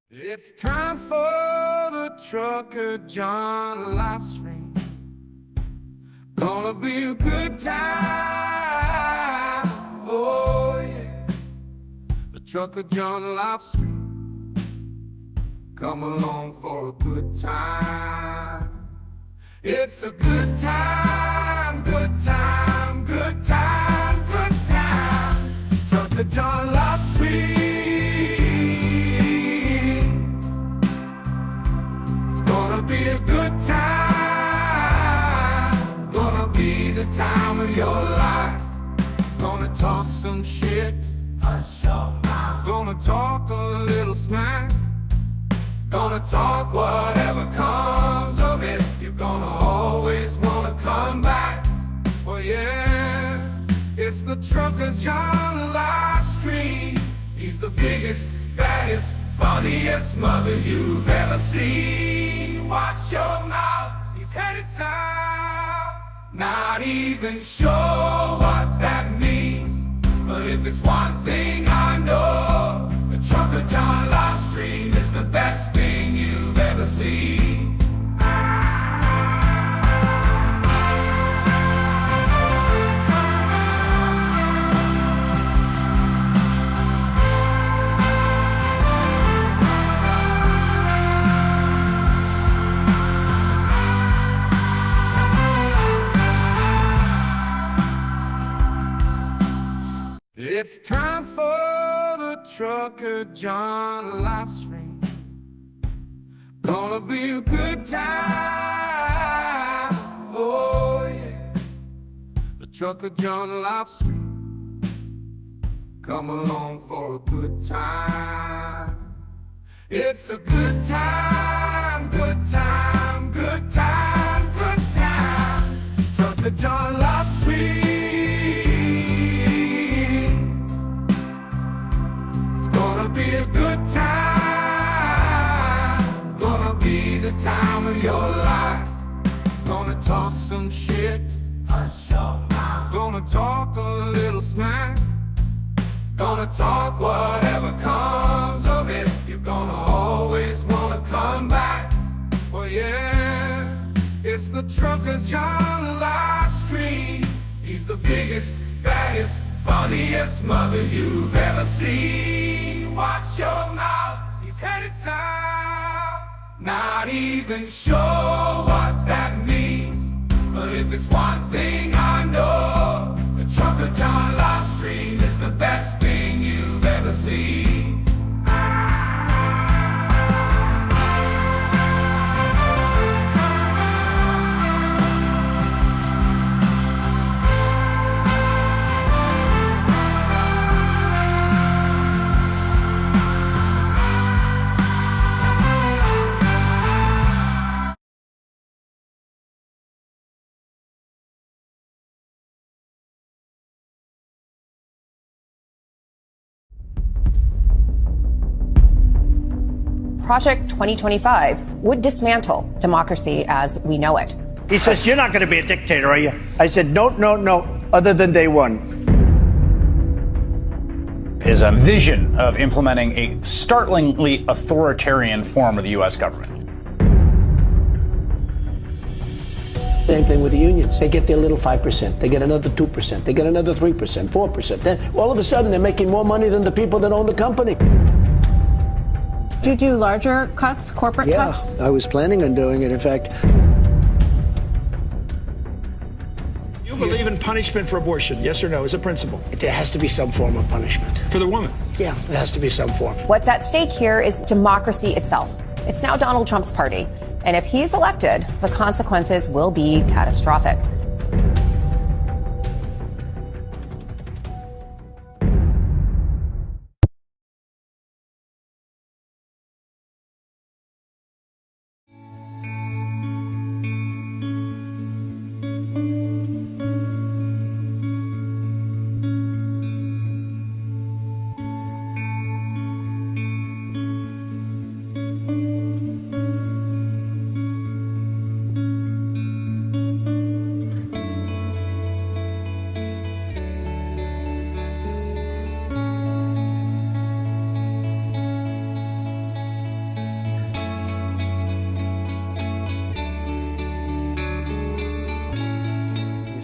It's time for the Trucker John live stream. Gonna be a good time. Oh yeah. The Trucker John live stream. Come along for a good time. It's a good time, good time, good time, good time. Trucker John live stream. Gonna be a good time. Gonna be the time of your life. Gonna talk some shit. Hush your mouth. Gonna talk a little smack. Gonna talk whatever comes of it. You're gonna always wanna come back. Well yeah, it's the Trucker John live stream. He's the biggest, baddest, funniest mother you've ever seen. Watch your mouth, he's headed south. Not even sure what that means, but if it's one thing I know, the Trucker John live stream is the best thing you've ever seen. It's time for the Trucker John live stream. Gonna be a good time. Oh yeah. The Trucker John live stream. Come along for a good time. It's a good time, good time, good time, good time. Trucker John live stream. Gonna be a good time. Gonna be the time of your life. Gonna talk some shit. Hush your mouth. Gonna talk a little smack. Gonna talk whatever comes of it. You're gonna always wanna come back. Well yeah, it's the Trucker John live stream. He's the biggest, baddest, funniest mother you've ever seen. Watch your mouth, he's headed south. Not even sure what that means, but if it's one thing I know, the Trucker John live stream is the best thing you've ever seen. Project 2025 would dismantle democracy as we know it. He says, "You're not going to be a dictator, are you?" I said, no, other than day one. Is a vision of implementing a startlingly authoritarian form of the U.S. government. Same thing with the unions. They get their little 5%. They get another 2%. They get another 3%, 4%. Then all of a sudden, they're making more money than the people that own the company. Do you do larger cuts, corporate cuts? Yeah, I was planning on doing it. In fact, You believe in punishment for abortion, yes or no, as a principle? there has to be some form of punishment. For the woman? Yeah, there has to be some form. What's at stake here is democracy itself. It's now Donald Trump's party. And if he's elected, the consequences will be catastrophic.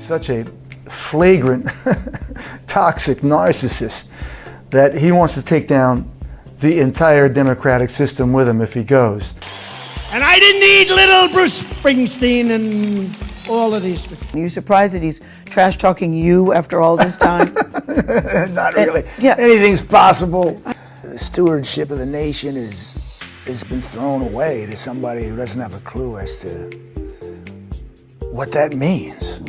such a flagrant, toxic narcissist that he wants to take down the entire democratic system with him if he goes. And I didn't need little Bruce Springsteen and all of these. Are you surprised that he's trash talking you after all this time? Not really. Yeah. Anything's possible. The stewardship of the nation has been thrown away to somebody who doesn't have a clue as to what that means.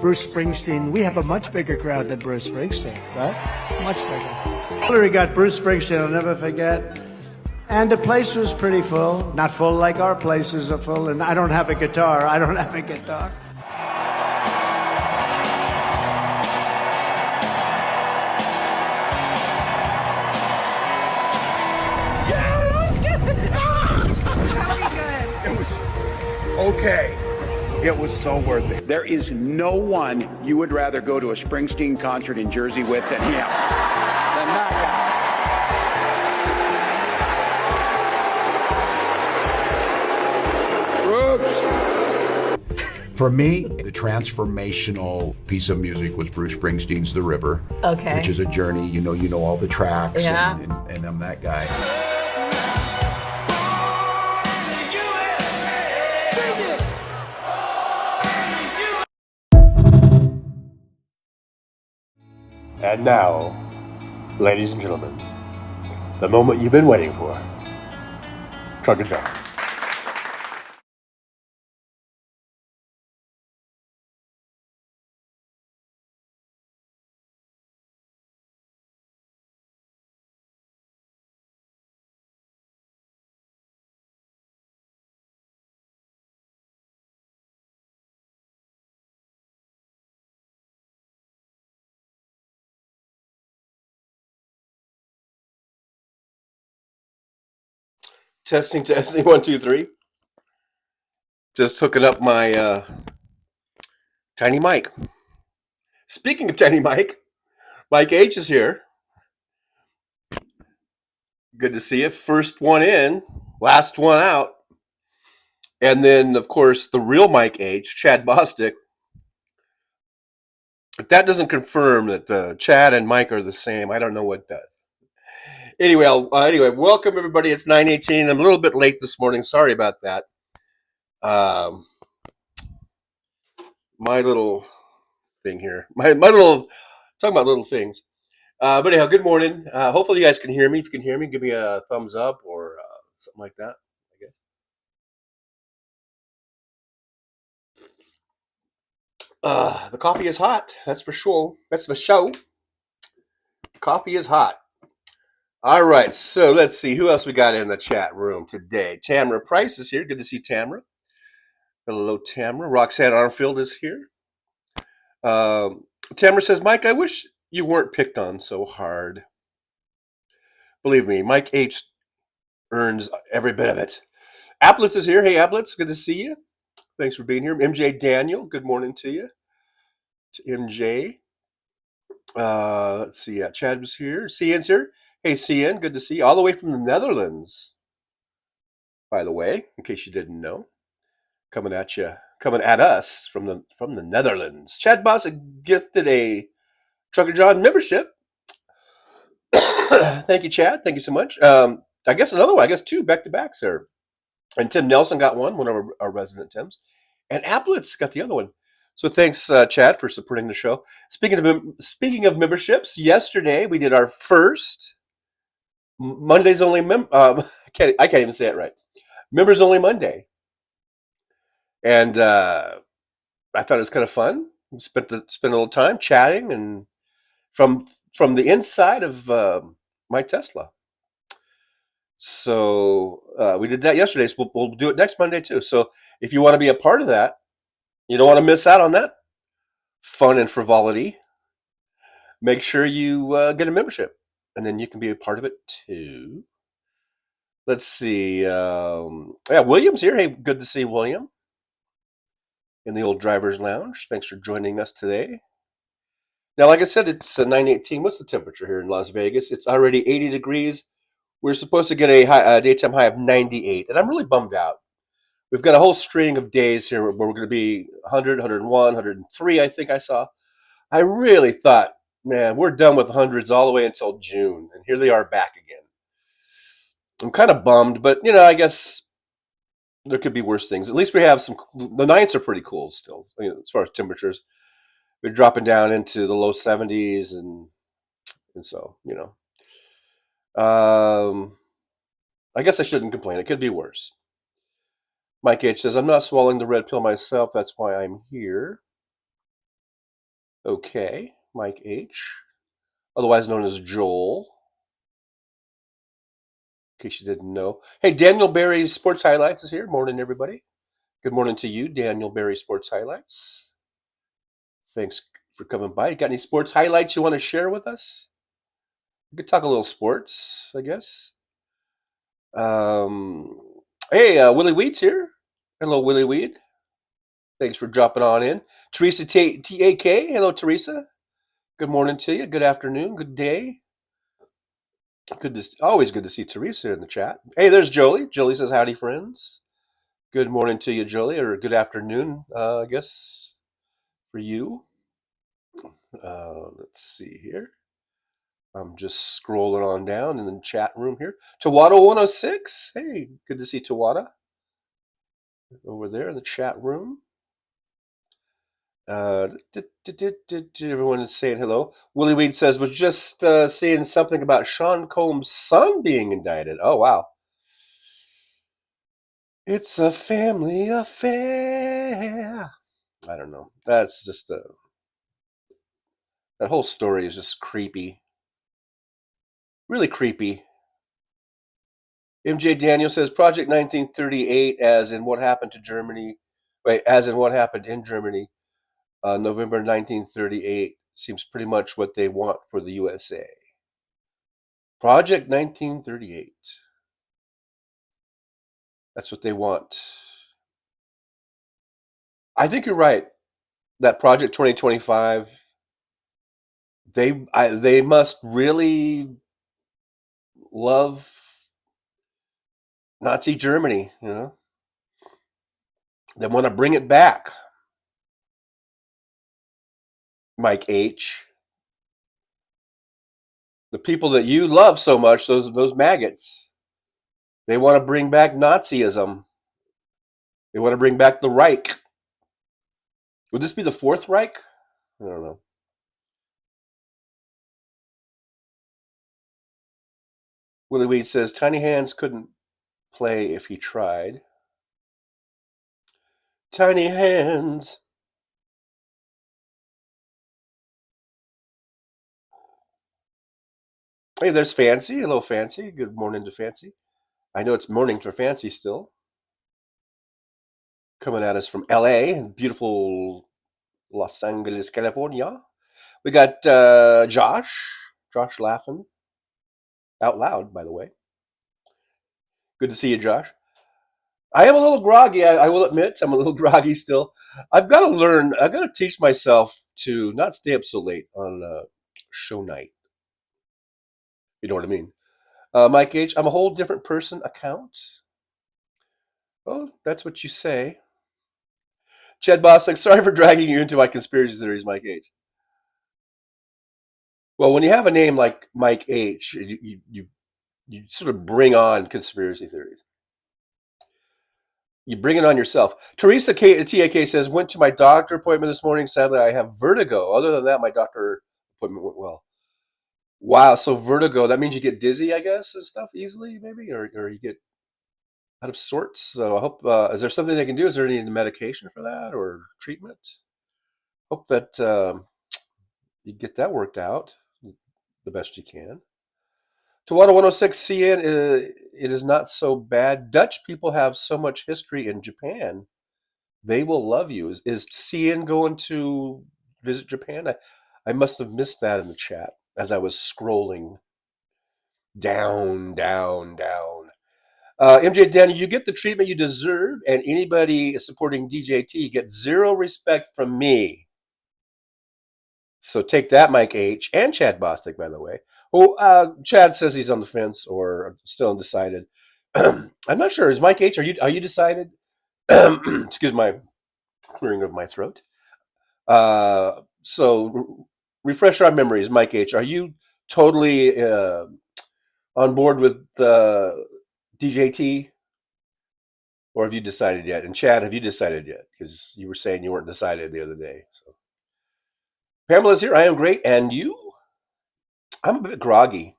Bruce Springsteen, we have a much bigger crowd than Bruce Springsteen, right? Much bigger. Hillary got Bruce Springsteen, I'll never forget. And the place was pretty full. Not full like our places are full, and I don't have a guitar. It was okay. It was so worth it. There is no one you would rather go to a Springsteen concert in Jersey with than him. Than that guy. For me, the transformational piece of music was Bruce Springsteen's The River. Okay. Which is a journey. You know all the tracks. Yeah. And I'm that guy. And now, ladies and gentlemen, the moment you've been waiting for. Trucker John. Testing, 1, 2, 3. Just hooking up my tiny mic. Speaking of tiny mic, Mike H is here. Good to see you. First one in, last one out. And then, of course, the real Mike H, Chad Bostic. If that doesn't confirm that Chad and Mike are the same, I don't know what does. Anyway, welcome everybody. It's 9:18. I'm a little bit late this morning. Sorry about that. My little thing here. My little talking about little things. But anyhow, good morning. Hopefully you guys can hear me. If you can hear me, give me a thumbs up or something like that, I guess. The coffee is hot. That's for sure. That's for show. Coffee is hot. All right, so let's see who else we got in the chat room today. Tamara Price is here. Good to see Tamara. Hello, Tamara. Roxanne Armfield is here. Tamara says, Mike, I wish you weren't picked on so hard. Believe me, Mike H earns every bit of it. Applets is here. Hey, Applets, good to see you. Thanks for being here. MJ Daniel, good morning to you. To MJ. Let's see. Chad was here. Cian's here. Hey, Cian, good to see you. All the way from the Netherlands, by the way, in case you didn't know. Coming at us from the Netherlands. Chad Boss gifted a Trucker John membership. Thank you, Chad. Thank you so much. I guess another one. I guess two back-to-backs there. And Tim Nelson got one of our resident Tims. And Applets got the other one. So thanks, Chad, for supporting the show. Speaking of memberships, yesterday we did our first Mondays only. I can't even say it right. Members only Monday, and I thought it was kind of fun. We spent a little time chatting and from the inside of my Tesla. So we did that yesterday. So we'll do it next Monday too. So if you want to be a part of that, you don't want to miss out on that fun and frivolity, make sure you get a membership. And then you can be a part of it too. Let's see. William's here. Hey, good to see William in the old driver's lounge. Thanks for joining us today. Now, like I said, it's 9:18. What's the temperature here in Las Vegas? It's already 80 degrees. We're supposed to get a daytime high of 98, and I'm really bummed out. we've got a whole string of days here where we're going to be 100, 101, 103, I think I saw. I really thought, man, we're done with hundreds all the way until June, and here they are back again. I'm kind of bummed, but I guess there could be worse things. At least we have some. The nights are pretty cool still, as far as temperatures. We're dropping down into the low 70s, and so I guess I shouldn't complain. It could be worse. Mike H says, I'm not swallowing the red pill myself. That's why I'm here. Okay, Mike H, otherwise known as Joel. In case you didn't know. Hey, Daniel Barry's Sports Highlights is here. Morning, everybody. Good morning to you, Daniel Barry Sports Highlights. Thanks for coming by. You got any sports highlights you want to share with us? We could talk a little sports, I guess. Hey, Willie Weed's here. Hello, Willie Weed. Thanks for dropping on in. Teresa T-A-K. Hello, Teresa. Good morning to you. Good afternoon. Good day. Always good to see Teresa in the chat. Hey, there's Jolie. Jolie says, howdy, friends. Good morning to you, Jolie, or good afternoon, I guess, for you. Let's see here. I'm just scrolling on down in the chat room here. Tawada 106. Hey, good to see Tawada over there in the chat room. Everyone is saying hello. Willie Weed says, was just saying something about Sean Combs' son being indicted. Oh, wow. It's a family affair. I don't know. That's just that whole story is just creepy. Really creepy. MJ Daniel says, Project 1938, as in what happened to Germany. Wait, as in what happened in Germany. November 1938 seems pretty much what they want for the USA. Project 1938. That's what they want. I think you're right. That Project 2025, they must really love Nazi Germany, They want to bring it back. Mike H. The people that you love so much, those maggots, they want to bring back Nazism. They want to bring back the Reich. Would this be the Fourth Reich? I don't know. Willie Weed says, Tiny Hands couldn't play if he tried. Tiny Hands. Hey, there's Fancy. Hello, Fancy. Good morning to Fancy. I know it's morning for Fancy still. Coming at us from LA, beautiful Los Angeles, California. We got Josh laughing out loud, by the way. Good to see you, Josh. I am a little groggy. I will admit, I'm a little groggy still. I've got to teach myself to not stay up so late on show night. You know what I mean? Mike H., I'm a whole different person account. Oh, that's what you say. Chad Bostic, sorry for dragging you into my conspiracy theories, Mike H. Well, when you have a name like Mike H., you sort of bring on conspiracy theories. You bring it on yourself. Teresa TAK says, went to my doctor appointment this morning. Sadly, I have vertigo. Other than that, my doctor appointment went well. Wow, so vertigo, that means you get dizzy, I guess, and stuff easily, maybe, or you get out of sorts. So I hope, is there something they can do? Is there any medication for that or treatment? Hope that you get that worked out the best you can. Tawada 106 CN, it is not so bad. Dutch people have so much history in Japan. They will love you. Is CN going to visit Japan? I must have missed that in the chat as I was scrolling down. MJ Daniel, you get the treatment you deserve, and anybody supporting DJT gets zero respect from me. So take that, Mike H. and Chad Bostic, by the way. Oh, Chad says he's on the fence or still undecided. I'm not sure. Is Mike H., are you decided? Excuse my clearing of my throat. So refresh our memories, Mike H. Are you totally on board with DJT, or have you decided yet? And Chad, have you decided yet? Because you were saying you weren't decided the other day. So Pamela's here. I am great, and you? I'm a bit groggy.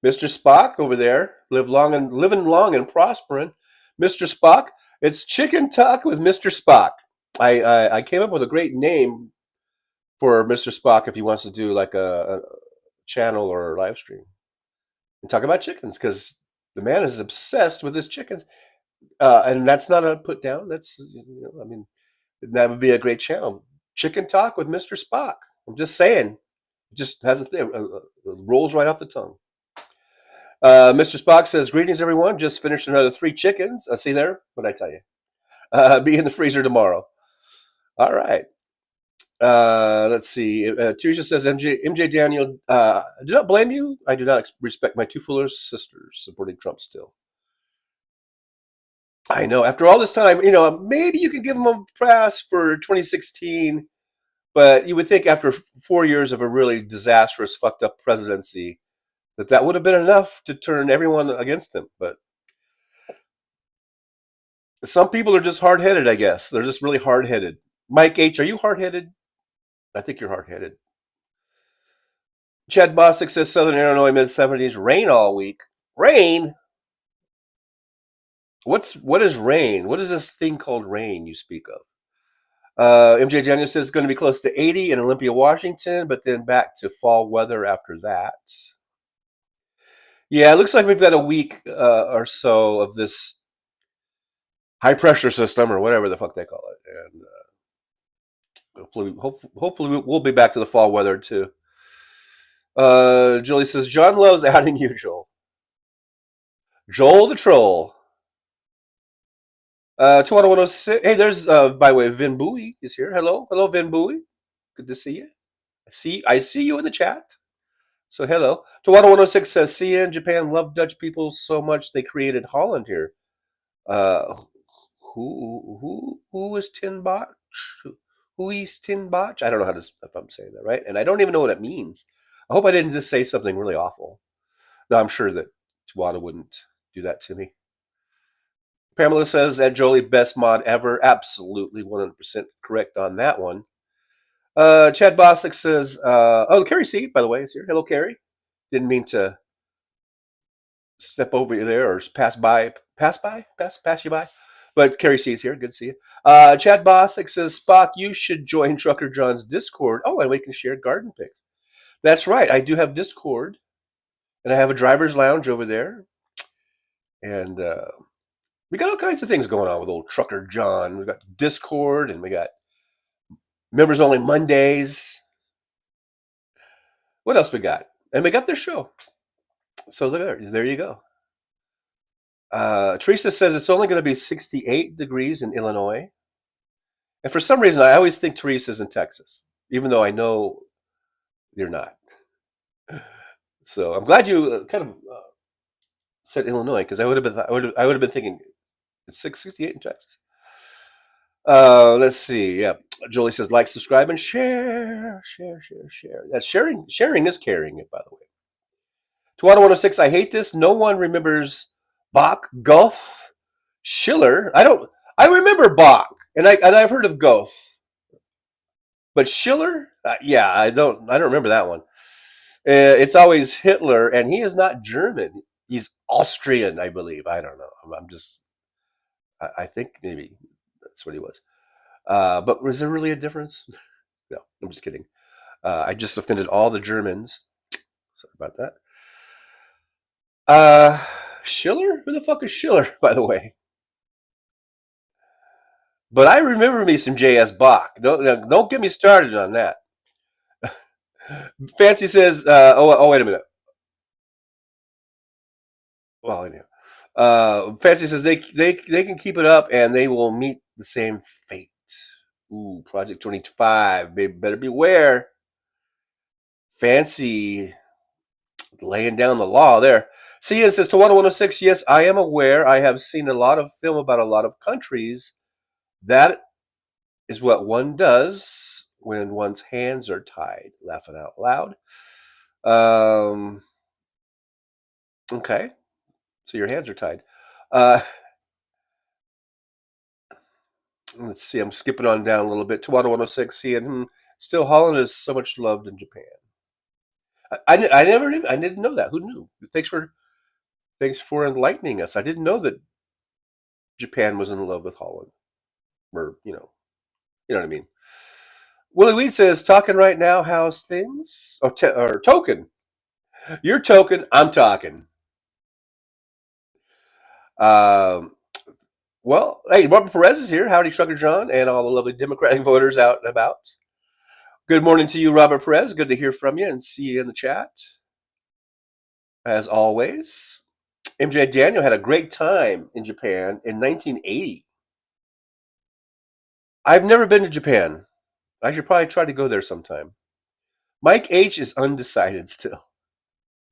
Mr. Spock over there, living long and prospering. Mr. Spock, it's Chicken Talk with Mr. Spock. I came up with a great name for Mr. Spock if he wants to do like a channel or a live stream and talk about chickens, because the man is obsessed with his chickens, and that's not a put down. That's I mean, that would be a great channel. Chicken Talk with Mr. Spock. I'm just saying, it just has a thing, rolls right off the tongue. Mr. Spock says, greetings, everyone. Just finished another 3 chickens. See there? What did I tell you? Be in the freezer tomorrow. All right. Let's see. Teresa says, MJ Daniel, do not blame you. I do not respect my 2 foolish sisters supporting Trump still. I know. After all this time, maybe you can give them a pass for 2016, but you would think after 4 years of a really disastrous, fucked up presidency, that would have been enough to turn everyone against him. But some people are just hard-headed, I guess. They're just really hard-headed. Mike H., are you hard-headed? I think you're hard-headed. Chad Bosick says Southern Illinois, mid-70s, rain all week. Rain? What is rain? What is this thing called rain you speak of? MJ Daniel says it's going to be close to 80 in Olympia, Washington, but then back to fall weather after that. Yeah, it looks like we've got a week or so of this high pressure system, or whatever the fuck they call it, and hopefully we'll be back to the fall weather too. Julie says John loves outing you, Joel the Troll. 20106. Hey, there's by the way, Vin Bowie is here. Hello, Vin Bowie. Good to see you. I see you in the chat. So hello. Tawada106 says, see in Japan love Dutch people so much they created Holland here. Who is Tin Botch? Who is Tin Botch? I don't know if I'm saying that right, and I don't even know what it means. I hope I didn't just say something really awful. No, I'm sure that Tawada wouldn't do that to me. Pamela says, Ed Jolie, best mod ever. Absolutely 100% correct on that one. Chad Bosick says, Carrie C, by the way, is here. Hello, Carrie. Didn't mean to step over you there or pass you by. But Carrie C is here. Good to see you. Chad Bosick says, Spock, you should join Trucker John's Discord. Oh, and we can share garden pics. That's right. I do have Discord, and I have a driver's lounge over there. And we got all kinds of things going on with old Trucker John. We got Discord, and we got members only Mondays. What else we got? And we got their show. So there you go. Teresa says it's only going to be 68 degrees in Illinois. And for some reason, I always think Teresa's in Texas, even though I know you're not. So I'm glad you kind of said Illinois, because I would have been thinking it's 68 in Texas. Let's see. Yeah, Jolie says like, subscribe, and share. That's sharing. Sharing is caring. By the way, Tawada106. I hate this. No one remembers Bach, Goethe, Schiller. I remember Bach, and I've heard of Goethe, but Schiller. Yeah, I don't remember that one. It's always Hitler, and he is not German. He's Austrian, I believe. I don't know. I think maybe that's what he was. But was there really a difference? No, I'm just kidding. I just offended all the Germans. Sorry about that. Schiller? Who the fuck is Schiller, by the way? But I remember me some J.S. Bach. Don't get me started on that. Fancy says, wait a minute. Well, anyhow. Fancy says they can keep it up and they will meet the same fate. Ooh, Project 25. Better beware. Fancy laying down the law there. See, it says to 106, yes, I am aware. I have seen a lot of film about a lot of countries. That is what one does when one's hands are tied. Laughing out loud. Okay. So your hands are tied. Let's see. I'm skipping on down a little bit. To 106, seeing still Holland is so much loved in Japan. I didn't know that. Who knew? Thanks for enlightening us. I didn't know that Japan was in love with Holland. Or you know what I mean. Willie Weed says, talking right now. How's things? Or token. You're token. I'm talking. Well, hey, Robert Perez is here. Howdy, Trucker John, and all the lovely Democratic voters out and about. Good morning to you, Robert Perez. Good to hear from you and see you in the chat. As always, MJ Daniel had a great time in Japan in 1980. I've never been to Japan. I should probably try to go there sometime. Mike H is undecided still.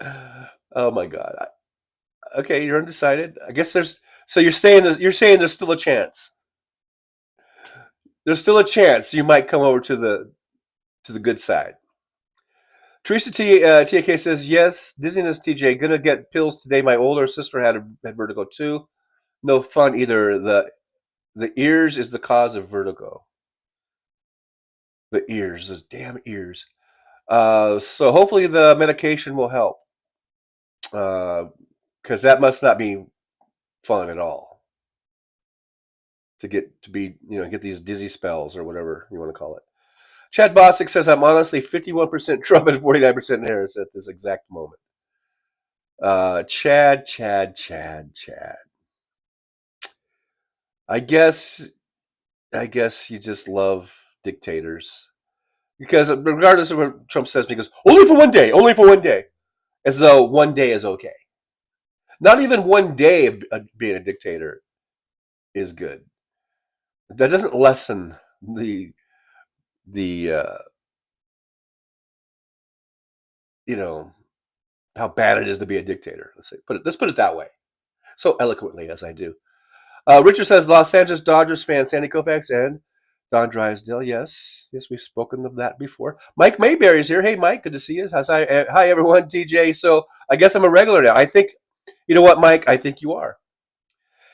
Oh my God. Okay, you're undecided. I guess you're saying there's still a chance. There's still a chance you might come over to the good side. Teresa TAK says, yes, dizziness, TJ. Gonna get pills today. My older sister had vertigo too. No fun either. The ears is the cause of vertigo. The ears, those damn ears. So hopefully the medication will help. Because that must not be fun at all. To get these dizzy spells or whatever you want to call it. Chad Bosick says, I'm honestly 51% Trump and 49% Harris at this exact moment. Chad. I guess you just love dictators. Because regardless of what Trump says, he goes, only for one day. As though one day is okay. Not even one day of being a dictator is good. That doesn't lessen the how bad it is to be a dictator. Let's put it that way, so eloquently as I do. Richard says, Los Angeles Dodgers fan Sandy Koufax and Don Drysdale. Yes, we've spoken of that before. Mike Mayberry's here. Hey, Mike, good to see you. Hi, everyone. TJ. So I guess I'm a regular now. I think, you know what, Mike? I think you are.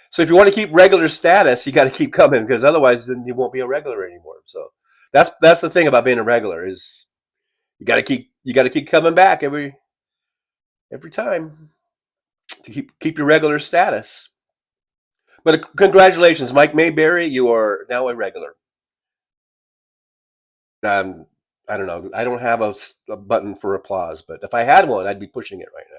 So if you want to keep regular status, you got to keep coming, because otherwise then you won't be a regular anymore. So that's the thing about being a regular is you got to keep coming back every time to keep your regular status. But congratulations, Mike Mayberry, you are now a regular. I don't know. I don't have a button for applause, but if I had one, I'd be pushing it right now.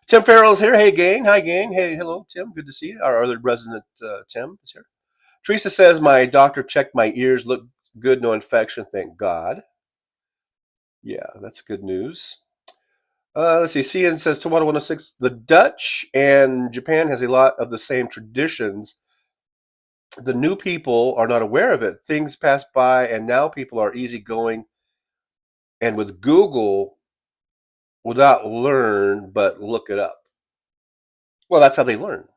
Tim Farrell's here. Hey, gang. Hi, gang. Hey, hello, Tim. Good to see you. Our other resident, Tim, is here. Teresa says, my doctor checked my ears. Look good. No infection. Thank God. Yeah, that's good news. Let's see. Cian says, Tomato 106, the Dutch and Japan has a lot of the same traditions. The new people are not aware of it. Things pass by, and now people are easygoing. And with Google, will not learn, but look it up. Well, that's how they learn,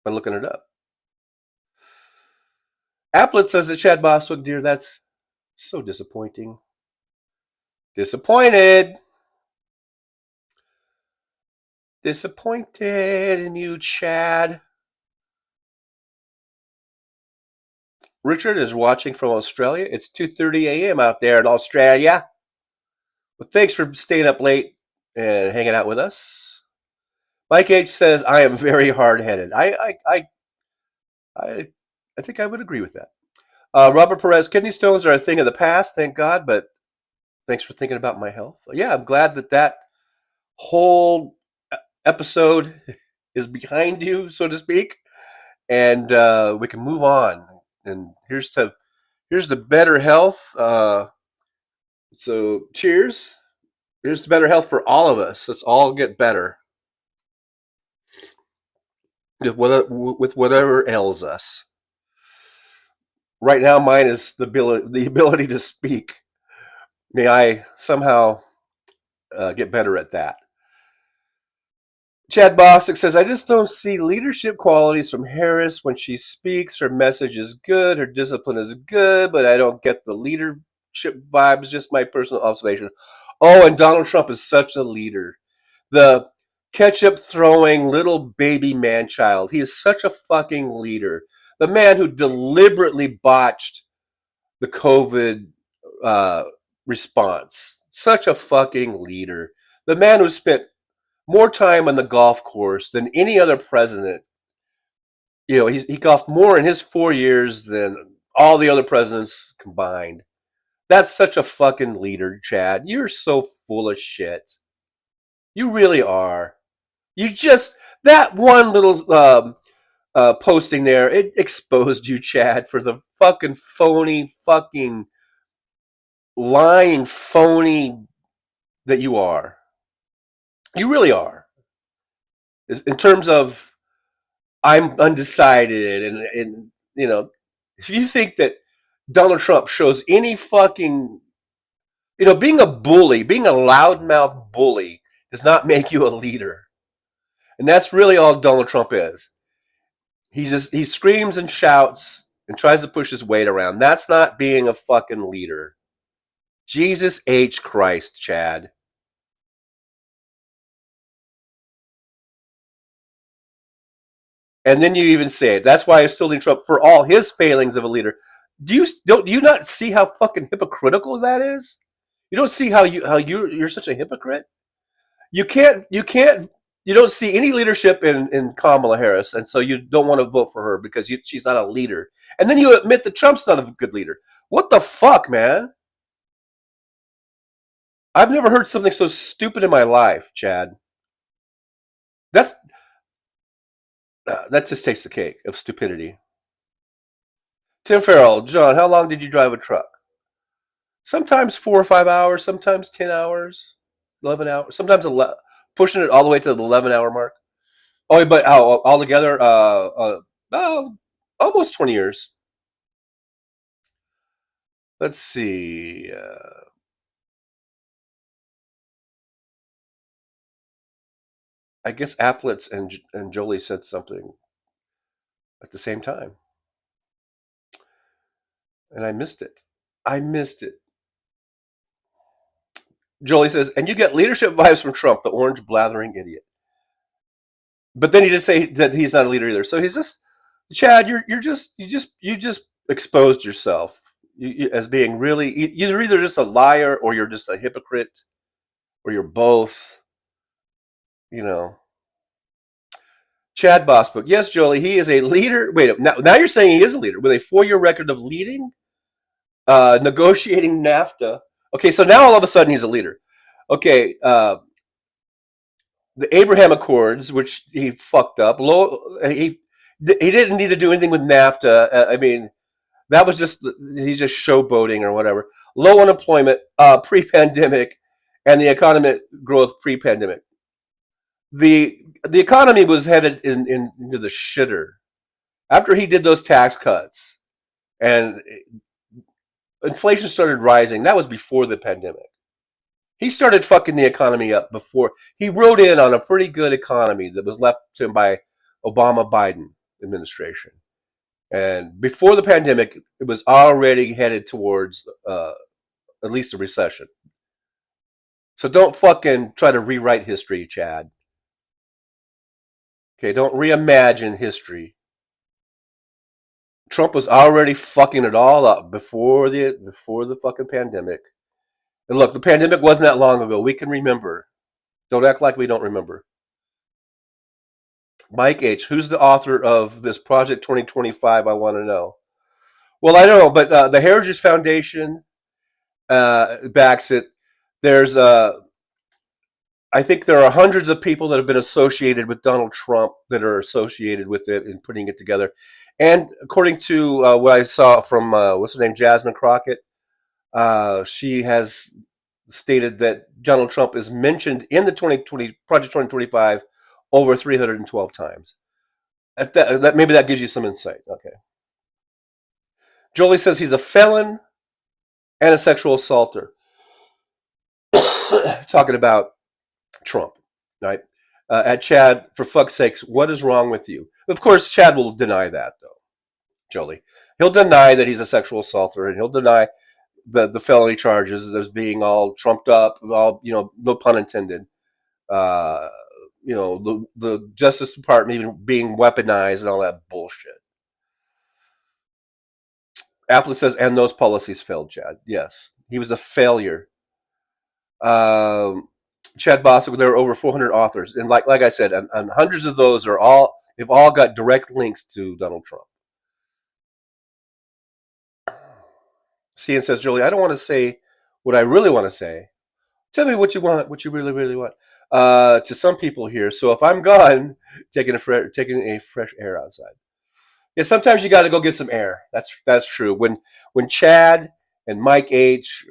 by looking it up. Applet says that Chad Boswick, dear, that's so disappointing. Disappointed in you, Chad. Richard is watching from Australia. It's 2:30 a.m. out there in Australia. Well, thanks for staying up late and hanging out with us. Mike H says, I am very hard-headed. I think I would agree with that. Robert Perez, kidney stones are a thing of the past, thank God, but thanks for thinking about my health. Yeah, I'm glad that whole episode is behind you, so to speak, and we can move on. And here's the better health. So cheers. Here's to better health for all of us. Let's all get better with whatever ails us. Right now, mine is the ability to speak. May I somehow get better at that. Chad Bostic says, I just don't see leadership qualities from Harris when she speaks. Her message is good. Her discipline is good, but I don't get the leadership vibes. Just my personal observation. Oh, and Donald Trump is such a leader. The ketchup throwing little baby man child. He is such a fucking leader. The man who deliberately botched the COVID response. Such a fucking leader. The man who spent more time on the golf course than any other president. You know, he golfed more in his 4 years than all the other presidents combined. That's such a fucking leader, Chad. You're so full of shit. You really are. You just, that one little posting there, it exposed you, Chad, for the fucking phony, fucking lying phony that you are. You really are. In terms of, I'm undecided, and you know, if you think that Donald Trump shows any fucking, you know, being a bully, being a loudmouth bully does not make you a leader. And that's really all Donald Trump is. He screams and shouts and tries to push his weight around. That's not being a fucking leader. Jesus H. Christ, Chad. And then you even say it. That's why I still need Trump for all his failings of a leader. Do you not see how fucking hypocritical that is? You don't see how you're such a hypocrite? You don't see any leadership in Kamala Harris, and so you don't want to vote for her because she's not a leader. And then you admit that Trump's not a good leader. What the fuck, man? I've never heard something so stupid in my life, Chad. That just takes the cake of stupidity. Tim Farrell, John, how long did you drive a truck? Sometimes 4 or 5 hours, sometimes 10 hours, 11 hours, sometimes pushing it all the way to the 11-hour mark. Oh, but altogether, almost 20 years. Let's see. I guess Applets and Jolie said something at the same time. And I missed it. Jolie says, and you get leadership vibes from Trump, the orange blathering idiot. But then he did say that he's not a leader either. So he's just, Chad, you just exposed yourself as being really, you're either just a liar or you're just a hypocrite or you're both. You know. Chad Bosbook, yes, Jolie, he is a leader. Wait, now you're saying he is a leader with a 4-year record of leading, negotiating NAFTA. Okay, so now all of a sudden he's a leader. Okay, the Abraham Accords, which he fucked up. He didn't need to do anything with NAFTA. I mean, that was he's just showboating or whatever. Low unemployment pre-pandemic, and the economic growth pre-pandemic. The economy was headed into the shitter after he did those tax cuts, and inflation started rising. That was before the pandemic. He started fucking the economy up before. He rode in on a pretty good economy that was left to him by Obama-Biden administration. And before the pandemic, it was already headed towards at least a recession. So don't fucking try to rewrite history, Chad. Okay, don't reimagine history. Trump was already fucking it all up before the fucking pandemic. And look, the pandemic wasn't that long ago. We can remember. Don't act like we don't remember. Mike H., who's the author of this Project 2025? I want to know. Well, I don't know, but the Heritage Foundation backs it. There's I think there are hundreds of people that have been associated with Donald Trump that are associated with it and putting it together. And according to what I saw from, what's her name, Jasmine Crockett, she has stated that Donald Trump is mentioned in the Project 2025 over 312 times. Maybe that gives you some insight. Okay. Jolie says he's a felon and a sexual assaulter. Talking about Trump, right? at Chad, for fuck's sakes, what is wrong with you? Of course, Chad will deny that, though, Jolie. He'll deny that he's a sexual assaulter, and he'll deny the felony charges as being all trumped up, all, no pun intended. The Justice Department even being weaponized and all that bullshit. Applet says, and those policies failed, Chad. Yes, he was a failure. Chad Boswick, there are over 400 authors, and like I said, and hundreds of those they've all got direct links to Donald Trump. Cian says, Jolie, I don't want to say what I really want to say. Tell me what you want, what you really, really want. To some people here. So if I'm gone, taking a fresh air outside. Yeah, sometimes you got to go get some air. That's true. When Chad and Mike H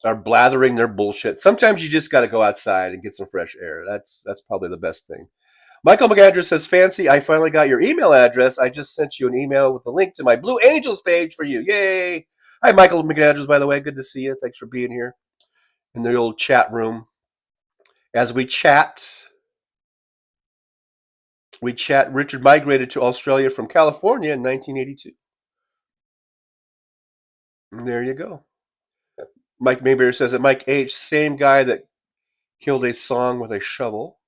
are blathering their bullshit, sometimes you just got to go outside and get some fresh air. That's probably the best thing. Michael McAndrews says, Fancy, I finally got your email address. I just sent you an email with the link to my Blue Angels page for you. Yay! Hi, Michael McAndrews, by the way. Good to see you. Thanks for being here in the old chat room. As we chat, Richard migrated to Australia from California in 1982. And there you go. Mike Mayberry says that Mike H., same guy that killed a song with a shovel.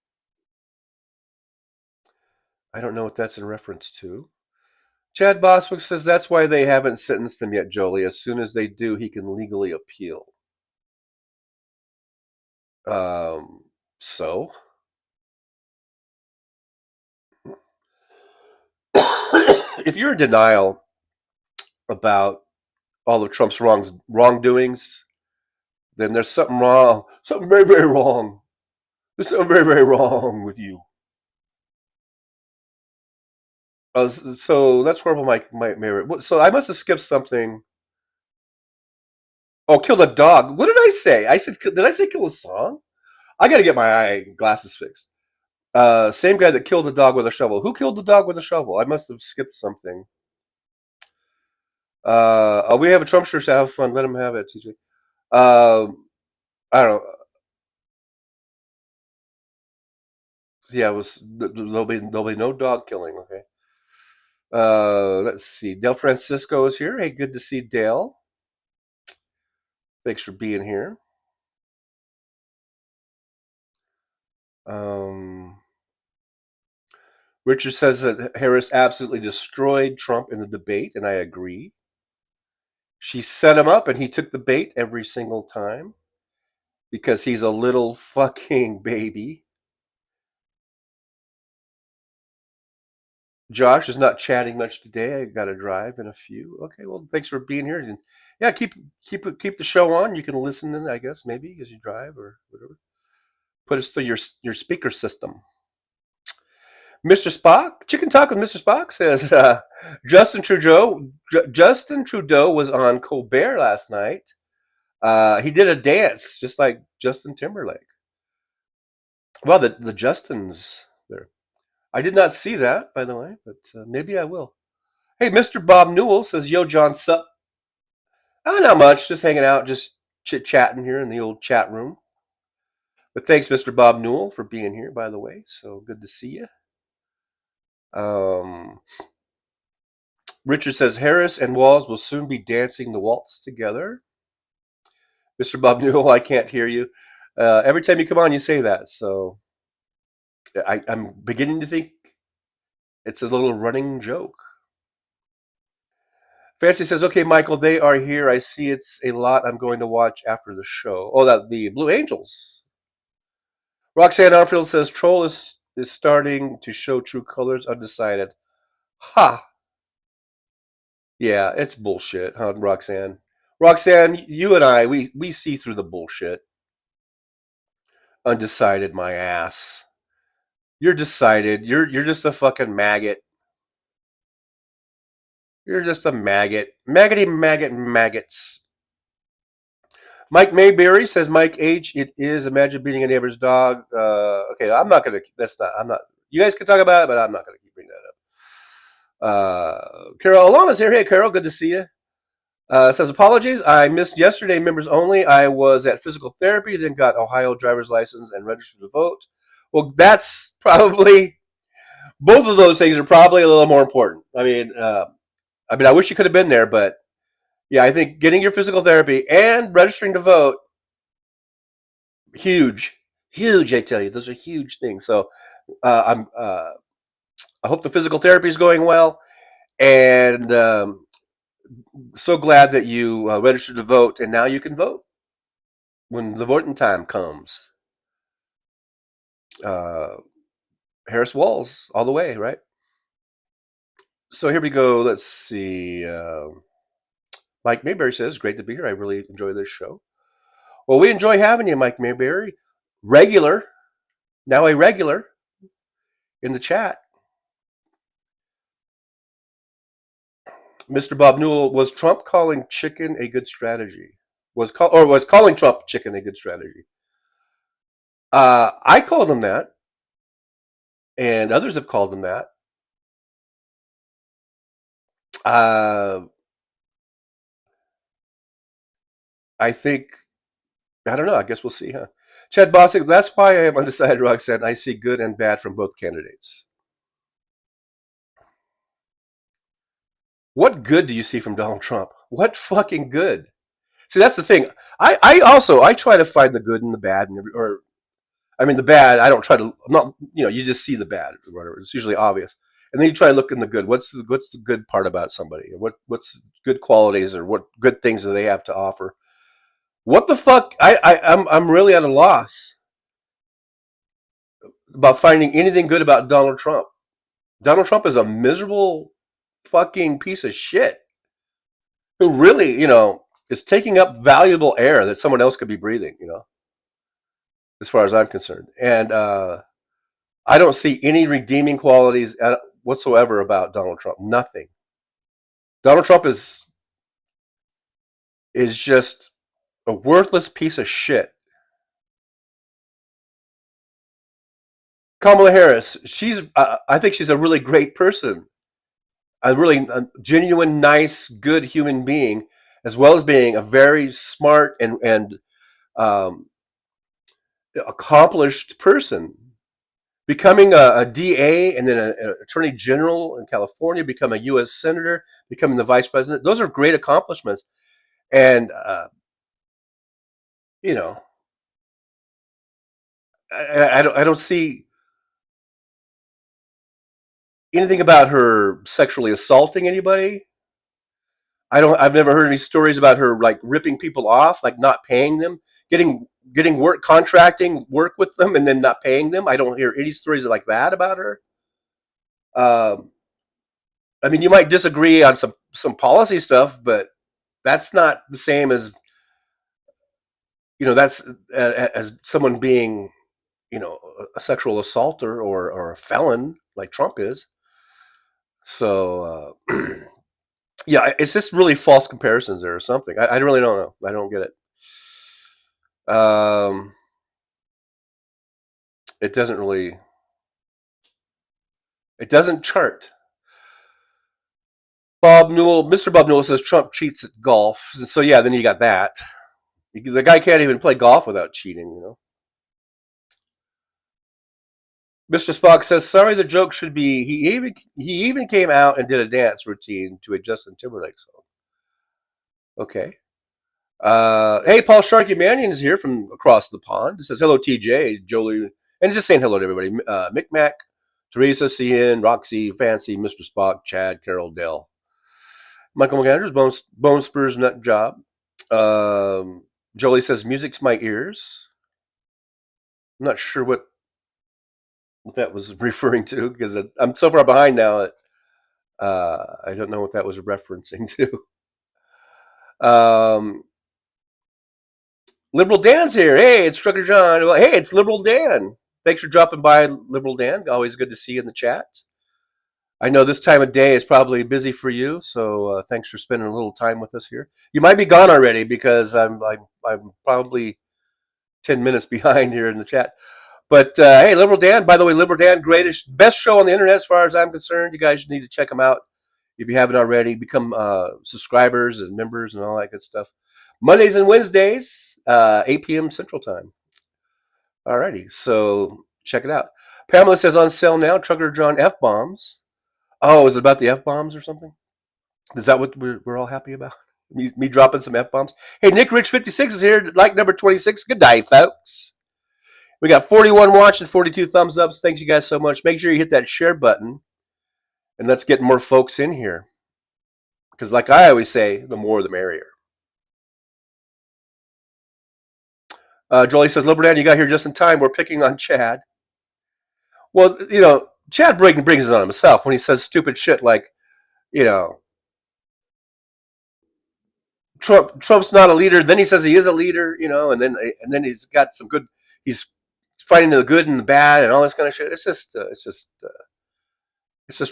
I don't know what that's in reference to. Chad Boswick says that's why they haven't sentenced him yet, Jolie. As soon as they do, he can legally appeal. So? If you're in denial about all of Trump's wrongdoings, then there's something wrong. Something very, very wrong. There's something very, very wrong with you. So that's horrible, Mike. So I must have skipped something. Oh, kill the dog. What did I say? Did I say kill a song? I got to get my glasses fixed. Same guy that killed the dog with a shovel. Who killed the dog with a shovel? I must have skipped something. We have a Trump shirt to have fun. Let him have it, TJ. I don't know. Yeah, there'll be no dog killing. Okay. Let's see. Dale Francisco is here. Hey, good to see Dale. Thanks for being here. Richard says that Harris absolutely destroyed Trump in the debate, and I agree. She set him up, and he took the bait every single time because he's a little fucking baby. Josh is not chatting much today. I got to drive in a few. Okay, well, thanks for being here. And yeah, keep the show on. You can listen in, I guess, maybe as you drive or whatever. Put us through your speaker system. Mr. Spock, Chicken Talk with Mr. Spock says Justin Trudeau was on Colbert last night. He did a dance just like Justin Timberlake. Well, the Justins there. I did not see that, by the way, but maybe I will. Hey, Mr. Bob Newell says, Yo, John, sup? Not much, just hanging out, just chit-chatting here in the old chat room. But thanks, Mr. Bob Newell, for being here, by the way. So good to see you. Richard says, Harris and Walz will soon be dancing the waltz together. Mr. Bob Newell, I can't hear you. Every time you come on, you say that, so... I'm beginning to think it's a little running joke. Fancy says, okay, Michael, they are here. I see it's a lot I'm going to watch after the show. Oh, the Blue Angels. Roxanne Arfield says, Troll is starting to show true colors, undecided. Ha! Yeah, it's bullshit, huh, Roxanne? Roxanne, you and I, we see through the bullshit. Undecided, my ass. You're decided. You're just a fucking maggot. You're just a maggot. Maggots. Mike Mayberry says, Mike H., it is imagine beating a neighbor's dog. Okay, I'm not going to, you guys can talk about it, but I'm not going to keep bringing that up. Carol Alana's here. Hey, Carol, good to see you. Says, apologies, I missed yesterday, members only. I was at physical therapy, then got Ohio driver's license and registered to vote. Well, that's probably both of those things are probably a little more important. I mean, I wish you could have been there, but yeah, I think getting your physical therapy and registering to vote, huge, huge. I tell you, those are huge things. So I hope the physical therapy is going well, and so glad that you registered to vote, and now you can vote when the voting time comes. Harris Walls all the way, right? So here we go. Let's see. Mike Mayberry says, great to be here. I really enjoy this show. Well, we enjoy having you, Mike Mayberry. Now a regular in the chat. Mr. Bob Newell, was Trump calling chicken a good strategy? Was calling Trump chicken a good strategy? I called him that, and others have called him that. I think, I don't know. I guess we'll see, huh? Chad Bossick, that's why I am undecided, Roxanne. I see good and bad from both candidates. What good do you see from Donald Trump? What fucking good? See, that's the thing. I try to find the good and the bad, the bad. I don't try to. I'm not. You just see the bad or whatever. It's usually obvious, and then you try to look in the good. What's the good part about somebody? What's good qualities, or what good things do they have to offer? What the fuck? I'm really at a loss about finding anything good about Donald Trump. Donald Trump is a miserable fucking piece of shit who really, is taking up valuable air that someone else could be breathing, as far as I'm concerned. And I don't see any redeeming qualities whatsoever about Donald Trump. Nothing. Donald Trump is just a worthless piece of shit. Kamala Harris, I think she's a really great person. A genuine, nice, good human being, as well as being a very smart and accomplished person. Becoming a DA and then an attorney general in California, become a U.S. senator, becoming the vice president. Those are great accomplishments. And, I don't see anything about her sexually assaulting anybody. I've never heard any stories about her like ripping people off, like not paying them, getting work, contracting work with them and then not paying them. I don't hear any stories like that about her. You might disagree on some policy stuff, but that's not the same as, that's as someone being, a sexual assaulter or a felon like Trump is. So, yeah, it's just really false comparisons there or something. I really don't know. I don't get it. It doesn't chart. Mr. Bob Newell says Trump cheats at golf. So yeah, then you got that. The guy can't even play golf without cheating, Mr. Spock says, sorry, the joke should be, he even came out and did a dance routine to a Justin Timberlake song. Okay. Hey, Paul Sharkey Mannion is here from across the pond. It says, hello, TJ, Jolie, and just saying hello to everybody. Mick Mac, Teresa, CN, Roxy, Fancy, Mr. Spock, Chad, Carol, Dell. Michael McAndrews, Bone Spurs Nut Job. Jolie says, music's my ears. I'm not sure what that was referring to because I'm so far behind now that I don't know what that was referencing to. Liberal Dan's here. Hey, it's Trucker John. Well, hey, it's Liberal Dan. Thanks for dropping by, Liberal Dan. Always good to see you in the chat. I know this time of day is probably busy for you, so thanks for spending a little time with us here. You might be gone already because I'm probably 10 minutes behind here in the chat. But hey, Liberal Dan, by the way, Liberal Dan, best show on the internet as far as I'm concerned. You guys need to check them out if you haven't already. Become subscribers and members and all that good stuff. Mondays and Wednesdays, 8 p.m. Central Time. Alrighty, so check it out. Pamela says on sale now, Trucker John F-bombs. Oh, is it about the F-bombs or something? Is that what we're all happy about? Me dropping some F-bombs? Hey, Nick Rich 56 is here, like number 26. Good day, folks. We got 41 watching, 42 thumbs ups. Thanks you guys so much. Make sure you hit that share button, and let's get more folks in here. Because like I always say, the more the merrier. Jolie says, Liberdan, you got here just in time. We're picking on Chad. Well, you know, Chad brings it on himself when he says stupid shit like, you know, Trump's not a leader. Then he says he is a leader, you know, and then he's got some good. He's fighting the good and the bad and all this kind of shit. It's just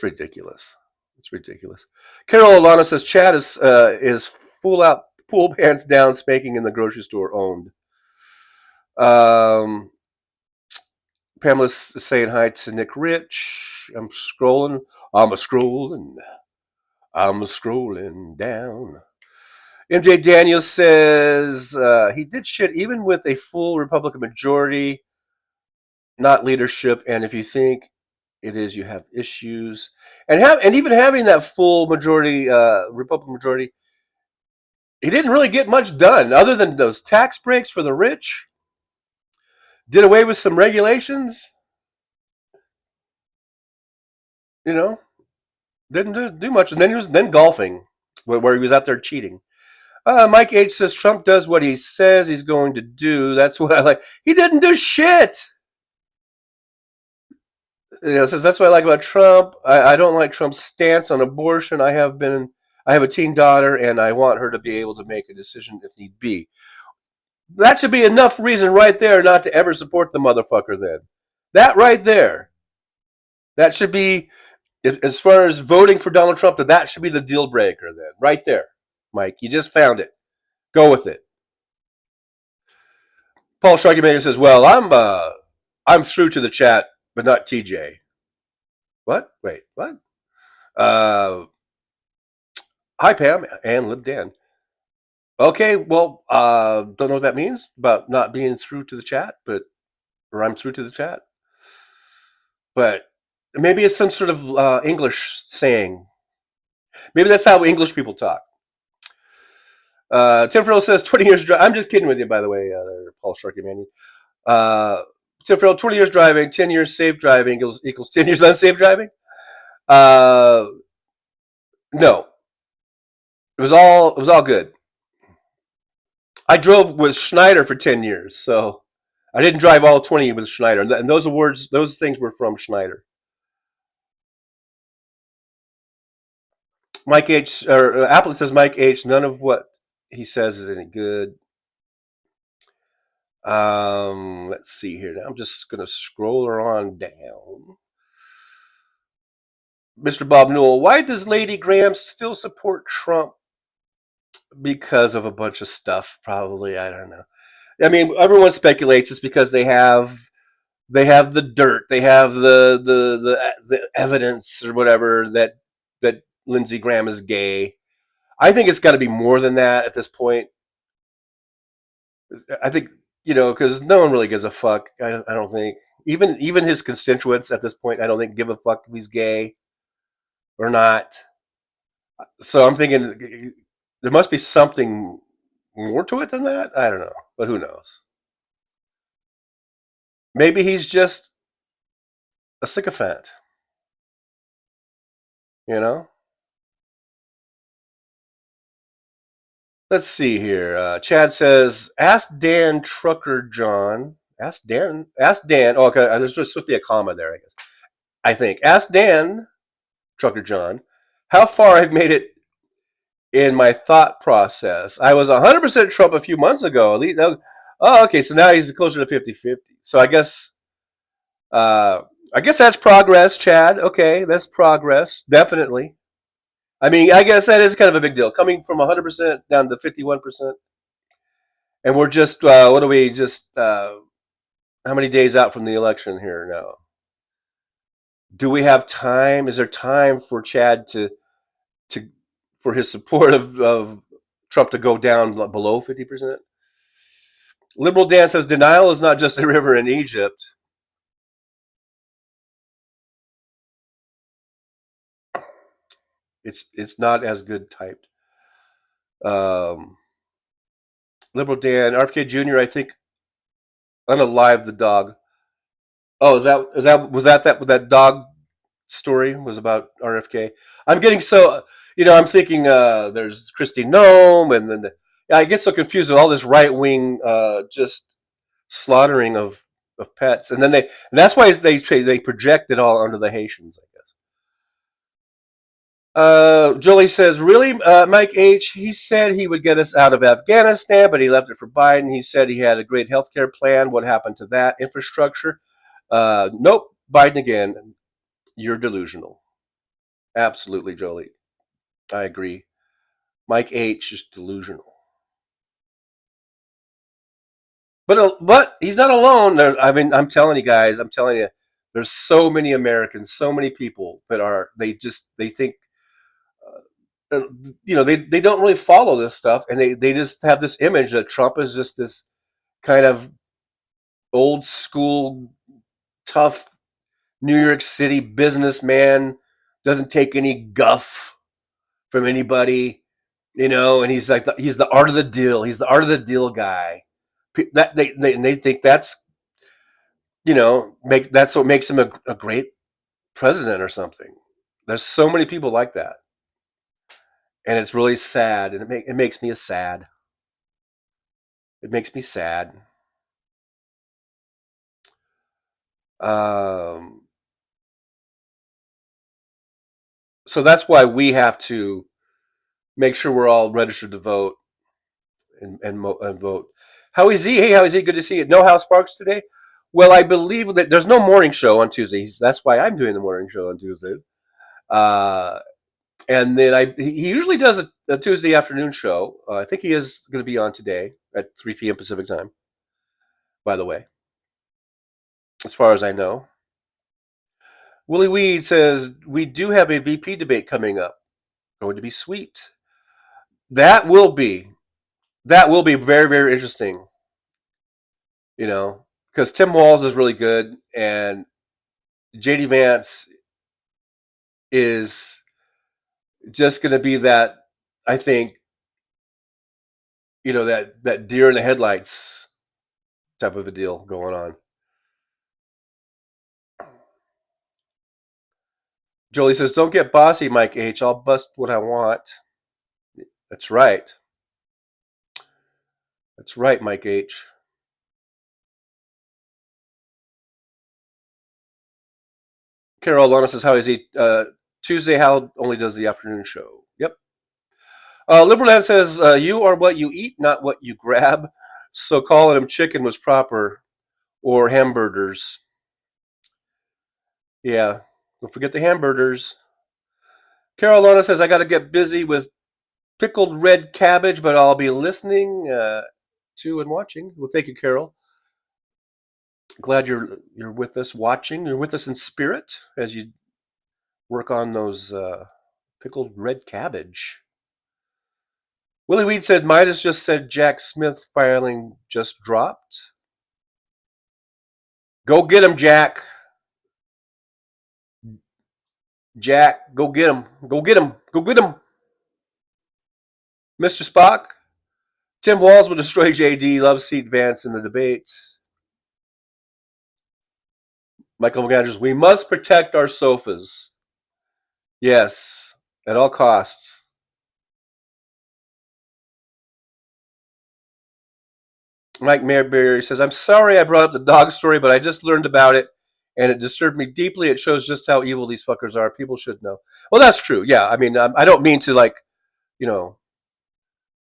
ridiculous. It's ridiculous. Carol Alana says Chad is full out, pool pants down, spanking in the grocery store owned. Pamela's saying hi to Nick Rich. I'm scrolling down. MJ Daniels says he did shit even with a full Republican majority, not leadership. And if you think it is, you have issues. And even having that full majority, Republican majority, he didn't really get much done other than those tax breaks for the rich. Did away with some regulations. You know, didn't do much. And then he was golfing, where he was out there cheating. Mike H says Trump does what he says he's going to do. That's what I like. He didn't do shit. You know, says that's what I like about Trump. I don't like Trump's stance on abortion. I have a teen daughter, and I want her to be able to make a decision if need be. That should be enough reason right there not to ever support the motherfucker then. That right there. That should be, as far as voting for Donald Trump, that should be the deal breaker then. Right there, Mike. You just found it. Go with it. Paul Sharkymaker says, well, I'm through to the chat, but not TJ. What? Wait, what? Hi, Pam and LibDan. Okay, well, don't know what that means about not being through to the chat, or I'm through to the chat. But maybe it's some sort of English saying. Maybe that's how English people talk. Tim Farrell says 20 years driving. I'm just kidding with you, by the way, there, Paul Sharkey-Manning. Tim Farrell, 20 years driving, 10 years safe driving equals 10 years unsafe driving? No. It was all good. I drove with Schneider for 10 years, so I didn't drive all 20 with Schneider. And those things were from Schneider. Mike H, or Applet says Mike H, none of what he says is any good. Let's see here. Now I'm just going to scroll her on down. Mr. Bob Newell, why does Lady Graham still support Trump? Because of a bunch of stuff, probably. I don't know. I mean, everyone speculates it's because they have the dirt, they have the evidence or whatever that Lindsey Graham is gay. I think it's got to be more than that at this point. I think, you know, because no one really gives a fuck. I don't think even his constituents at this point, I don't think give a fuck if he's gay or not. So I'm thinking there must be something more to it than that. I don't know, but who knows? Maybe he's just a sycophant. You know? Let's see here. Chad says, ask Dan Trucker John. Ask Dan. Oh, okay. There's supposed to be a comma there, I guess. I think. Ask Dan Trucker John how far I've made it in my thought process. I was 100% Trump a few months ago. Oh, okay. So now he's closer to 50-50. So I guess that's progress, Chad. Okay, that's progress. Definitely. I mean, I guess that is kind of a big deal. Coming from 100% down to 51%. And we're just, what are we, just, how many days out from the election here now? Do we have time? Is there time for Chad for his support of Trump to go down below 50%? Liberal Dan says, denial is not just a river in Egypt. It's not as good typed. Liberal Dan, RFK Jr. I think unalive the dog. Oh, was that dog story was about RFK? I'm getting so I'm thinking there's Christine Nome, and then I get so confused with all this right wing just slaughtering of pets, and then that's why they project it all onto the Haitians, I guess. Jolie says, really, Mike H. He said he would get us out of Afghanistan, but he left it for Biden. He said he had a great healthcare plan. What happened to that infrastructure? Nope. Biden again. You're delusional. Absolutely, Jolie. I agree. Mike H. is delusional. But he's not alone. I'm telling you guys. I'm telling you, there's so many Americans, so many people that they think, they don't really follow this stuff, and they just have this image that Trump is just this kind of old school, tough New York City businessman, doesn't take any guff from anybody, and he's like he's the art of the deal. He's the art of the deal guy. That they think that's that's what makes him a great president or something. There's so many people like that, and it's really sad, and it makes me sad. It makes me sad. So that's why we have to make sure we're all registered to vote and vote. Howie Z, hey Howie Z, good to see you. No House Sparks today? Well, I believe that there's no morning show on Tuesdays. That's why I'm doing the morning show on Tuesdays. And then he usually does a Tuesday afternoon show. I think he is going to be on today at 3 p.m. Pacific time, by the way, as far as I know. Willie Weed says, we do have a VP debate coming up. Going to be sweet. That will be very, very interesting. Because Tim Walz is really good, and JD Vance is just going to be that, I think, that deer in the headlights type of a deal going on. Jolie says, don't get bossy, Mike H. I'll bust what I want. That's right. That's right, Mike H. Carol Lana says, how is he? Tuesday, Hal only does the afternoon show. Yep. Liberal Dan says, you are what you eat, not what you grab. So calling him chicken was proper. Or hamburgers. Yeah. Don't forget the hamburgers. Carolina says, I got to get busy with pickled red cabbage, but I'll be listening to and watching. Well, thank you, Carol. Glad you're with us watching. You're with us in spirit as you work on those pickled red cabbage. Willie Weed said, Midas just said Jack Smith filing just dropped. Go get him, Jack. Jack, go get him. Go get him. Go get him. Mr. Spock, Tim Walz will destroy JD. Loves seat Vance in the debate. Michael McAndrews, we must protect our sofas. Yes, at all costs. Mike Mayberry says, I'm sorry I brought up the dog story, but I just learned about it, and it disturbed me deeply. It shows just how evil these fuckers are. People should know. Well, that's true. Yeah, I mean, I don't mean to,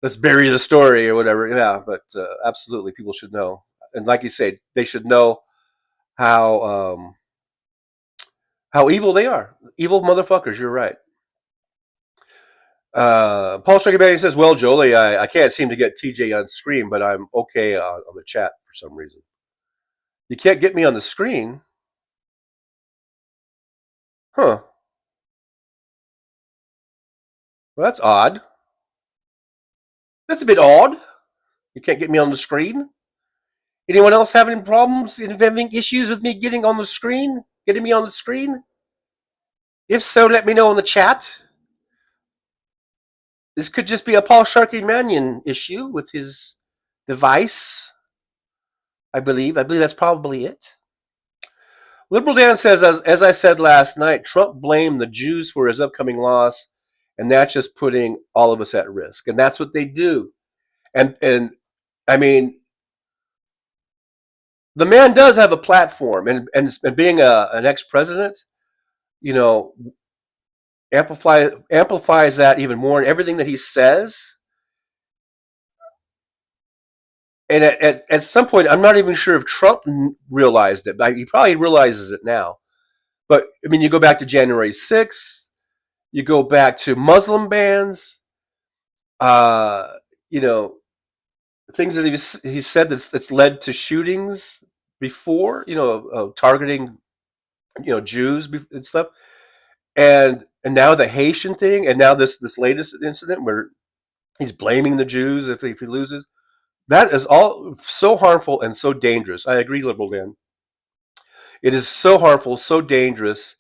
let's bury the story or whatever. Yeah, but absolutely, people should know. And like you say, they should know how evil they are. Evil motherfuckers, you're right. Paul Sugarberry says, well, Jolie, I can't seem to get TJ on screen, but I'm okay on the chat for some reason. You can't get me on the screen? Huh. Well, that's odd. That's a bit odd. You can't get me on the screen? Anyone else having problems, having issues with me getting on the screen? Getting me on the screen? If so, let me know in the chat. this could just be a Paul Charlemagne issue with his device. I believe that's probably it. Liberal Dan says, as I said last night, Trump blamed the Jews for his upcoming loss, and that's just putting all of us at risk. And that's what they do. And I mean, the man does have a platform, and being an ex-president, you know, amplifies that even more, and everything that he says. And at some point, I'm not even sure if Trump realized it. He probably realizes it now. But, I mean, you go back to January 6th. You go back to Muslim bans. You know, things that he said that's led to shootings before, you know, targeting, you know, Jews and stuff. And now the Haitian thing. And now this latest incident where he's blaming the Jews if he loses. That is all so harmful and so dangerous. I agree, Liberal Dan. It is so harmful, so dangerous.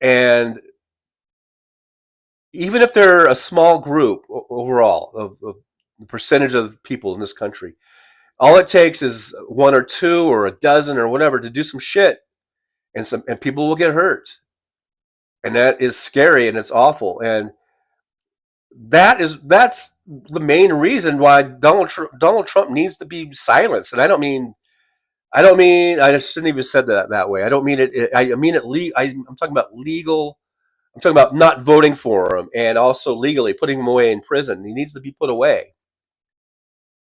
And even if they're a small group overall of the percentage of people in this country, all it takes is one or two or a dozen or whatever to do some shit, and people will get hurt. And that is scary and it's awful. And that's the main reason why Donald Trump needs to be silenced. And I shouldn't even said that way. I don't mean it. I mean it. I'm talking about legal. I'm talking about not voting for him, and also legally putting him away in prison. He needs to be put away,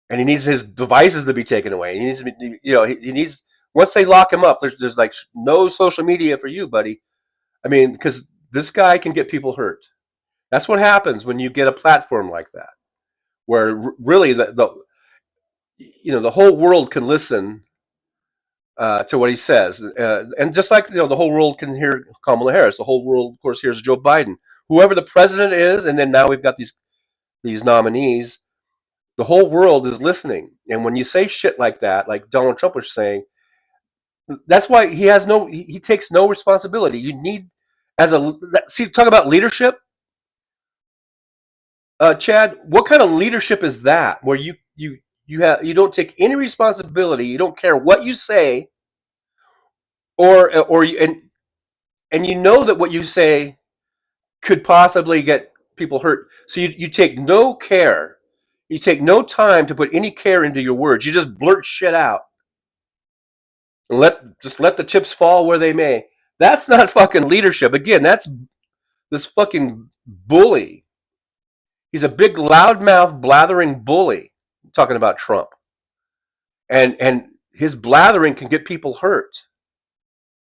and he needs his devices to be taken away. He needs to be, you know, he needs, once they lock him up, there's like no social media for you, buddy. I mean, because this guy can get people hurt. That's what happens when you get a platform like that, where really the whole world can listen to what he says, and just like, you know, the whole world can hear Kamala Harris. The whole world, of course, hears Joe Biden. Whoever the president is, and then now we've got these nominees. The whole world is listening, and when you say shit like that, like Donald Trump was saying, that's why he takes no responsibility. You need talk about leadership. Chad, what kind of leadership is that? Where you don't take any responsibility, you don't care what you say, and you know that what you say could possibly get people hurt. So you take no care, you take no time to put any care into your words. You just blurt shit out and let the chips fall where they may. That's not fucking leadership. Again, that's this fucking bully. He's a big loudmouth blathering bully. I'm talking about Trump, and his blathering can get people hurt.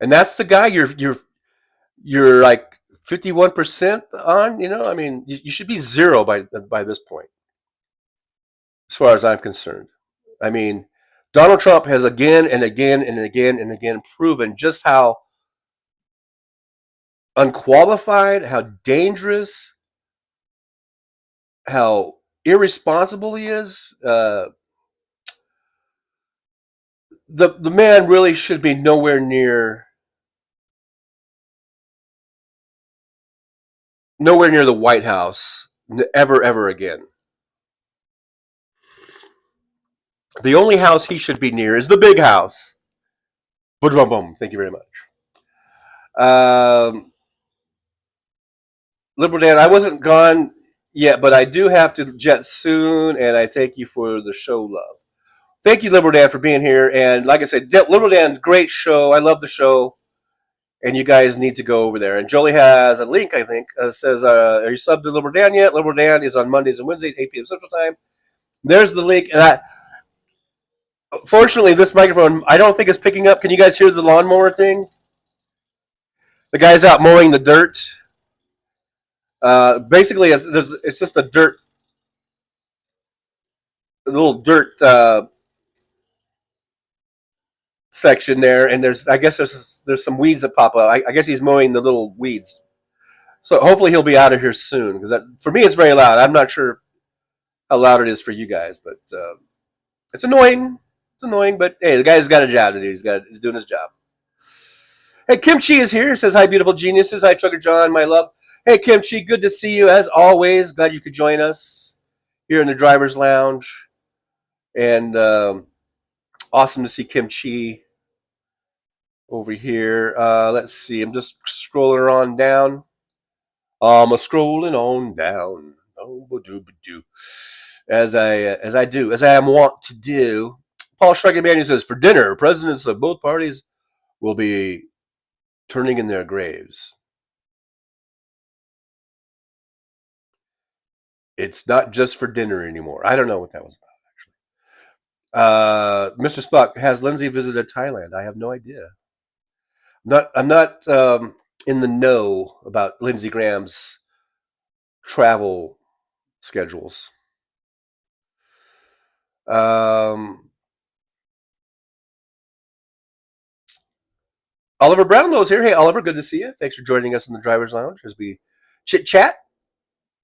And that's the guy you're like 51% on. You know, I mean, you should be zero by this point, as far as I'm concerned. I mean, Donald Trump has again and again and again and again proven just how unqualified, how dangerous, how irresponsible he is. The man really should be nowhere near the White House ever again. The only house he should be near is the big house. Boom, boom. Thank you very much. Liberal Dan, I wasn't gone yet, but I do have to jet soon, and I thank you for the show love. Thank you, Liberal Dan, for being here. And like I said, Liberal Dan, great show. I love the show, and you guys need to go over there. And Jolie has a link, I think, says, are you subbed to Liberal Dan yet? Liberal Dan is on Mondays and Wednesdays, 8 p.m. Central Time. There's the link. And fortunately, this microphone, I don't think it's picking up. Can you guys hear the lawnmower thing? The guy's out mowing the dirt. Basically, it's just a little dirt section there, and I guess there's some weeds that pop up. I guess he's mowing the little weeds. So hopefully he'll be out of here soon, because for me it's very loud. I'm not sure how loud it is for you guys, but it's annoying. It's annoying, but hey, the guy's got a job to do. He's doing his job. Hey, Kimchi is here. Says, hi, beautiful geniuses. Hi, Trucker John, my love. Hey, Kimchi, good to see you as always. Glad you could join us here in the driver's lounge. And awesome to see Kimchi over here. Let's see. I'm just scrolling on down. I'm scrolling on down. As I am wont to do. Paul Shrugging Man says, for dinner, presidents of both parties will be turning in their graves. It's not just for dinner anymore. I don't know what that was about, actually. Mr. Spock, has Lindsay visited Thailand? I have no idea. I'm not in the know about Lindsey Graham's travel schedules. Oliver Brownlow's here. Hey, Oliver, good to see you. Thanks for joining us in the driver's lounge as we chit chat.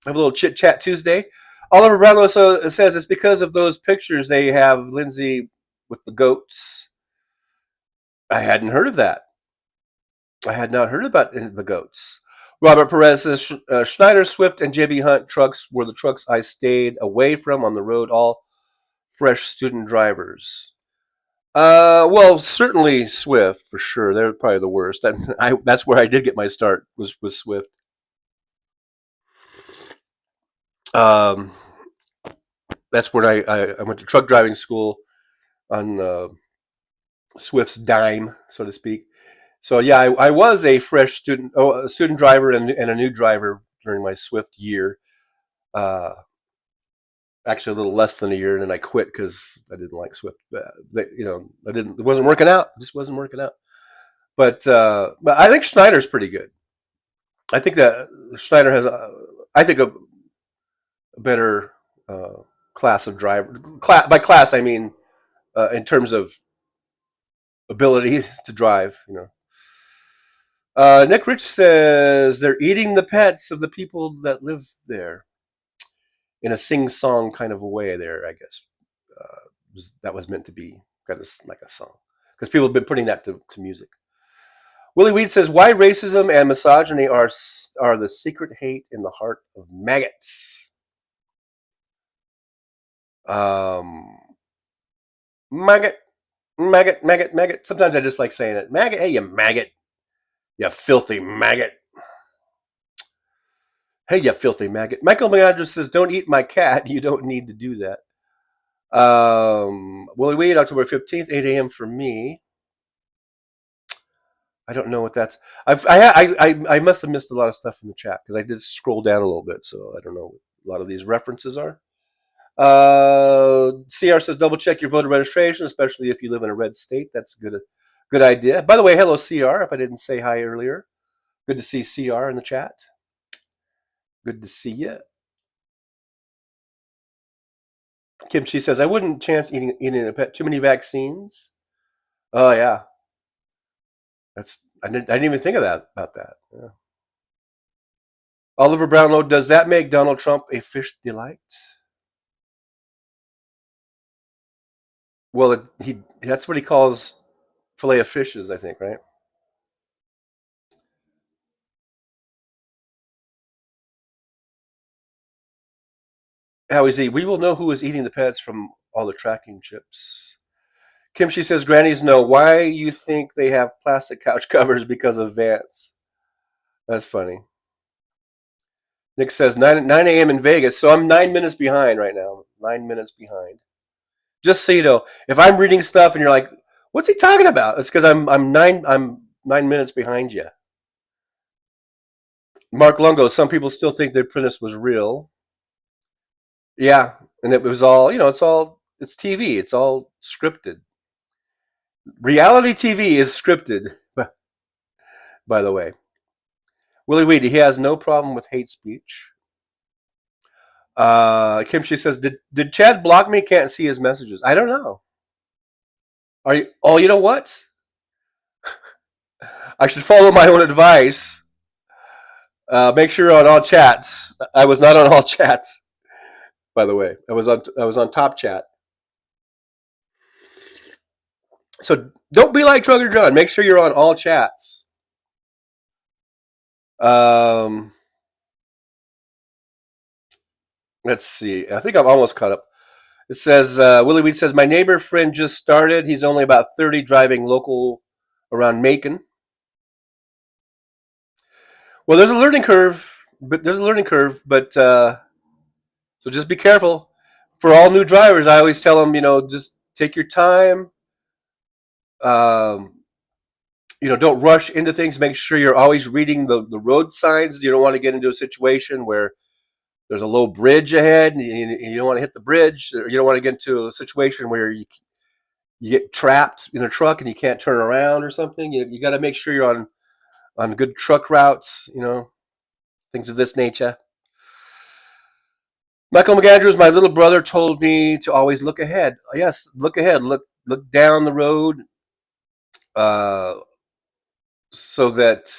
Have a little chit chat Tuesday. Oliver Brownlow says it's because of those pictures they have Lindsay with the goats. I hadn't heard of that. I had not heard about the goats. Robert Perez says Schneider, Swift, and JB Hunt trucks were the trucks I stayed away from on the road. All fresh student drivers. Well, certainly Swift for sure. They're probably the worst. That's where I did get my start was Swift. That's where I went to truck driving school on Swift's dime, so to speak. So yeah, I was a fresh student, a student driver and a new driver during my Swift year. Actually, a little less than a year, and then I quit because I didn't like Swift. It wasn't working out. It just wasn't working out. But I think Schneider's pretty good. I think that Schneider has, I think a better class of driver. By class, I mean in terms of abilities to drive. Nick Rich says they're eating the pets of the people that live there in a sing-song kind of a way. There, I guess that was meant to be kind of like a song because people have been putting that to music. Willie Weed says, why racism and misogyny are the secret hate in the heart of maggots. Maggot. Sometimes I just like saying it. Maggot, hey, you maggot. You filthy maggot. Hey, you filthy maggot. Michael Meandra says, don't eat my cat. You don't need to do that. Willie Weed, October 15th, 8 a.m. for me. I don't know what that's. I must have missed a lot of stuff in the chat because I did scroll down a little bit, so I don't know what a lot of these references are. CR says double check your voter registration, especially if you live in a red state. That's a good idea. By the way, hello CR. If I didn't say hi earlier, good to see CR in the chat. Good to see you. Kimchi says I wouldn't chance eating a pet. Too many vaccines. Oh yeah. I didn't even think of that about that. Yeah. Oliver Brownlow, does that make Donald Trump a fish delight? Well, that's what he calls fillet of fishes, I think, right? How is he? We will know who is eating the pets from all the tracking chips. Kimchi says, grannies know why you think they have plastic couch covers because of Vance. That's funny. Nick says 9 a.m. in Vegas, so I'm 9 minutes behind right now. 9 minutes behind. Just so you know, if I'm reading stuff and you're like, "What's he talking about?" It's because I'm 9 minutes behind you. Mark Lungo, some people still think the Apprentice was real. Yeah, and it was all, it's TV. It's all scripted. Reality TV is scripted, by the way. Willie Weed, he has no problem with hate speech. Kimchi says, did Chad block me? Can't see his messages. I don't know. Are you? Oh, you know what? I should follow my own advice. Make sure you're on all chats. I was not on all chats, by the way. I was on top chat. So don't be like Trucker John. Make sure you're on all chats. Let's see. I think I'm almost caught up. It says, Willie Weed says, my neighbor friend just started. He's only about 30, driving local around Macon. Well, there's a learning curve, but so just be careful. For all new drivers, I always tell them, just take your time. Don't rush into things. Make sure you're always reading the road signs. You don't want to get into a situation where there's a low bridge ahead and you don't want to hit the bridge. Or you don't want to get into a situation where you get trapped in a truck and you can't turn around or something. You got to make sure you're on good truck routes, things of this nature. Michael McAndrews, my little brother told me to always look ahead. Yes, look ahead. Look down the road, so that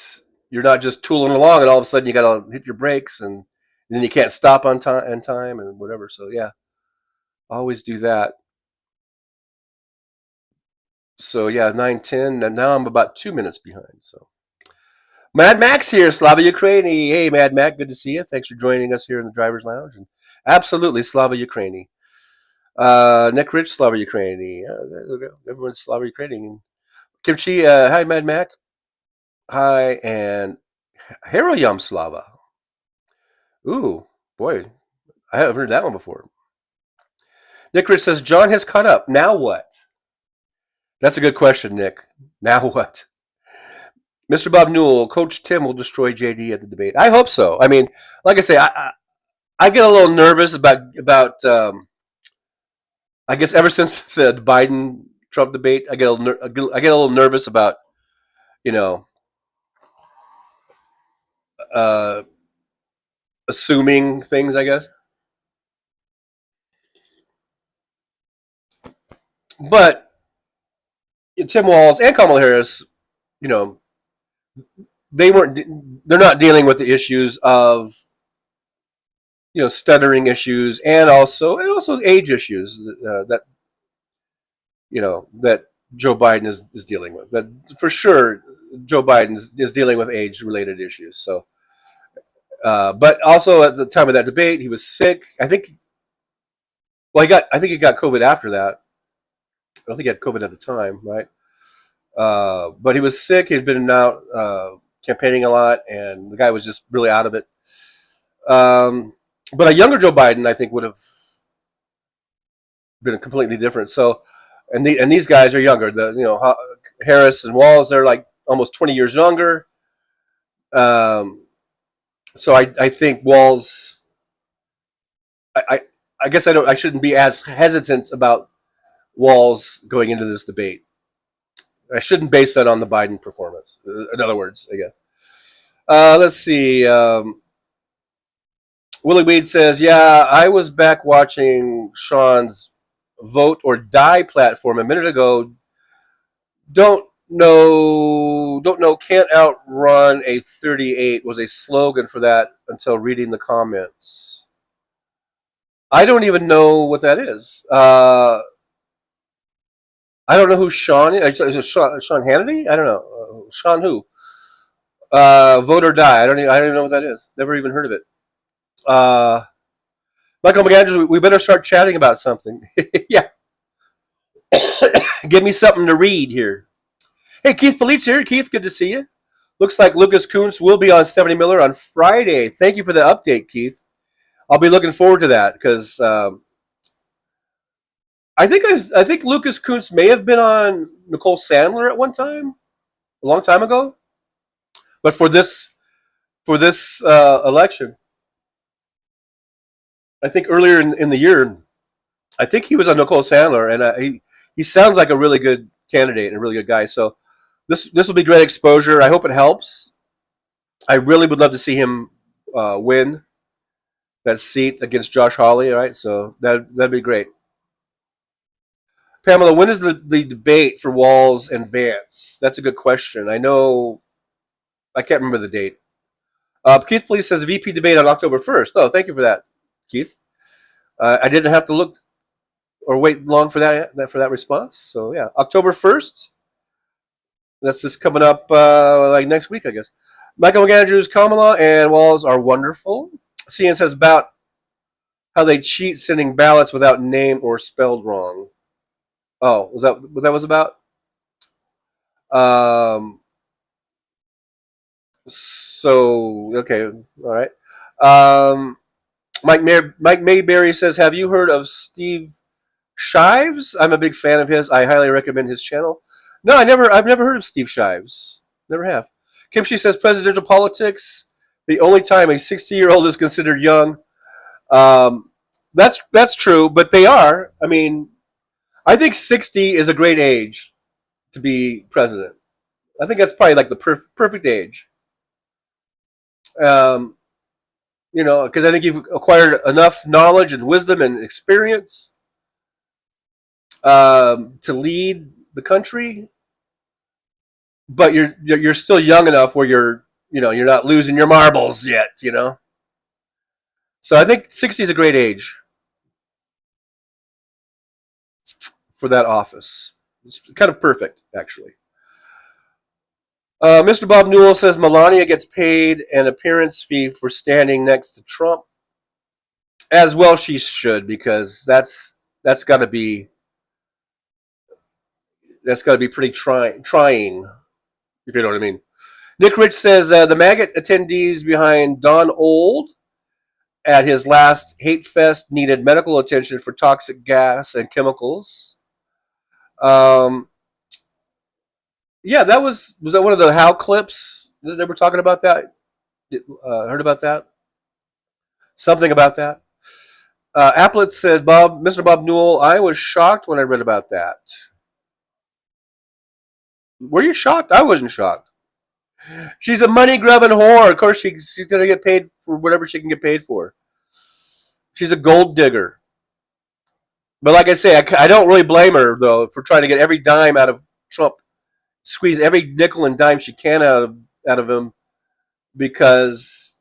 you're not just tooling along and all of a sudden you got to hit your brakes and then you can't stop on time and whatever. So yeah, always do that. So yeah, 9:10, and now I'm about 2 minutes behind. So Mad Max here, Slava Ukraini. Hey, Mad Mac, good to see you. Thanks for joining us here in the driver's lounge. And absolutely, Slava Ukraini. Nick Rich, Slava Ukraini. Everyone's Slava Ukraini. Kimchi, hi, Mad Mac. Hi, and Hero Yum Slava. Ooh, boy, I haven't heard that one before. Nick Rich says, John has caught up. Now what? That's a good question, Nick. Now what? Mr. Bob Newell, Coach Tim will destroy JD at the debate. I hope so. I mean, like I say, I get a little nervous about I guess ever since the Biden-Trump debate, I get a little nervous about, assuming things, I guess. But Tim Walz and Kamala Harris, they're not dealing with the issues of, stuttering issues and also age issues that Joe Biden is dealing with. That for sure, Joe Biden is dealing with age-related issues. So, but also at the time of that debate, he was sick. I think he got COVID after that. I don't think he had COVID at the time, right? But he was sick. He'd been out campaigning a lot, and the guy was just really out of it. But a younger Joe Biden, I think, would have been completely different. So, and these guys are younger. Harris and Walz, they're like almost 20 years younger. So I think Walz. I guess I shouldn't be as hesitant about Walz going into this debate. I shouldn't base that on the Biden performance. In other words, again. Let's see. Willie Weed says, yeah, I was back watching Sean's Vote or Die platform a minute ago. Don't know, can't outrun a 38 was a slogan for that until reading the comments. I don't even know what that is. I don't know who Sean is. Is it Sean Hannity? I don't know. Sean who? Vote or Die. I don't even know what that is. Never even heard of it. Michael McAndrews, we better start chatting about something. Yeah. Give me something to read here. Hey, Keith Politz here. Keith, good to see you. Looks like Lucas Kuntz will be on Stephanie Miller on Friday. Thank you for the update, Keith. I'll be looking forward to that because I think Lucas Kuntz may have been on Nicole Sandler at one time, a long time ago. But for this election, I think earlier in the year, I think he was on Nicole Sandler, and he sounds like a really good candidate and a really good guy. So this will be great exposure. I hope it helps. I really would love to see him win that seat against Josh Hawley. All right, so that'd be great. Pamela, when is the debate for Walz and Vance? That's a good question. I can't remember the date. Keith Police says VP debate on October 1st. Oh, thank you for that, Keith. I didn't have to look or wait long for that response. So yeah, October 1st. That's just coming up like next week, I guess. Michael McAndrews, Kamala and Walz are wonderful. CN says about how they cheat sending ballots without name or spelled wrong. Oh, was that what that was about? So okay, all right. Mike Mayberry says, "Have you heard of Steve Shives? I'm a big fan of his. I highly recommend his channel." No, I've never heard of Steve Shives. Never have. Kimchi says, "Presidential politics. The only time a 60-year-old is considered young." That's true, but they are. I mean, I think 60 is a great age to be president. I think that's probably like the perfect age. Because I think you've acquired enough knowledge and wisdom and experience to lead the country, but you're still young enough where you're not losing your marbles yet. So I think 60 is a great age for that office. It's kind of perfect, actually. Mr. Bob Newell says Melania gets paid an appearance fee for standing next to Trump. As well she should, because that's got to be pretty trying, if you know what I mean. Nick Rich says the maggot attendees behind Don Old at his last hate fest needed medical attention for toxic gas and chemicals. Yeah, was that one of the How clips that they were talking about that? Heard about that? Something about that. Applet said, Mr. Bob Newell, I was shocked when I read about that. Were you shocked? I wasn't shocked. She's a money-grubbing whore. Of course, she's going to get paid for whatever she can get paid for. She's a gold digger. But like I say, I don't really blame her, though, for trying to get every dime out of Trump. Squeeze every nickel and dime she can out of him, because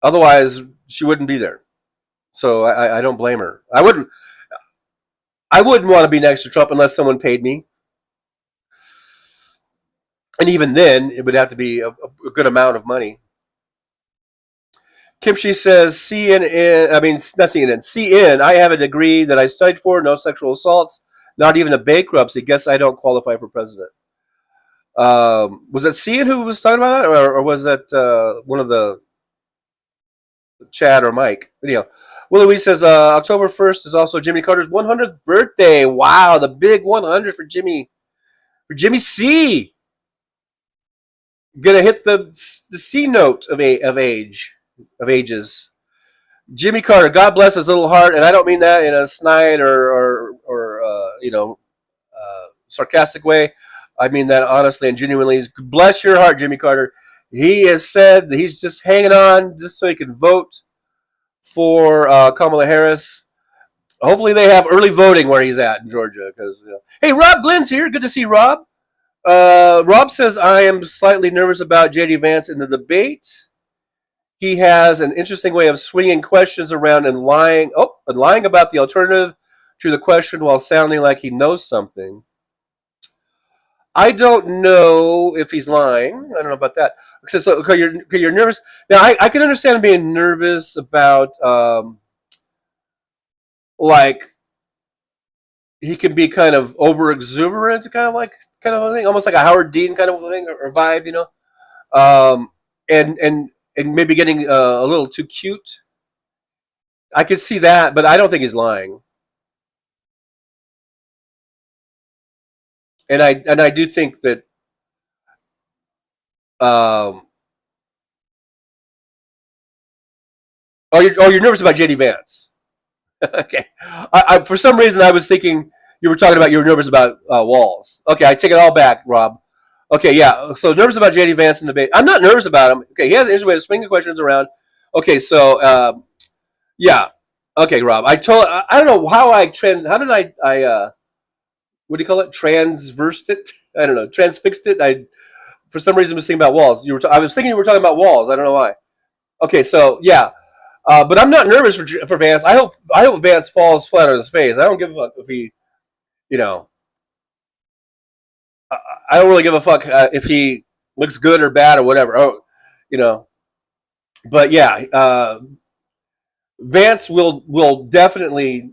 otherwise she wouldn't be there. So I don't blame her. I wouldn't want to be next to Trump unless someone paid me. And even then, it would have to be a good amount of money. Kimchi says, CN, I have a degree that I studied for, no sexual assaults, not even a bankruptcy. Guess I don't qualify for president. Was that CN who was talking about that? Or was that one of the Chad or Mike? Anyhow, Willie Wee says, October 1st is also Jimmy Carter's 100th birthday. Wow, the big 100 for Jimmy C. Gonna hit the C note of ages. Jimmy Carter, God bless his little heart, and I don't mean that in a snide or sarcastic way. I mean that honestly and genuinely. Bless your heart, Jimmy Carter. He has said that he's just hanging on just so he can vote for Kamala Harris. Hopefully they have early voting where he's at in Georgia. Because hey, Rob Glenn's here. Good to see Rob. Rob says, I am slightly nervous about J.D. Vance in the debate. He has an interesting way of swinging questions around and lying about the alternative to the question while sounding like he knows something. I don't know if he's lying. I don't know about that. So you're nervous. Now, I can understand being nervous about, like, he can be kind of over exuberant, kind of a thing, almost like a Howard Dean kind of thing or vibe, and maybe getting a little too cute. I could see that, but I don't think he's lying. And I do think that you're nervous about JD Vance. Okay. I for some reason I was thinking you were talking about you were nervous about Walz. Okay, I take it all back, Rob. Okay, yeah. So nervous about JD Vance in the debate. I'm not nervous about him. Okay, he has an interesting way of swinging questions around. Okay, so yeah. Okay, Rob. I don't know how how did I what do you call it? Transversed it? I don't know. Transfixed it. For some reason was thinking about Walz. I was thinking you were talking about Walz. I don't know why. Okay, so yeah. But I'm not nervous for Vance. I hope Vance falls flat on his face. I don't give a fuck if he, I don't really give a fuck if he looks good or bad or whatever. But yeah, Vance will definitely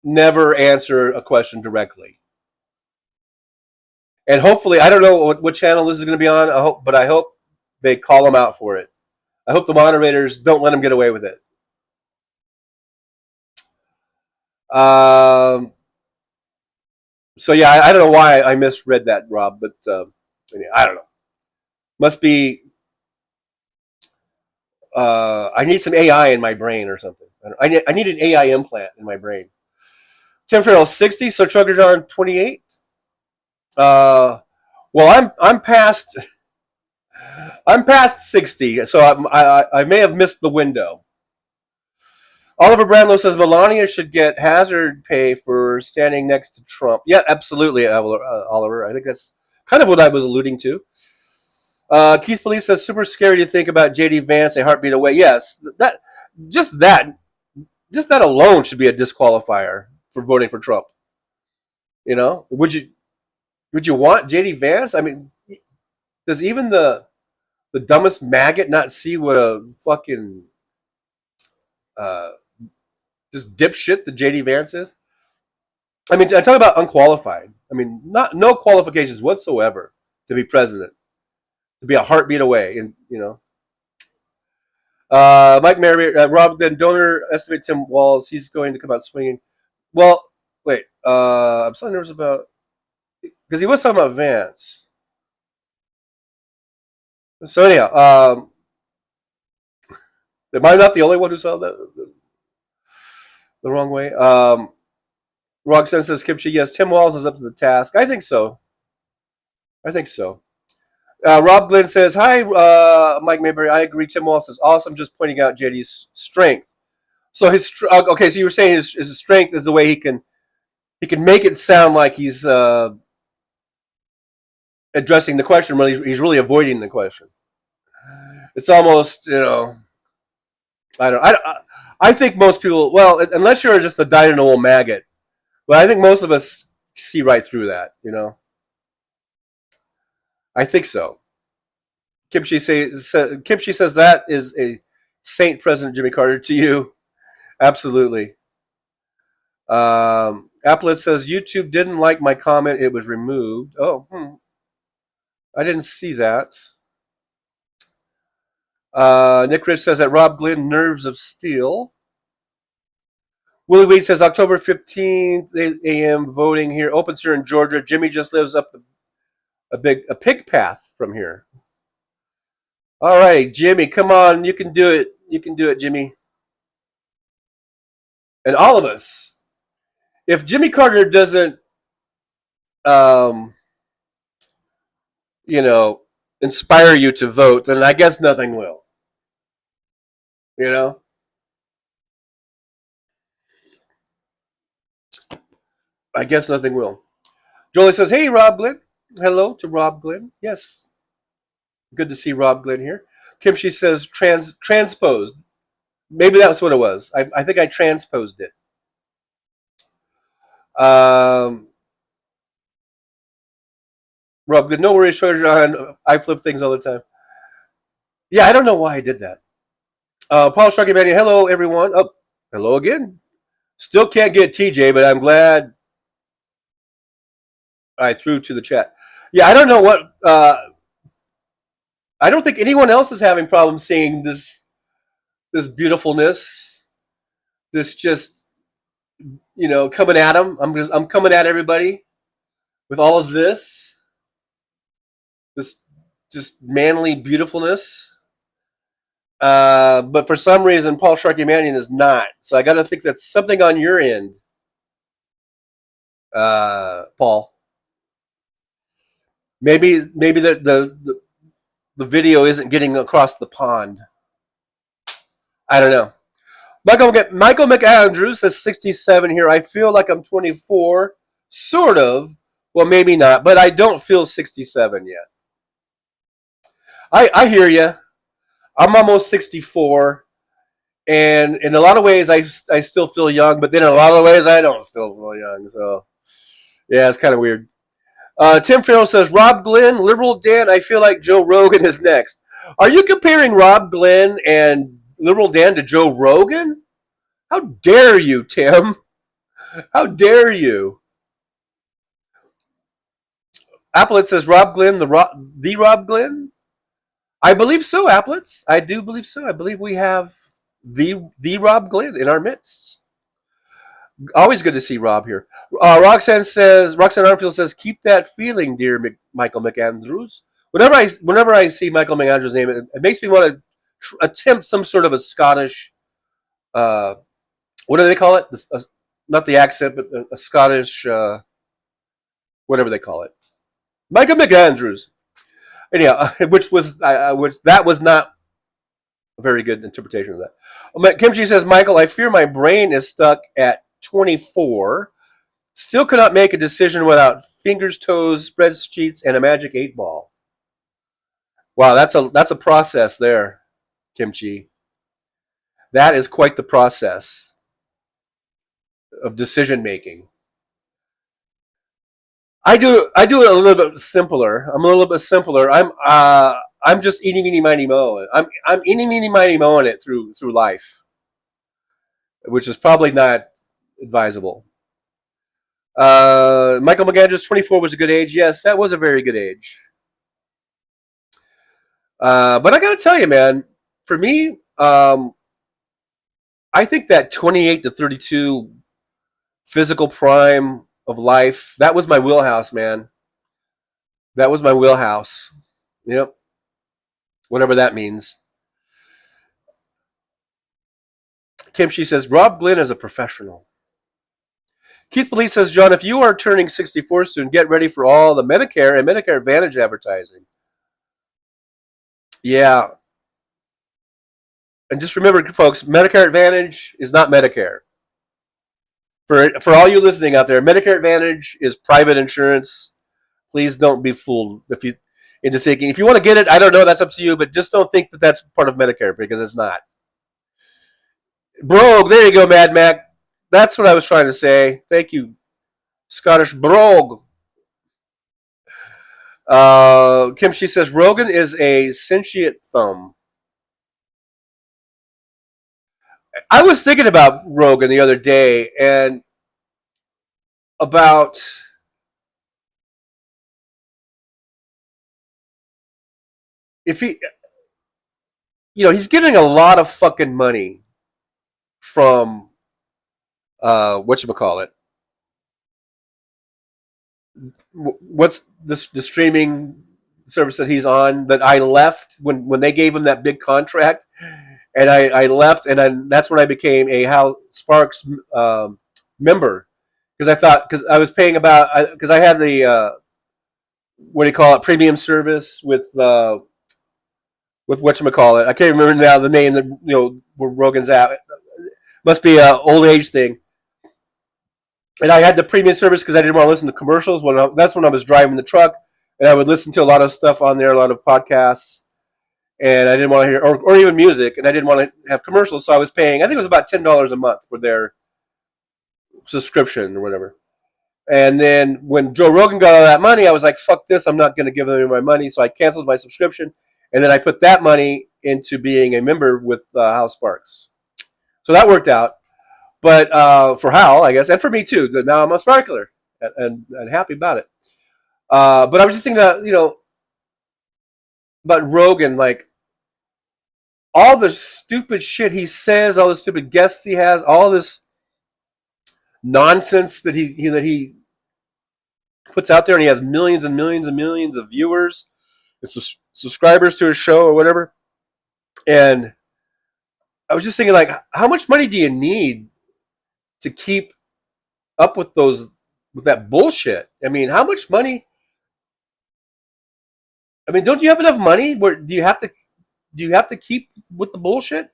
never answer a question directly. And hopefully, I don't know what channel this is going to be on, but I hope they call him out for it. I hope the moderators don't let him get away with it. So yeah, I don't know why I misread that, Rob, but I don't know. Must be I need some AI in my brain or something. I need an AI implant in my brain. Tim Farrell 60, so Trucker John 28. Well, I'm past 60, so I may have missed the window. Oliver Brandlow says Melania should get hazard pay for standing next to Trump. Yeah, absolutely, Oliver. I think that's kind of what I was alluding to. Keith Felice says super scary to think about J.D. Vance a heartbeat away. Yes, that alone should be a disqualifier for voting for Trump. You know, would you want J.D. Vance? I mean, does even the dumbest maggot not see what a fucking just dipshit the J.D. Vance is? I mean, I talk about unqualified. I mean, no qualifications whatsoever to be president, to be a heartbeat away, and you know. Mike Mary, Rob, then donor estimate Tim Walz. He's going to come out swinging. Well, wait. I'm so nervous about because he was talking about Vance. So anyhow, am I not the only one who saw that the wrong way? Roxanne says, Kimchi, yes, Tim Walz is up to the task. I think so. Rob Glenn says, hi, Mike Mayberry. I agree. Tim Walz is awesome. Just pointing out JD's strength. So okay. So you were saying his strength is the way he can make it sound like he's addressing the question when he's really avoiding the question. It's almost, you know, I think most people, well, unless you're just a dyed-in-the-wool maggot, but I think most of us see right through that, you know. I think so. Kimchi says that is a Saint President Jimmy Carter to you. Absolutely. Applet says YouTube didn't like my comment. It was removed. Oh, I didn't see that. Nick Rich says that Rob Glenn, nerves of steel. Willie Weed says October 15th, 8 a.m. voting here. Opens here in Georgia. Jimmy just lives up a pig path from here. All right, Jimmy, come on. You can do it. You can do it, Jimmy. And all of us. If Jimmy Carter doesn't, you know, inspire you to vote, then I guess nothing will. You know? I guess nothing will. Jolie says, hey, Rob Glenn. Hello to Rob Glenn. Yes. Good to see Rob Glenn here. Kimchi says transposed. Maybe that's what it was. I think I transposed it. Rob Glenn, no worries, John. I flip things all the time. Yeah, I don't know why I did that. Paul Sharkey, hello, everyone. Oh, hello again. Still can't get TJ, but I'm glad I threw to the chat. Yeah, I don't know what. I don't think anyone else is having problems seeing this beautifulness. This just, you know, coming at them. I'm coming at everybody with all of this just manly beautifulness. But for some reason, Paul Sharkey Mannion is not. So I got to think that's something on your end, Paul. Maybe the video isn't getting across the pond. I don't know. Michael McAndrews says 67 here. I feel like I'm 24, sort of. Well, maybe not, but I don't feel 67 yet. I hear you. I'm almost 64, and in a lot of ways, I still feel young, but then in a lot of ways, I don't still feel young. So, yeah, it's kind of weird. Tim Farrell says, Rob Glenn, Liberal Dan, I feel like Joe Rogan is next. Are you comparing Rob Glenn and Liberal Dan to Joe Rogan? How dare you, Tim? How dare you? Applet says Rob Glenn, the Rob Glenn? I believe so, Applets. I do believe so. I believe we have the Rob Glenn in our midst. Always good to see Rob here. Roxanne Armfield says, keep that feeling, dear Michael McAndrews. Whenever I see Michael McAndrews' name, it makes me want to attempt some sort of a Scottish, what do they call it? Not the accent, but a Scottish, whatever they call it. Michael McAndrews. Anyhow, which that was not a very good interpretation of that. Kimchi says, Michael, I fear my brain is stuck at 24. Still cannot make a decision without fingers, toes, spreadsheets, and a magic 8-ball. Wow, that's a process there, Kimchi. That is quite the process of decision making. I do it a little bit simpler. I'm a little bit simpler. I'm just eeny, meeny, miny, moe. I'm eeny, meeny, miny, moeing it through life, which is probably not advisable. Michael McAndrews, 24 was a good age. Yes, that was a very good age. But I got to tell you, man, for me, I think that 28 to 32 physical prime of life, that was my wheelhouse, man. That was my wheelhouse. Yep. Whatever that means. Kimchi says, Rob Glenn is a professional. Keith Lee says, John, if you are turning 64 soon, get ready for all the Medicare and Medicare Advantage advertising. Yeah. And just remember, folks, Medicare Advantage is not Medicare. For all you listening out there, Medicare Advantage is private insurance. Please don't be fooled into thinking. If you want to get it, I don't know, that's up to you, but just don't think that that's part of Medicare, because it's not. Brogue, there you go, Mad Mac. That's what I was trying to say. Thank you, Scottish Brogue. Kimchi says, Rogan is a sentient thumb. I was thinking about Rogan the other day, and about if he, he's getting a lot of fucking money from whatchamacallit. What's the streaming service that he's on that I left when they gave him that big contract, and I left, and that's when I became a Hal Sparks member, because I was paying because I had the premium service with whatchamacallit. I can't remember now the name that where Rogan's at. Must be an old age thing. And I had the premium service because I didn't want to listen to commercials. That's when I was driving the truck, and I would listen to a lot of stuff on there, a lot of podcasts, and I didn't want to hear or even music, and I didn't want to have commercials. So I was paying, I think it was about $10 a month for their subscription or whatever. And then when Joe Rogan got all that money, I was like, "Fuck this! I'm not going to give them my money." So I canceled my subscription, and then I put that money into being a member with Hal Sparks. So that worked out. But for Hal, I guess, and for me too, now I'm a sparkler and happy about it. But I was just thinking about Rogan, like all the stupid shit he says, all the stupid guests he has, all this nonsense that he puts out there, and he has millions and millions and millions of viewers and subscribers to his show or whatever. And I was just thinking, like, how much money do you need to keep up with that bullshit? I mean, how much money? I mean, don't you have enough money? Where do you have to keep with the bullshit?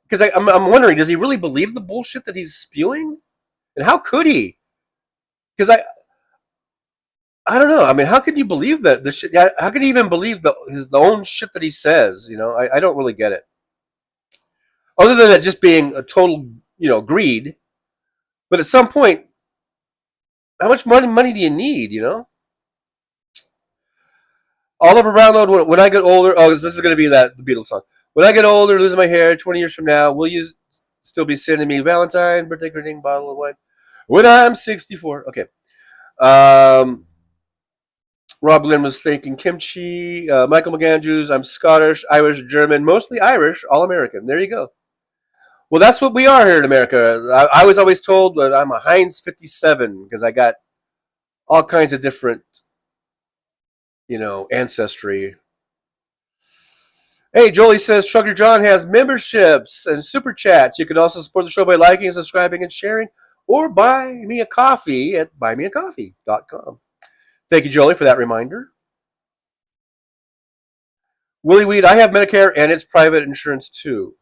Because I'm wondering, does he really believe the bullshit that he's spewing? And how could he? Because I don't know. I mean, how could you believe that the shit? How could he even believe the own shit that he says? I don't really get it. Other than that just being a total, greed. But at some point, how much money do you need, Oliver Brownload, when I get older, this is going to be the Beatles song. When I get older, losing my hair 20 years from now, will you still be sending me Valentine, birthday greeting, bottle of wine? When I'm 64. Okay. Rob Lynn was thinking kimchi. Michael McAndrews, I'm Scottish, Irish, German, mostly Irish, all American. There you go. Well, that's what we are here in America. I was always told that I'm a Heinz 57 because I got all kinds of different, ancestry. Hey, Jolie says Trucker John has memberships and super chats. You can also support the show by liking, subscribing, and sharing, or buy me a coffee at buymeacoffee.com. Thank you, Jolie, for that reminder. Willie Weed, I have Medicare and it's private insurance too.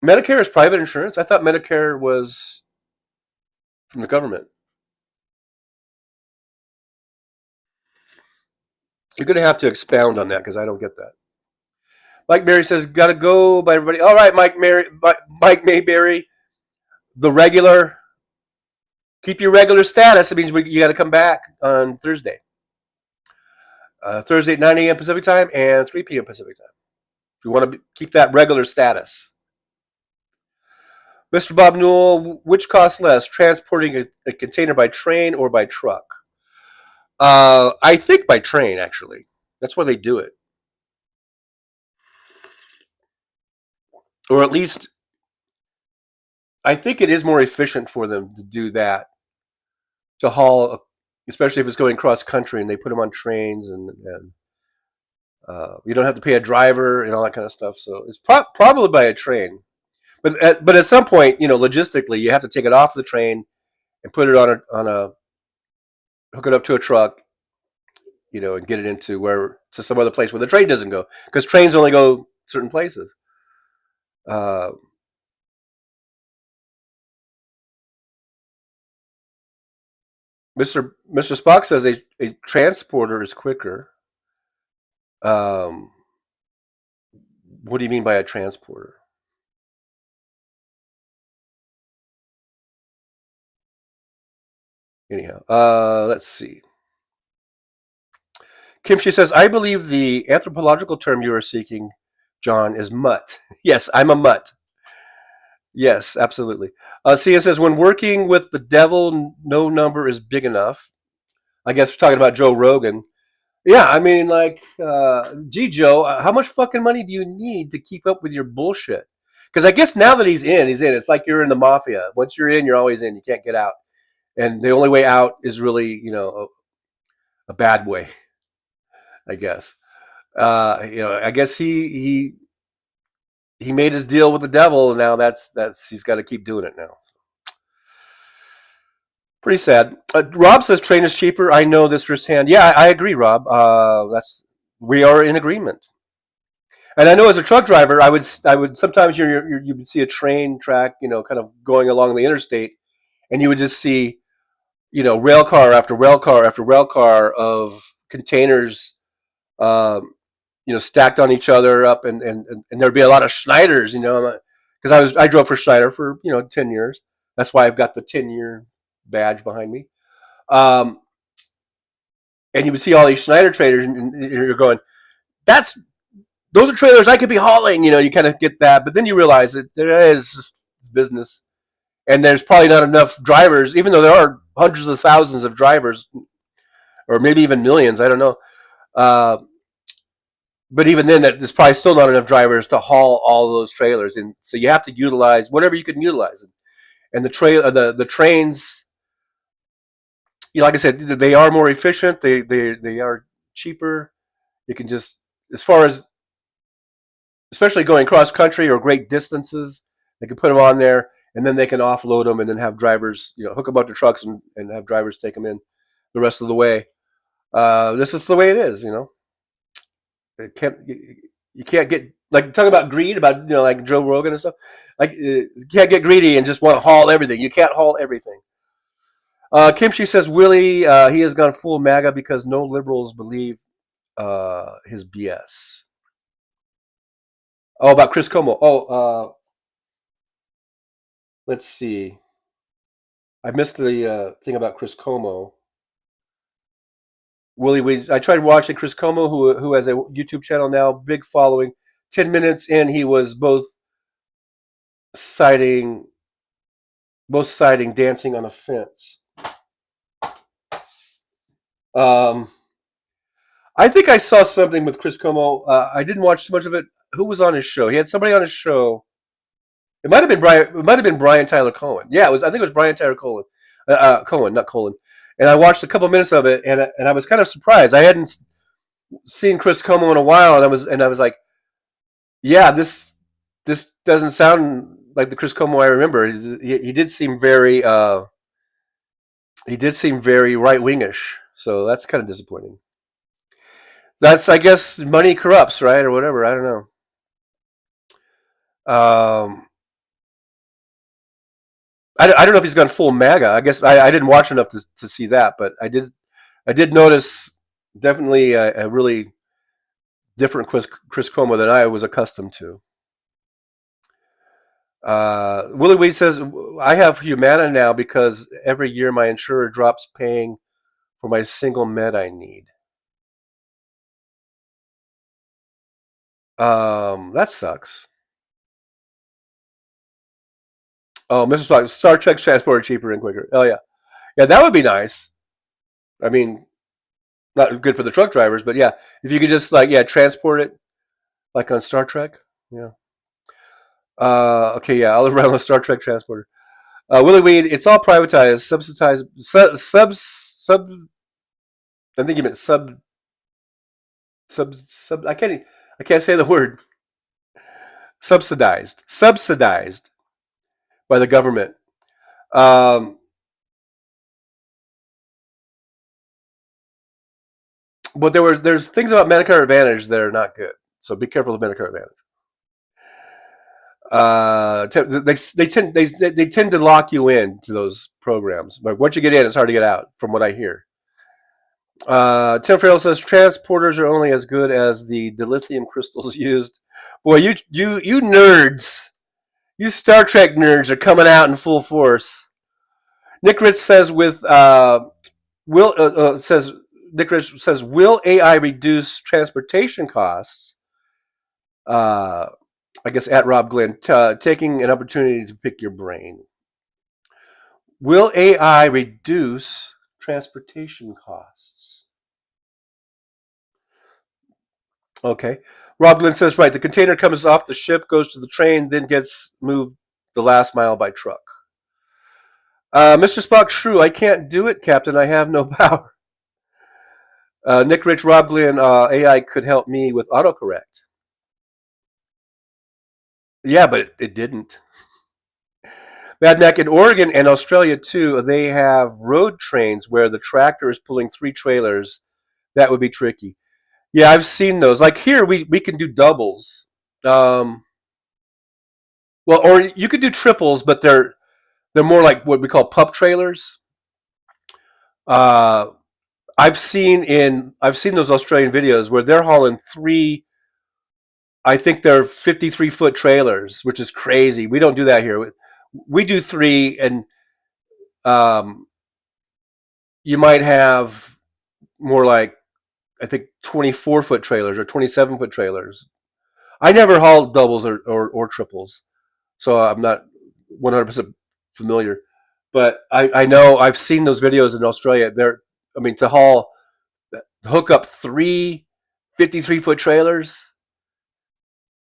Medicare is private insurance? I thought Medicare was from the government. You're going to have to expound on that because I don't get that. Mike Berry says, gotta go by everybody. All right, Mike Mayberry, the regular, keep your regular status. It means you got to come back on Thursday. Thursday at 9 a.m. Pacific time and 3 p.m. Pacific time. If you want to keep that regular status. Mr. Bob Newell, which costs less, transporting a container by train or by truck? I think by train, actually. That's why they do it. Or at least, I think it is more efficient for them to do that, to haul, especially if it's going cross country and they put them on trains and you don't have to pay a driver and all that kind of stuff. So it's probably by a train. But at some point, logistically, you have to take it off the train and put it on a hook it up to a truck, and get it to some other place where the train doesn't go, because trains only go certain places. Mr. Spock says a transporter is quicker. What do you mean by a transporter? Anyhow, let's see. Kimchi says, I believe the anthropological term you are seeking, John, is mutt. Yes, I'm a mutt. Yes, absolutely. Sia says, when working with the devil, no number is big enough. I guess we're talking about Joe Rogan. Yeah, I mean, gee, Joe, how much fucking money do you need to keep up with your bullshit? Because I guess now that he's in. It's like you're in the mafia. Once you're in, you're always in. You can't get out. And the only way out is really, a bad way, I guess. I guess he made his deal with the devil, and now that's he's got to keep doing it now. Pretty sad. Rob says train is cheaper. I know this firsthand. Yeah, I agree, Rob. We are in agreement. And I know as a truck driver, I would sometimes you would see a train track, kind of going along the interstate, and you would just see, rail car after rail car after rail car of containers, stacked on each other up, and there'd be a lot of Schneiders, because I drove for Schneider for 10 years. That's why I've got the 10-year badge behind me. And you would see all these Schneider trailers, and you're going, those are trailers I could be hauling. You kind of get that, but then you realize that there is just business, and there's probably not enough drivers, even though there are hundreds of thousands of drivers, or maybe even millions. I don't know. But even then, there's probably still not enough drivers to haul all those trailers, and so you have to utilize whatever you can utilize. And the trains, like I said, they are more efficient. They are cheaper. You can just, as far as, especially going cross country or great distances, they can put them on there, and then they can offload them, and then have drivers, hook them up to trucks and have drivers take them in the rest of the way. This is the way it is, You can't get, like, talking about greed, about like Joe Rogan and stuff. Like, you can't get greedy and just want to haul everything. You can't haul everything. Kimchi says Willie, he has gone full MAGA because no liberals believe his BS. Oh, about Chris Cuomo. Let's see. I missed the thing about Chris Cuomo. Willie Weed. I tried watching Chris Como, who has a YouTube channel now, big following. 10 minutes in, he was both citing dancing on a fence. I think I saw something with Chris Como. I didn't watch too much of it. Who was on his show? He had somebody on his show. It might have been Brian. It might have been Brian Tyler Cohen. Yeah, it was. I think it was Brian Tyler Cohen. Cohen, not Colin. And I watched a couple minutes of it, and I was kind of surprised. I hadn't seen Chris Como in a while, and I was like, yeah, this doesn't sound like the Chris Como I remember. He did seem very right wingish. So that's kind of disappointing. That's, I guess, money corrupts, right, or whatever. I don't know. I don't know if he's gone full MAGA. I guess I didn't watch enough to see that, but I did notice definitely a really different Chris Como than I was accustomed to. Willie Weed says, I have Humana now because every year my insurer drops paying for my single med I need. That sucks. Oh, Mr. Spock, Star Trek transporter cheaper and quicker. Oh, yeah. Yeah, that would be nice. I mean, not good for the truck drivers, but yeah, if you could just, transport it like on Star Trek. Yeah. Okay, yeah, I'll around the Star Trek transporter. Willie Weed, it's all privatized, subsidized, I think you meant I can't say the word. Subsidized by the government. But there's things about Medicare Advantage that are not good. So be careful of Medicare Advantage. They tend to lock you in to those programs, but once you get in, it's hard to get out, from what I hear. Tim Farrell says transporters are only as good as the dilithium crystals used. Boy, you nerds, you Star Trek nerds are coming out in full force. Nick Rich says Nick Rich says, will AI reduce transportation costs? I guess at Rob Glenn, taking an opportunity to pick your brain. Will AI reduce transportation costs? Okay. Rob Glenn says, right, the container comes off the ship, goes to the train, then gets moved the last mile by truck. Mr. Spock, true, I can't do it, Captain. I have no power. Nick Rich, Rob Glenn, AI could help me with autocorrect. Yeah, but it didn't. Mad Mac, in Oregon and Australia too, they have road trains where the tractor is pulling 3 trailers. That would be tricky. Yeah, I've seen those. Like here, we can do doubles. Well, or you could do triples, but they're more like what we call pup trailers. I've seen those Australian videos where they're hauling 3. I think they're 53-foot trailers, which is crazy. We don't do that here. We do 3, and you might have more like, I think, 24-foot trailers or 27-foot trailers. I never hauled doubles or triples, so I'm not 100% familiar. But I know I've seen those videos in Australia. To hook up 3 53-foot trailers,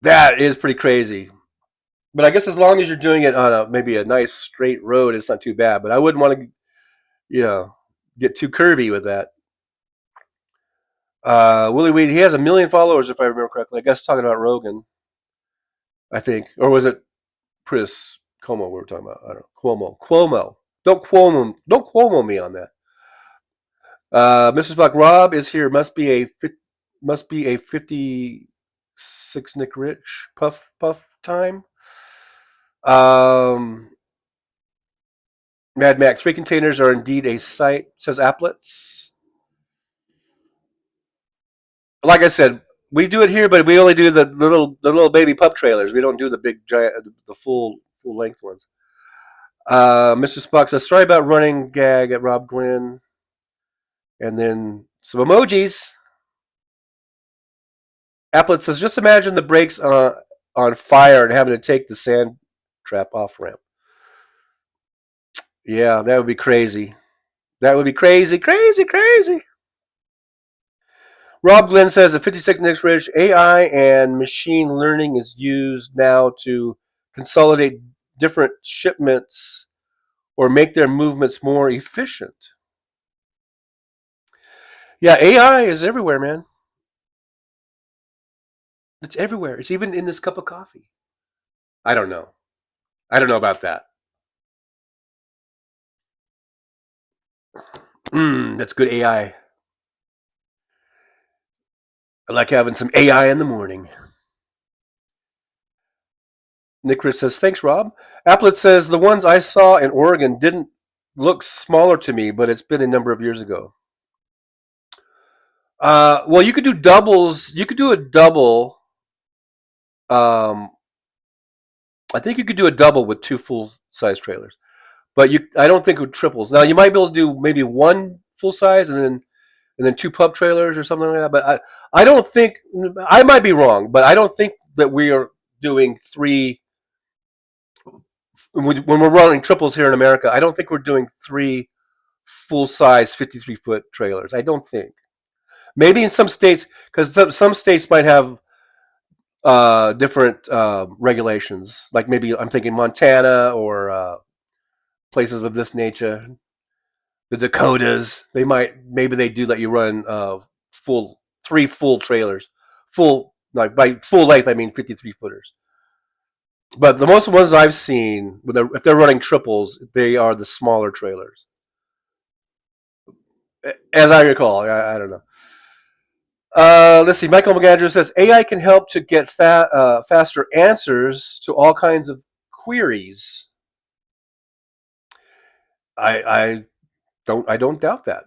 that is pretty crazy. But I guess as long as you're doing it on maybe a nice straight road, it's not too bad. But I wouldn't want to, get too curvy with that. Willie Weed, he has 1 million followers, if I remember correctly. I guess talking about Rogan, I think. Or was it Chris Como we were talking about? I don't know. Cuomo. Don't Cuomo me on that. Mrs. Spock, Rob is here. Must be a 56 Nick Rich puff time. Mad Max, 3 containers are indeed a sight, says Applets. Like I said, we do it here, but we only do the little baby pup trailers. We don't do the big giant, the full length ones. Mr. Spock says, sorry about running gag at Rob Glenn, and then Some emojis. Applet says, just imagine the brakes on fire and having to take the sand trap off ramp. Yeah, that would be crazy. That would be crazy, crazy, crazy. Rob Glenn says at 56 Next Ridge, AI and machine learning is used now to consolidate different shipments or make their movements more efficient. Yeah, AI is everywhere, man. It's everywhere. It's even in this cup of coffee. I don't know. I don't know about that. That's good AI. I like having some AI in the morning. Nick Rich says, thanks, Rob. Applet says, the ones I saw in Oregon didn't look smaller to me, but it's been a number of years ago. Well, you could do doubles. You could do a double. I think you could do a double with 2 full-size trailers. But I don't think with triples. Now, you might be able to do maybe 1 full-size and then 2 pup trailers or something like that. But I don't think, I might be wrong, but I don't think that we are doing 3, when we're running triples here in America, I don't think we're doing 3 full-size 53-foot trailers. I don't think. Maybe in some states, because some states might have different regulations. Like maybe I'm thinking Montana or places of this nature. The Dakotas, maybe they do let you run 3 full trailers. By full length, I mean 53-footers. But the most ones I've seen, if they're running triples, they are the smaller trailers. As I recall, I don't know. Let's see. Michael McAndrew says AI can help to get faster answers to all kinds of queries. I don't doubt that.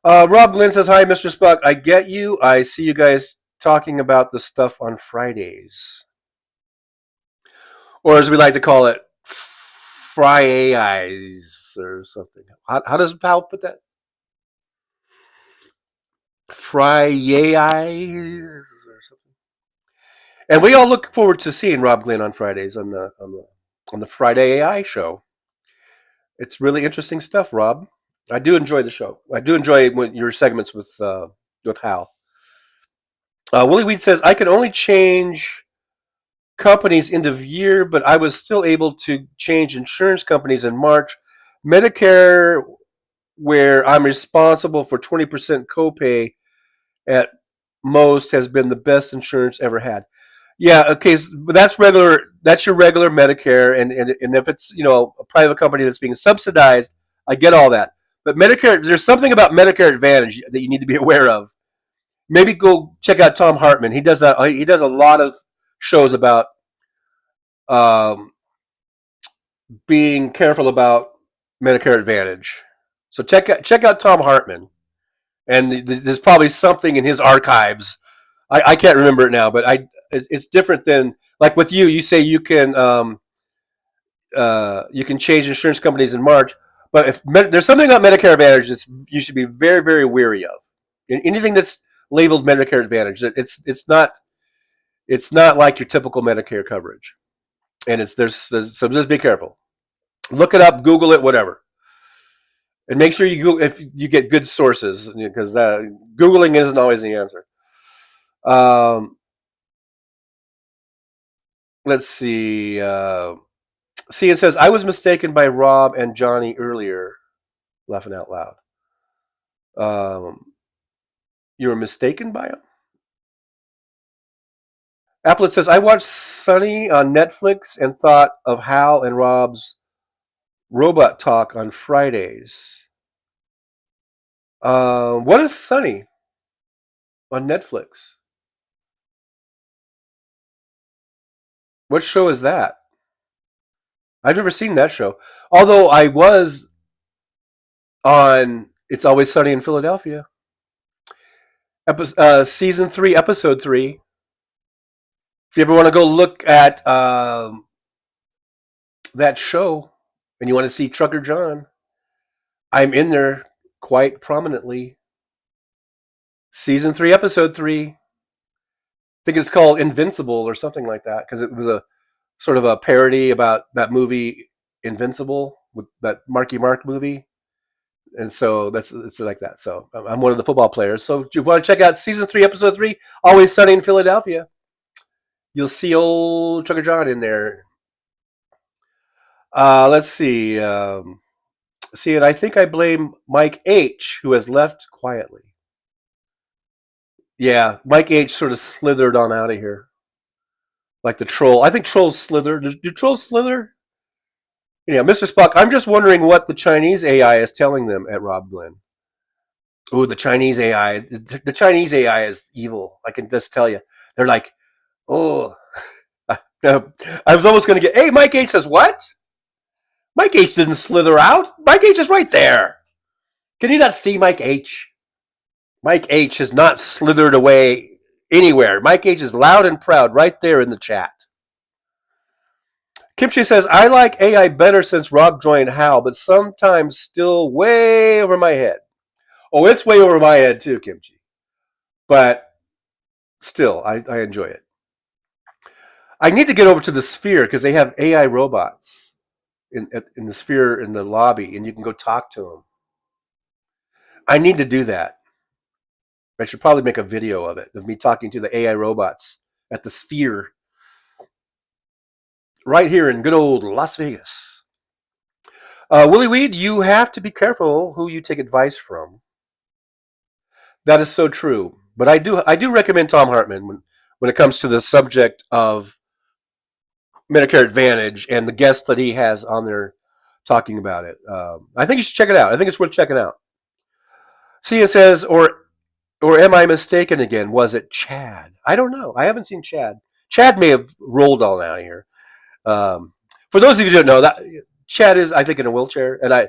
Rob Glenn says, hi, Mr. Spock. I get you. I see you guys talking about the stuff on Fridays. Or as we like to call it, Fry-AIs or something. How does Pal put that? Fry-AIs or something. And we all look forward to seeing Rob Glenn on Fridays on the Friday AI show. It's really interesting stuff, Rob. I do enjoy the show. I do enjoy your segments with Hal. Willie Weed says, I can only change companies end of year, but I was still able to change insurance companies in March. Medicare, where I'm responsible for 20% copay at most, has been the best insurance ever had. Yeah, okay, but that's regular. That's your regular Medicare, and if it's a private company that's being subsidized, I get all that. But Medicare, there's something about Medicare Advantage that you need to be aware of. Maybe go check out Tom Hartman. He does that. He does a lot of shows about being careful about Medicare Advantage. So check out Tom Hartman, and there's probably something in his archives. I can't remember it now, but it's different than, like with you. You say you can change insurance companies in March, but if there's something about Medicare Advantage that you should be very, very wary of. Anything that's labeled Medicare Advantage, it's not like your typical Medicare coverage, and so just be careful. Look it up, Google it, whatever, and make sure if you get good sources, because Googling isn't always the answer. Let's see. Cian says, I was mistaken by Rob and Johnny earlier. Laughing out loud. You were mistaken by him? Applet says, I watched Sunny on Netflix and thought of Hal and Rob's Robot Talk on Fridays. What is Sunny on Netflix? What show is that? I've never seen that show. Although I was on It's Always Sunny in Philadelphia. Season 3, Episode 3. If you ever want to go look at that show and you want to see Trucker John, I'm in there quite prominently. Season 3, episode 3. I think it's called Invincible or something like that, because it was a sort of a parody about that movie Invincible, with that Marky Mark movie. And so it's like that. So I'm one of the football players. So if you want to check out season 3, episode 3, Always Sunny in Philadelphia, you'll see old Trucker John in there. Let's see. And I think I blame Mike H, who has left quietly. Yeah, Mike H sort of slithered on out of here. Like the troll. I think trolls slither. Do trolls slither? Yeah, Mr. Spock, I'm just wondering what the Chinese AI is telling them at Rob Glenn. Oh, the Chinese AI. The Chinese AI is evil. I can just tell you. They're like, oh. I was almost going to get, hey, Mike H says, what? Mike H didn't slither out. Mike H is right there. Can you not see Mike H? Mike H has not slithered away anywhere. Mike H is loud and proud right there in the chat. Kimchi says, I like AI better since Rob joined Hal, but sometimes still way over my head. Oh, it's way over my head too, Kimchi. But still, I enjoy it. I need to get over to the Sphere because they have AI robots in the Sphere in the lobby, and you can go talk to them. I need to do that. I should probably make a video of it, of me talking to the AI robots at the Sphere. Right here in good old Las Vegas. Willie Weed, you have to be careful who you take advice from. That is so true. But I do recommend Tom Hartman when it comes to the subject of Medicare Advantage and the guests that he has on there talking about it. I think you should check it out. I think it's worth checking out. See, it says, or am I mistaken again? Was it Chad? I don't know. I haven't seen Chad. Chad may have rolled on out of here. For those of you who don't know, that Chad is, I think, in a wheelchair, and I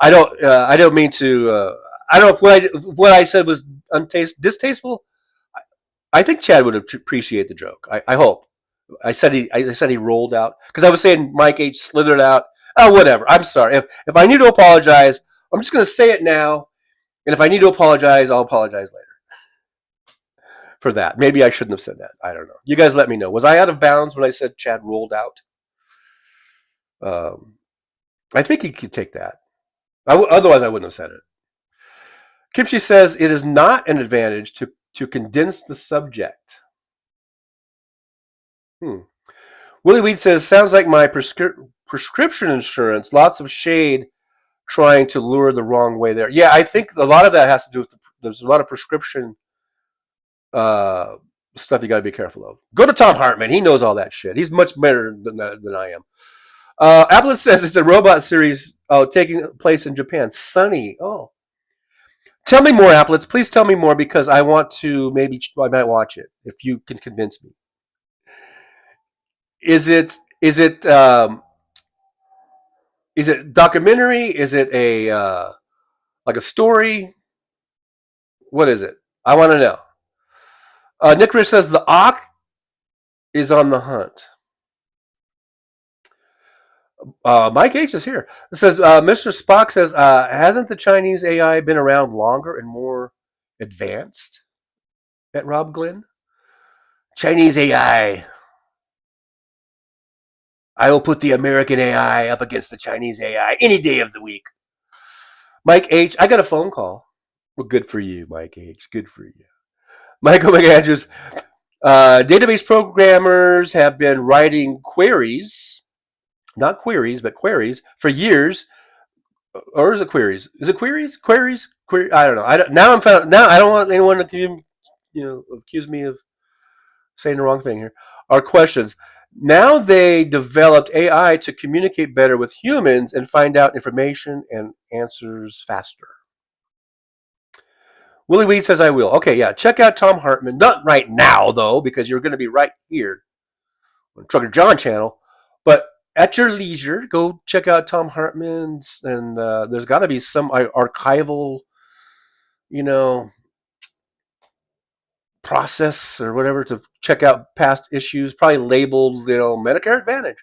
don't mean to. I don't know if what I said was distasteful. I think Chad would appreciate the joke. I hope. I said he rolled out because I was saying Mike H slithered out. Oh, whatever. I'm sorry. If I need to apologize, I'm just going to say it now, and if I need to apologize, I'll apologize later. For that, maybe I shouldn't have said that. I don't know. You guys let me know. Was I out of bounds when I said Chad rolled out? I think he could take that. Otherwise, I wouldn't have said it. Kimchi says it is not an advantage to condense the subject. Willie Weed says, sounds like my prescription insurance. Lots of shade trying to lure the wrong way there. Yeah, I think a lot of that has to do with there's a lot of prescription stuff you got to be careful of. Go to Tom Hartman. He knows all that shit. He's much better than I am. Applet says it's a robot series taking place in Japan. Sunny. Oh. Tell me more, Applets. Please tell me more because I want to I might watch it if you can convince me. Is it documentary? Is it like a story? What is it? I want to know. Nick Rich says the Auk is on the hunt. Mike H is here. It says Mr. Spock says, hasn't the Chinese AI been around longer and more advanced at Rob Glenn? Chinese AI. I will put the American AI up against the Chinese AI any day of the week. Mike H, I got a phone call. Well, good for you, Mike H. Good for you. Michael McAndrews, database programmers have been writing queries. Not queries, but queries for years. Or is it queries? Is it queries? Queries? I don't know. Now I don't want anyone to accuse me of saying the wrong thing here. Our questions. Now they developed AI to communicate better with humans and find out information and answers faster. Willie Weed says I will. Okay, yeah. Check out Tom Hartman. Not right now, though, because you're going to be right here on Trucker John channel. But at your leisure, go check out Tom Hartman's, and there's got to be some archival, process or whatever to check out past issues, probably labeled, Medicare Advantage,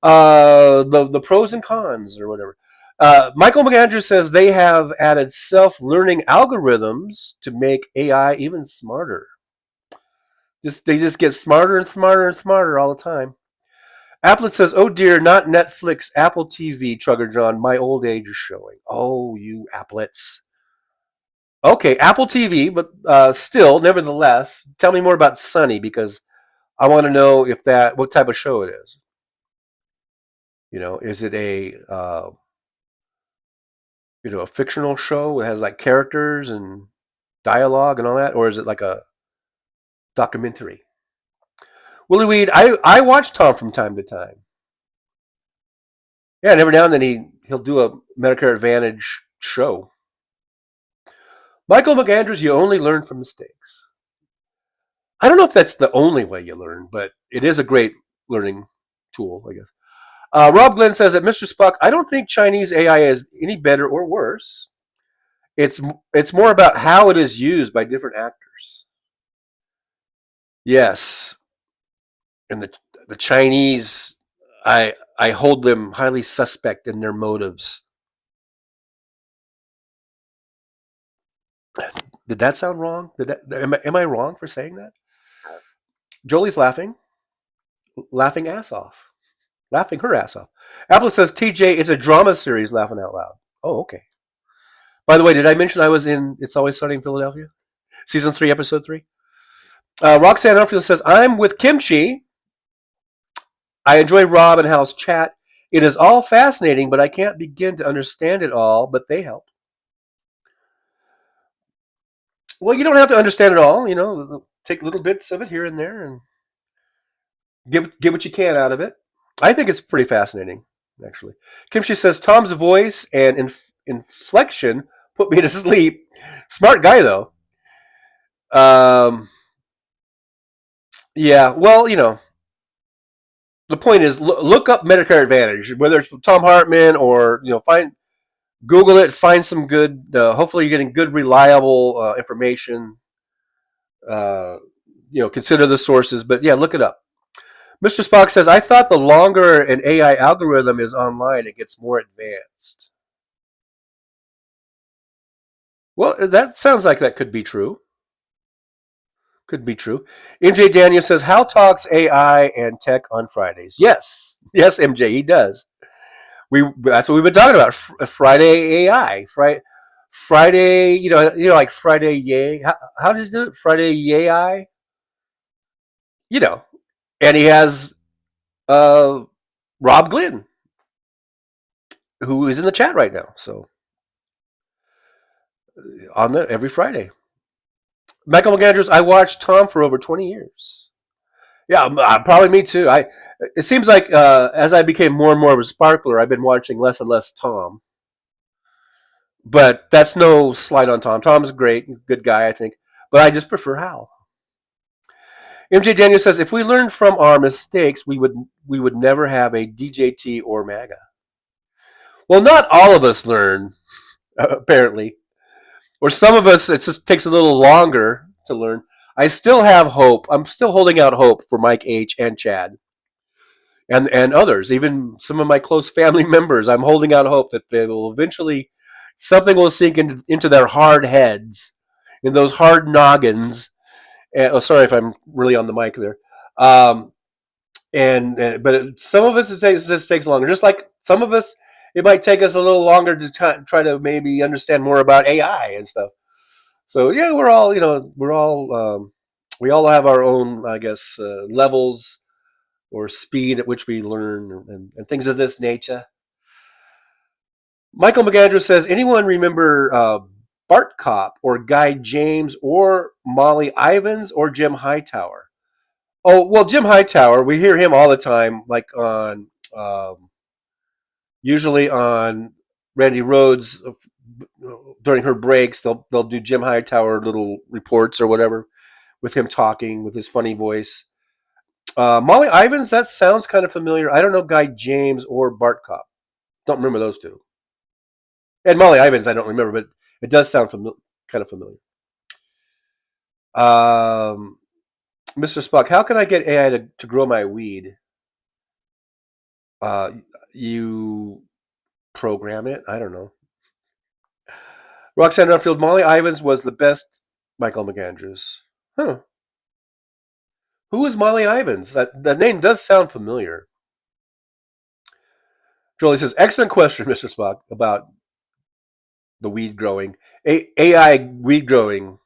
the pros and cons or whatever. Michael McAndrew says they have added self-learning algorithms to make AI even smarter. They just get smarter and smarter and smarter all the time. Applet says, "Oh dear, not Netflix, Apple TV, Trugger John. My old age is showing." Oh, you Applets. Okay, Apple TV, but still, nevertheless, tell me more about Sunny because I want to know what type of show it is. Is it a a fictional show that has like characters and dialogue and all that, or is it like a documentary? Willie Weed, I watch Tom from time to time. Yeah, and every now and then he'll do a Medicare Advantage show. Michael McAndrews, you only learn from mistakes. I don't know if that's the only way you learn, but it is a great learning tool, I guess. Rob Glenn says that Mr. Spock, I don't think Chinese AI is any better or worse. It's more about how it is used by different actors. Yes, and the Chinese, I hold them highly suspect in their motives. Did that sound wrong? Am I wrong for saying that? Jolie's laughing ass off. Laughing her ass off. Apple says, TJ, it's a drama series, laughing out loud. Oh, okay. By the way, did I mention I was in It's Always Sunny in Philadelphia? Season 3, Episode 3. Roxanne Arfield says, I'm with Kimchi. I enjoy Rob and Hal's chat. It is all fascinating, but I can't begin to understand it all, but they help. Well, you don't have to understand it all. Take little bits of it here and there and get what you can out of it. I think it's pretty fascinating, actually. Kimchi says, Tom's voice and inflection put me to sleep. Smart guy, though. Yeah, well, the point is, look up Medicare Advantage, whether it's from Tom Hartman or, Google it, find some good, hopefully you're getting good, reliable information. Consider the sources, but yeah, look it up. Mr. Spock says, I thought the longer an AI algorithm is online, it gets more advanced. Well, that sounds like that could be true. Could be true. MJ Daniel says, Hal talks AI and tech on Fridays. Yes, MJ, he does. That's what we've been talking about. Friday AI, Friday, like Friday Yay. How does it do it? Friday Yay I. And he has Rob Glenn, who is in the chat right now. So every Friday. Michael McAndrews, I watched Tom for over 20 years. Yeah, probably me too. It seems like as I became more and more of a sparkler, I've been watching less and less Tom. But that's no slight on Tom. Tom's a good guy, I think. But I just prefer Hal. MJ Daniel says, if we learned from our mistakes, we would never have a DJT or MAGA. Well, not all of us learn, apparently. Or some of us, it just takes a little longer to learn. I still have hope. I'm still holding out hope for Mike H. and Chad. And others, even some of my close family members. I'm holding out hope that they will eventually, something will sink into their hard heads, in those hard noggins. Sorry if I'm really on the mic there. But some of us, it just takes longer. Just like some of us, it might take us a little longer to try to maybe understand more about AI and stuff. So yeah, we all have our own, I guess, levels or speed at which we learn and things of this nature. Michael McAndrew says, anyone remember Bart Cop or Guy James or Molly Ivins or Jim Hightower? Oh, well, Jim Hightower, we hear him all the time, like on usually on Randy Rhodes during her breaks. They'll do Jim Hightower little reports or whatever with him talking with his funny voice. Molly Ivins, that sounds kind of familiar. I don't know Guy James or Bart Cop. Don't remember those two. And Molly Ivins, I don't remember, but it does sound kind of familiar. Mr. Spock, how can I get AI to grow my weed? You program it. I don't know. Roxanne Arfield, Molly Ivins was the best. Michael McAndrews. Huh. Who is Molly Ivins? That name does sound familiar. Jolie says, excellent question, Mr. Spock, about the weed growing. AI weed growing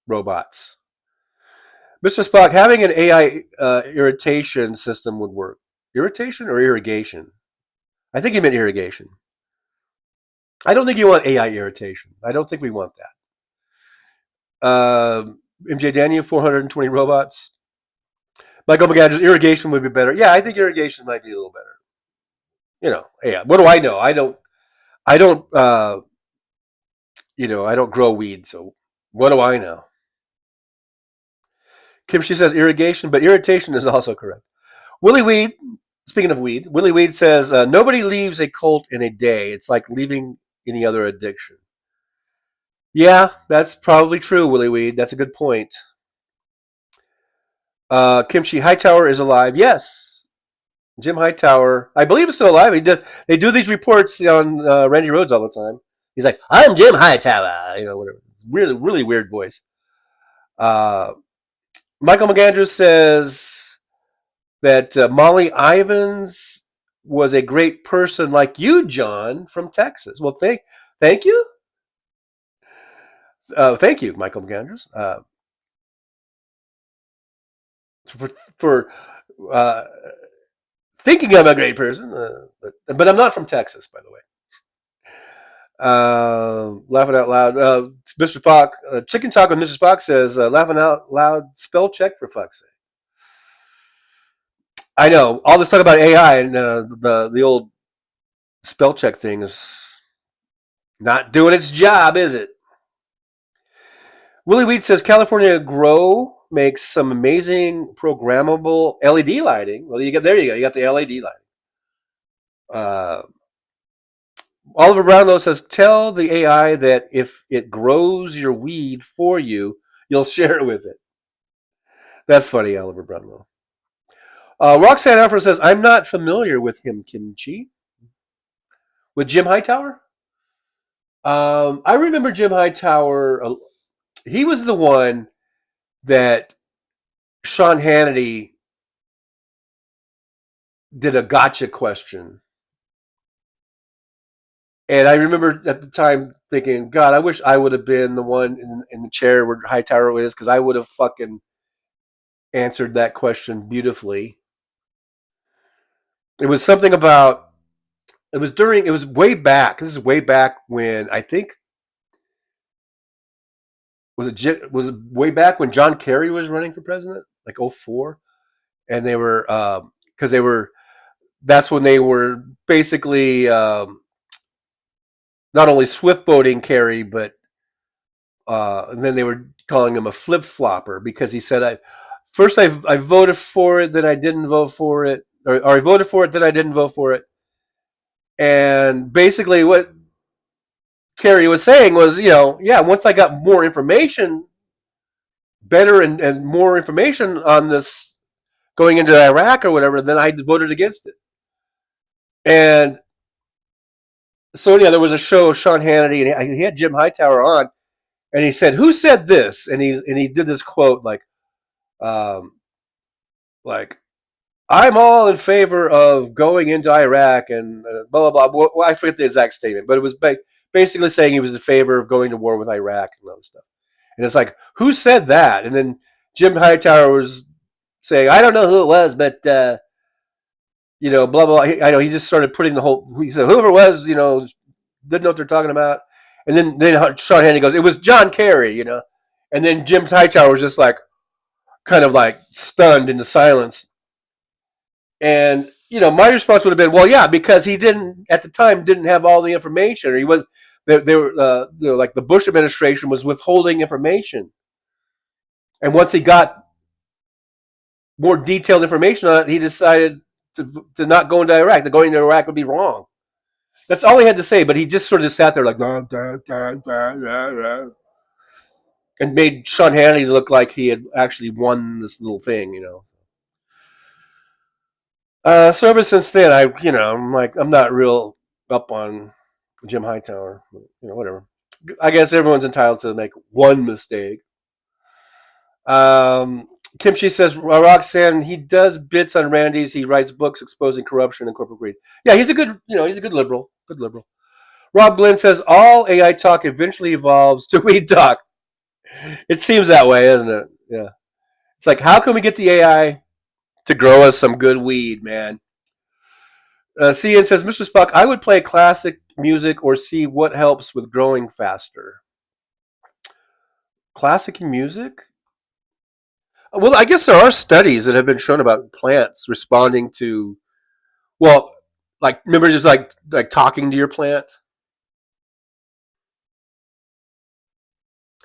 robots. Mr. Spock, having an AI irritation system would work. Irritation or irrigation? I think he meant irrigation. I don't think you want AI irritation. I don't think we want that. MJ Daniel, 420 robots. Michael McAndrews, irrigation would be better. Yeah, I think irrigation might be a little better. You know, yeah. What do I know? I don't grow weed, so what do I know? Kim, she says irrigation, but irritation is also correct. Willie Weed, speaking of weed, Willie Weed says, nobody leaves a cult in a day. It's like leaving any other addiction. Yeah, that's probably true, Willie Weed. That's a good point. Kimchi Hightower is alive. Yes. Jim Hightower, I believe is still alive. They do these reports on Randy Rhoads all the time. He's like, I'm Jim Hightower. You know, whatever. Really, really weird voice. Michael McAndrews says that Molly Ivins was a great person like you, John, from Texas. Well, thank you. Thank you, Michael McAndrews, for thinking I'm a great person. But I'm not from Texas, by the way. Laughing out loud. Mr. Spock, Chicken Talk with Mr. Spock says, laughing out loud, spell check for fuck's sake. I know. All this talk about AI and the old spell check thing is not doing its job, is it? Willie Wheat says, California Grow makes some amazing programmable LED lighting. Well, there you go. You got the LED lighting. Oliver Brownlow says, tell the AI that if it grows your weed for you, you'll share it with it. That's funny, Oliver Brownlow. Roxanne Afro says, I'm not familiar with him, Kimchi. With Jim Hightower? I remember Jim Hightower. He was the one that Sean Hannity did a gotcha question. And I remember at the time thinking, God, I wish I would have been the one in the chair where Hightower is, because I would have fucking answered that question beautifully. It was something about, it was way back. This is way back when I think, was it way back when John Kerry was running for president, like 2004? And they were, that's when they were basically, not only swift boating Kerry, but and then they were calling him a flip flopper because he said, I voted for it, then I didn't vote for it, or I voted for it, then I didn't vote for it. And basically what Kerry was saying was, once I got more information, better and more information on this going into Iraq or whatever, then I voted against it. And so there was a show, Sean Hannity, and he had Jim Hightower on, and he said, "Who said this?" And he did this quote like, "I'm all in favor of going into Iraq and blah blah blah." Well, I forget the exact statement, but it was basically saying he was in favor of going to war with Iraq and all this stuff. And it's like, who said that? And then Jim Hightower was saying, "I don't know who it was, but blah blah." I know he just started putting the whole. He said, "Whoever it was, didn't know what they're talking about." And then Sean Hannity goes, "It was John Kerry," And then Jim Hightower was just like, kind of like stunned into silence. And my response would have been, well, yeah, because he didn't at the time didn't have all the information, or he was. They were like the Bush administration was withholding information, and once he got more detailed information on it, he decided to not go into Iraq. That going into Iraq would be wrong. That's all he had to say, but he just sort of sat there like, and made Sean Hannity look like he had actually won this little thing, So ever since then, I'm like, I'm not real up on Jim Hightower. Whatever. I guess everyone's entitled to make one mistake. Kimchi says, Roxanne, he does bits on Randy's. He writes books exposing corruption and corporate greed. Yeah, he's a good liberal. Good liberal. Rob Glenn says, all AI talk eventually evolves to weed talk. It seems that way, isn't it? Yeah. It's like, how can we get the AI to grow us some good weed, man? CN says, Mr. Spock, I would play classic music or see what helps with growing faster. Classic music? Well, I guess there are studies that have been shown about plants responding to, well, like, remember just like talking to your plant?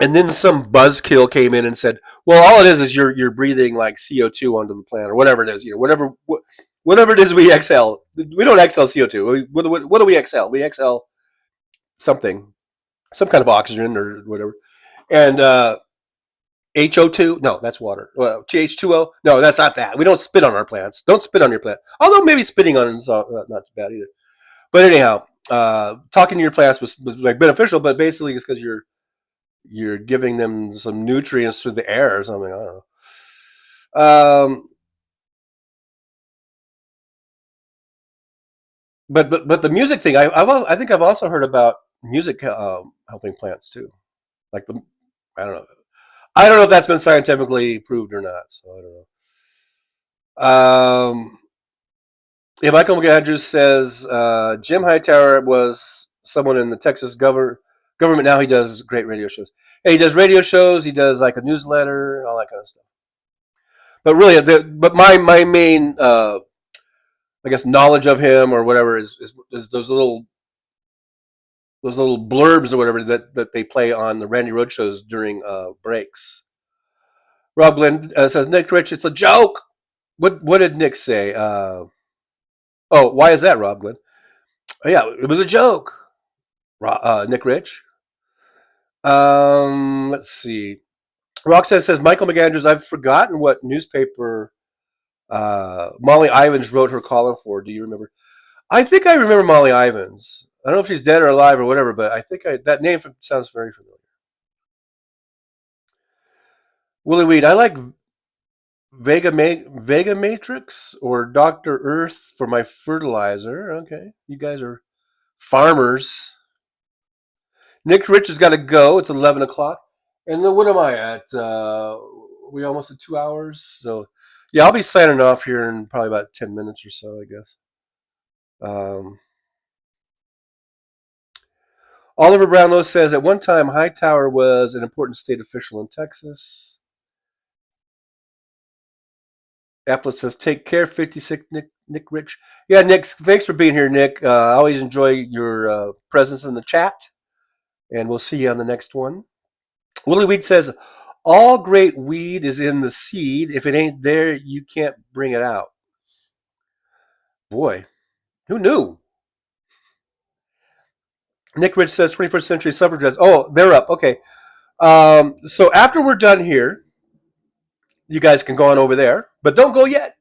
And then some buzzkill came in and said, well, all it is you're breathing like CO2 onto the plant or whatever it is, whatever it is we exhale. We don't exhale CO2. What do we exhale? We exhale something, some kind of oxygen or whatever. And HO2? No, that's water. Well, TH2O? No, that's not that. We don't spit on our plants. Don't spit on your plant. Although maybe spitting on it is not too bad either. But anyhow, talking to your plants was like beneficial, but basically it's because you're giving them some nutrients through the air or something. I don't know. But the music thing, I think I've also heard about music helping plants too. Like I don't know. I don't know if that's been scientifically proved or not. So I don't know. Yeah, Michael Andrews says Jim Hightower was someone in the Texas government. Now he does great radio shows. Yeah, he does radio shows. He does like a newsletter, all that kind of stuff. But really, but my main, I guess, knowledge of him or whatever is those little blurbs or whatever that they play on the Randy Rhoads shows during breaks. Rob Glenn says, Nick Rich, it's a joke. What did Nick say? Oh, why is that, Rob Glenn? Oh, yeah, it was a joke. Nick Rich. Let's see. Roxanne says, Michael McAndrews, I've forgotten what newspaper Molly Ivins wrote her column for. Do you remember? I think I remember Molly Ivins. I don't know if she's dead or alive or whatever, but I think that name sounds very familiar. Willie Weed, I like Vega Matrix or Dr. Earth for my fertilizer. Okay, you guys are farmers. Nick Rich has got to go. It's 11 o'clock. And then what am I at? We almost at 2 hours. So, yeah, I'll be signing off here in probably about 10 minutes or so, I guess. Oliver Brownlow says, at one time, Hightower was an important state official in Texas. Applet says, take care, 56 Nick Rich. Yeah, Nick, thanks for being here, Nick. I always enjoy your presence in the chat. And we'll see you on the next one. Willie Weed says, all great weed is in the seed. If it ain't there, you can't bring it out. Boy, who knew? Nick Rich says 21st century suffragettes. Oh, they're up. Okay. So after we're done here, you guys can go on over there, but don't go yet.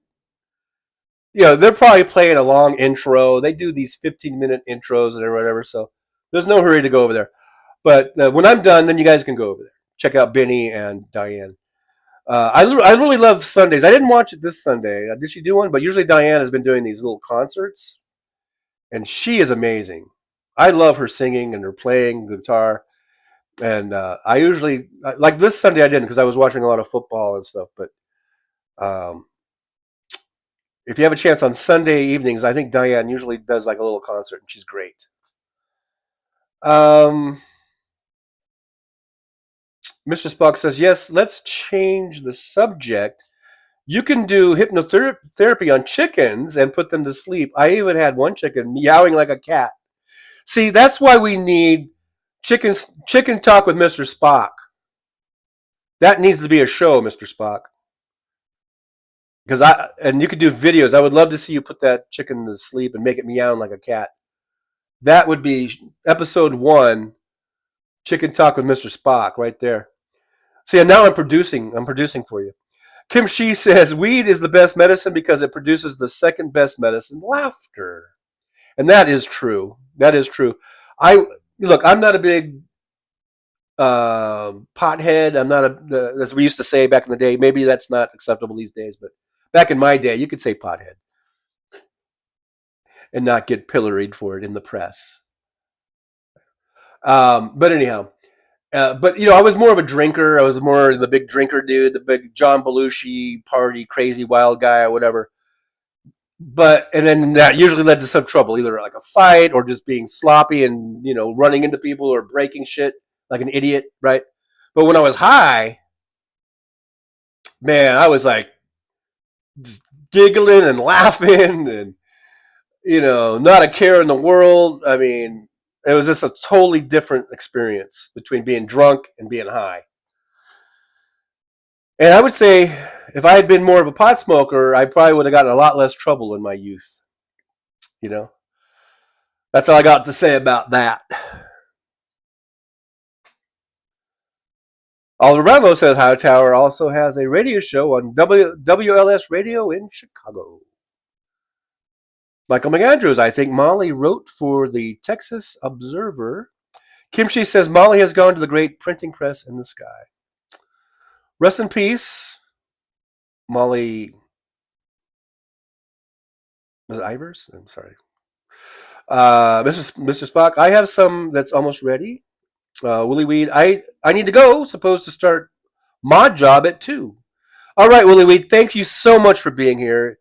They're probably playing a long intro. They do these 15-minute intros or whatever, so there's no hurry to go over there. But when I'm done, then you guys can go over there. Check out Benny and Diane. I really love Sundays. I didn't watch it this Sunday. Did she do one? But usually Diane has been doing these little concerts, and she is amazing. I love her singing and her playing the guitar. And I usually, like this Sunday I didn't because I was watching a lot of football and stuff. But if you have a chance on Sunday evenings, I think Diane usually does like a little concert, and she's great. Mr. Spock says, yes, let's change the subject. You can do hypnotherapy on chickens and put them to sleep. I even had one chicken meowing like a cat. See, that's why we need Chicken Talk with Mr. Spock. That needs to be a show, Mr. Spock. And you could do videos. I would love to see you put that chicken to sleep and make it meowing like a cat. That would be episode 1, Chicken Talk with Mr. Spock, right there. See, and now I'm producing for you. Kim Shee says, weed is the best medicine because it produces the second best medicine, laughter. And that is true. That is true. I'm not a big pothead. I'm not as we used to say back in the day. Maybe that's not acceptable these days, but back in my day, you could say pothead and not get pilloried for it in the press. But anyhow, but I was more of a drinker. I was more the big drinker dude, the big John Belushi party, crazy wild guy or whatever. And then that usually led to some trouble, either like a fight or just being sloppy and running into people or breaking shit like an idiot, right? But when I was high, man, I was like just giggling and laughing and not a care in the world. I mean, it was just a totally different experience between being drunk and being high. And I would say if I had been more of a pot smoker, I probably would have gotten a lot less trouble in my youth. That's all I got to say about that. Oliver Brownlow says Hightower also has a radio show on WLS Radio in Chicago. Michael McAndrews, I think Molly wrote for the Texas Observer. Kimchi says Molly has gone to the great printing press in the sky. Rest in peace, Molly. Was it Ivers? I'm sorry. Mr. Spock, I have some that's almost ready. Willie Weed, I need to go. Supposed to start mod job at 2. All right, Willie Weed, thank you so much for being here.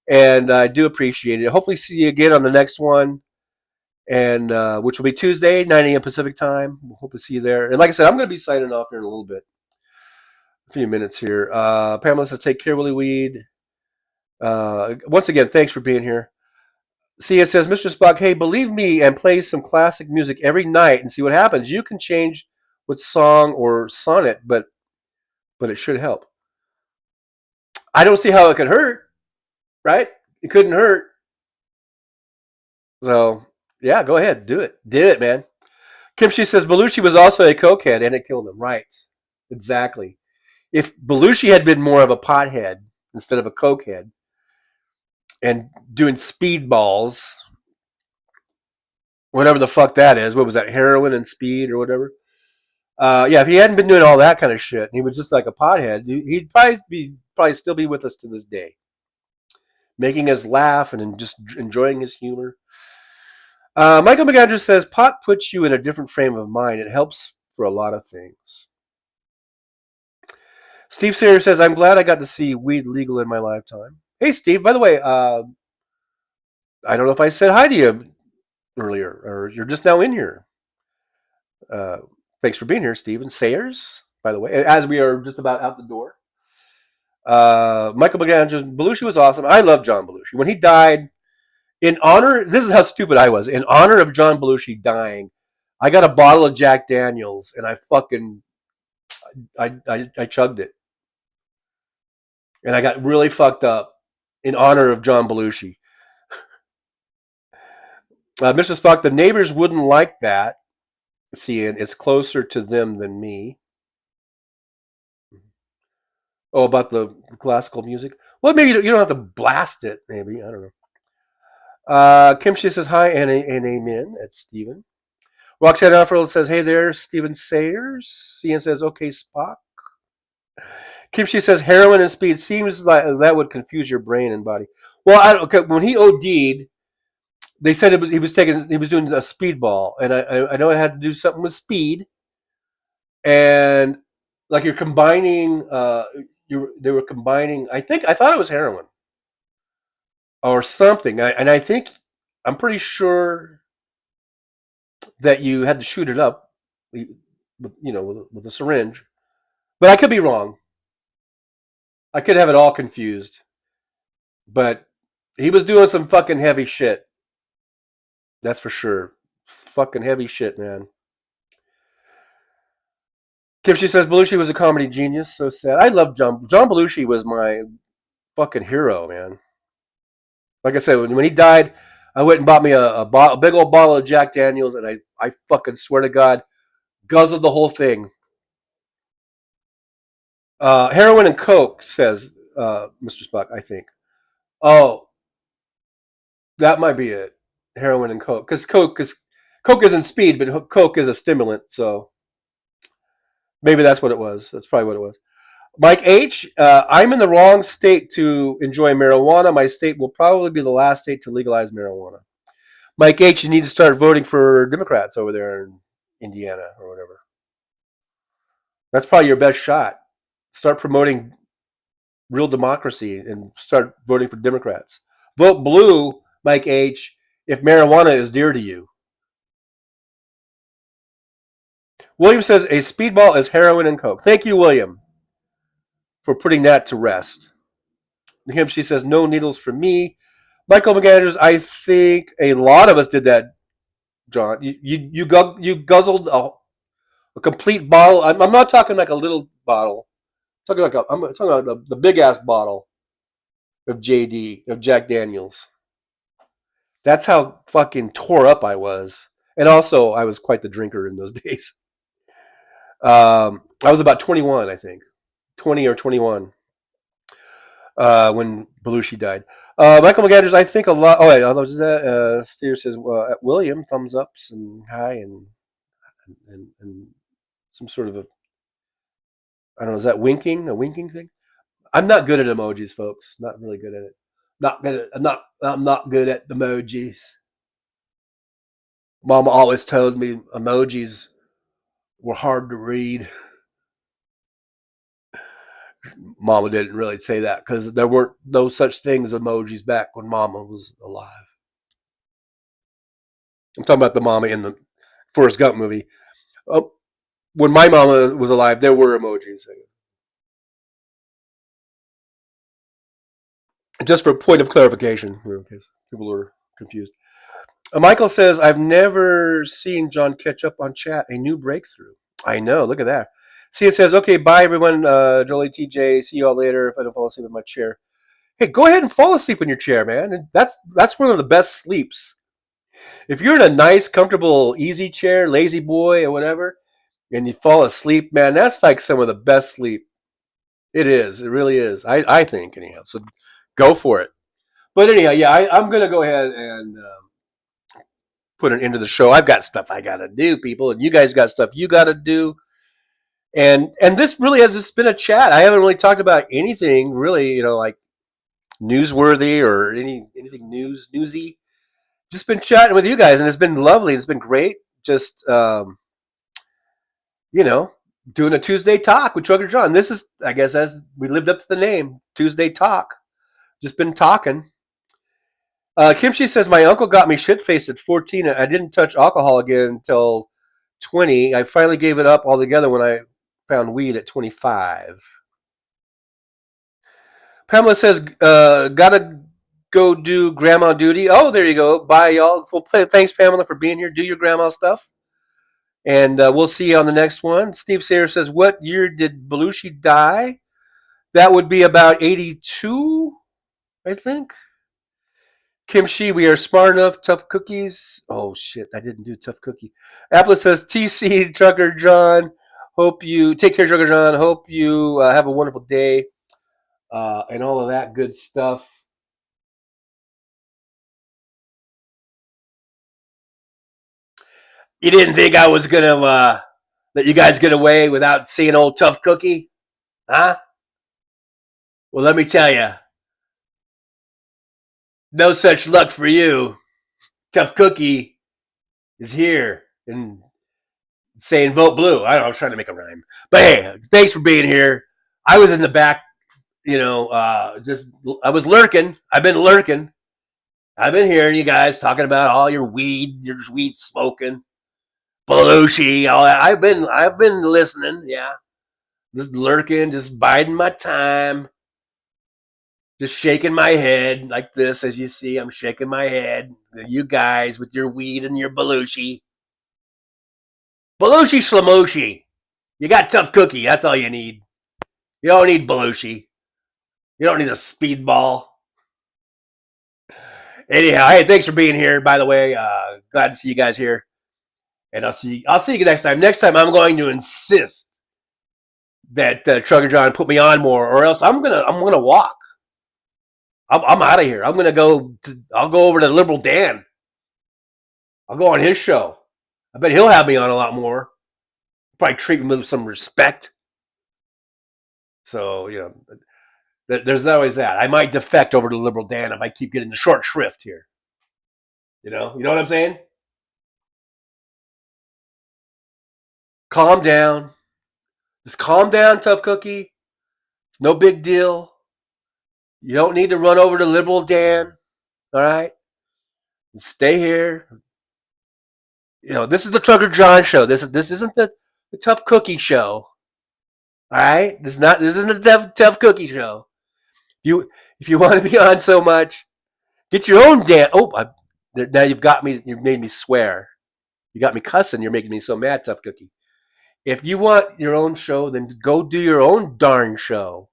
And I do appreciate it. Hopefully see you again on the next one, and which will be Tuesday, 9 a.m. Pacific time. We'll hope to see you there. And like I said, I'm going to be signing off here in a little bit. A few minutes here. Pamela says, take care, Willie Weed. Once again, thanks for being here. See, it says, Mr. Spock, hey, believe me and play some classic music every night and see what happens. You can change what song or sonnet, but it should help. I don't see how it could hurt, right? It couldn't hurt. So, yeah, go ahead. Do it. Do it, man. Kimchi says, Belushi was also a cokehead and it killed him. Right. Exactly. If Belushi had been more of a pothead instead of a cokehead, and doing speedballs, whatever the fuck that is. What was that, heroin and speed or whatever? Yeah, if he hadn't been doing all that kind of shit, and he was just like a pothead, he'd probably still be with us to this day, making us laugh and just enjoying his humor. Michael McAndrews says, pot puts you in a different frame of mind. It helps for a lot of things. Steve Sayers says, I'm glad I got to see weed legal in my lifetime. Hey, Steve, by the way, I don't know if I said hi to you earlier, or you're just now in here. Thanks for being here, Steven Sayers, by the way, as we are just about out the door. Michael McAndrews, Belushi was awesome. I love John Belushi. When he died, in honor, this is how stupid I was, in honor of John Belushi dying, I got a bottle of Jack Daniels, and I chugged it. And I got really fucked up in honor of John Belushi. Mr. Spock, the neighbors wouldn't like that. Seeing it's closer to them than me. Oh, about the classical music? Well, maybe you don't have to blast it, maybe. I don't know. Kimchi says hi and amen at Stephen. Roxanne Alfred says, hey there, Stephen Sayers. Ian says, okay, Spock. Kimchi says heroin and speed seems like that would confuse your brain and body. Well, when he OD'd, they said he was doing a speedball, and I know it had to do something with speed, and like you're combining. They were combining. I thought it was heroin or something, I'm pretty sure that you had to shoot it up, with a syringe, but I could be wrong. I could have it all confused, but he was doing some fucking heavy shit. That's for sure. Fucking heavy shit, man. Kimchi says Belushi was a comedy genius. So sad. I love John Belushi was my fucking hero, man. Like I said, when he died, I went and bought me a big old bottle of Jack Daniels, and I fucking swear to God, guzzled the whole thing. Heroin and coke, says Mr. Spock, I think. Oh, that might be it. heroin and coke, because coke isn't speed, but coke is a stimulant. So maybe that's what it was. That's probably what it was. Mike H, I'm in the wrong state to enjoy marijuana. My state will probably be the last state to legalize marijuana. Mike H, you need to start voting for Democrats over there in Indiana or whatever. That's probably your best shot. Start promoting real democracy and start voting for Democrats. Vote blue, Mike H, if marijuana is dear to you. William says a speedball is heroin and coke. Thank you, William, for putting that to rest. She says no needles for me. Michael McAndrews, I think a lot of us did that, John. You guzzled a complete bottle. I'm not talking like a little bottle. I'm talking about the big ass bottle of Jack Daniels. That's how fucking tore up I was. And also, I was quite the drinker in those days. I was about 21, I think. 20 or 21 when Belushi died. Michael McAndrews, I think a lot. Oh, wait, was that? Steer says, William, thumbs ups and hi and some sort of I don't know, is that winking? A winking thing? I'm not good at emojis, folks. Not really good at it. I'm not good at emojis. Mama always told me emojis were hard to read. Mama didn't really say that because there weren't no such thing as emojis back when Mama was alive. I'm talking about the Mama in the Forrest Gump movie. When my Mama was alive, there were emojis. Just for a point of clarification, in case people are confused. Michael says, I've never seen John catch up on chat. A new breakthrough. I know. Look at that. See, it says, okay, bye, everyone. Jolie, TJ, see you all later if I don't fall asleep in my chair. Hey, go ahead and fall asleep in your chair, man. And that's one of the best sleeps. If you're in a nice, comfortable, easy chair, lazy boy or whatever, and you fall asleep, man, that's like some of the best sleep. It is. It really is. I think, anyhow. So go for it. But anyhow, yeah, I'm going to go ahead and put an end to the show. I've got stuff I got to do, people, and you guys got stuff you got to do. And this really has just been a chat. I haven't really talked about anything really, like newsworthy or anything newsy. Just been chatting with you guys, and it's been lovely. It's been great. Just doing a Tuesday talk with Trucker John. This is, I guess, as we lived up to the name, Tuesday talk. Just been talking. Kimchi says, my uncle got me shit-faced at 14. I didn't touch alcohol again until 20. I finally gave it up altogether when I found weed at 25. Pamela says, gotta go do grandma duty. Oh, there you go. Bye, y'all. Well, thanks, Pamela, for being here. Do your grandma stuff. And we'll see you on the next one. Steve Sayre says, what year did Belushi die? That would be about 82, I think. Kim Shi, we are smart enough. Tough cookies. Oh, shit. I didn't do tough cookie. Applet says, TC, Trucker John. Hope you take care, Trucker John. Hope you have a wonderful day and all of that good stuff. You didn't think I was going to let you guys get away without seeing old Tough Cookie? Huh? Well, let me tell you. No such luck for you. Tough Cookie is here and saying vote blue. I don't know, I was trying to make a rhyme. But hey, thanks for being here. I was in the back, I was lurking. I've been lurking. I've been hearing you guys talking about all your weed smoking. Belushi, all that. I've been listening, yeah. Just lurking, just biding my time. Just shaking my head like this, as you see. I'm shaking my head. You guys with your weed and your Belushi. Belushi Shlemoshi. You got Tough Cookie. That's all you need. You don't need Belushi. You don't need a speedball. Anyhow, hey, thanks for being here, by the way. Glad to see you guys here. And I'll see you next time. Next time, I'm going to insist that Trucker John put me on more, or else I'm gonna walk. I'm out of here. I'll go over to Liberal Dan. I'll go on his show. I bet he'll have me on a lot more. Probably treat me with some respect. So, you know, there's always that. I might defect over to Liberal Dan if I keep getting the short shrift here. You know what I'm saying? Calm down. Just calm down, Tough Cookie. It's no big deal. You don't need to run over to Liberal Dan. All right? Stay here. You know, this is the Trucker John show. This isn't the Tough Cookie show. All right? This isn't the tough Cookie show. If you want to be on so much, get your own Dan. Now you've got me. You've made me swear. You got me cussing. You're making me so mad, Tough Cookie. If you want your own show, then go do your own darn show,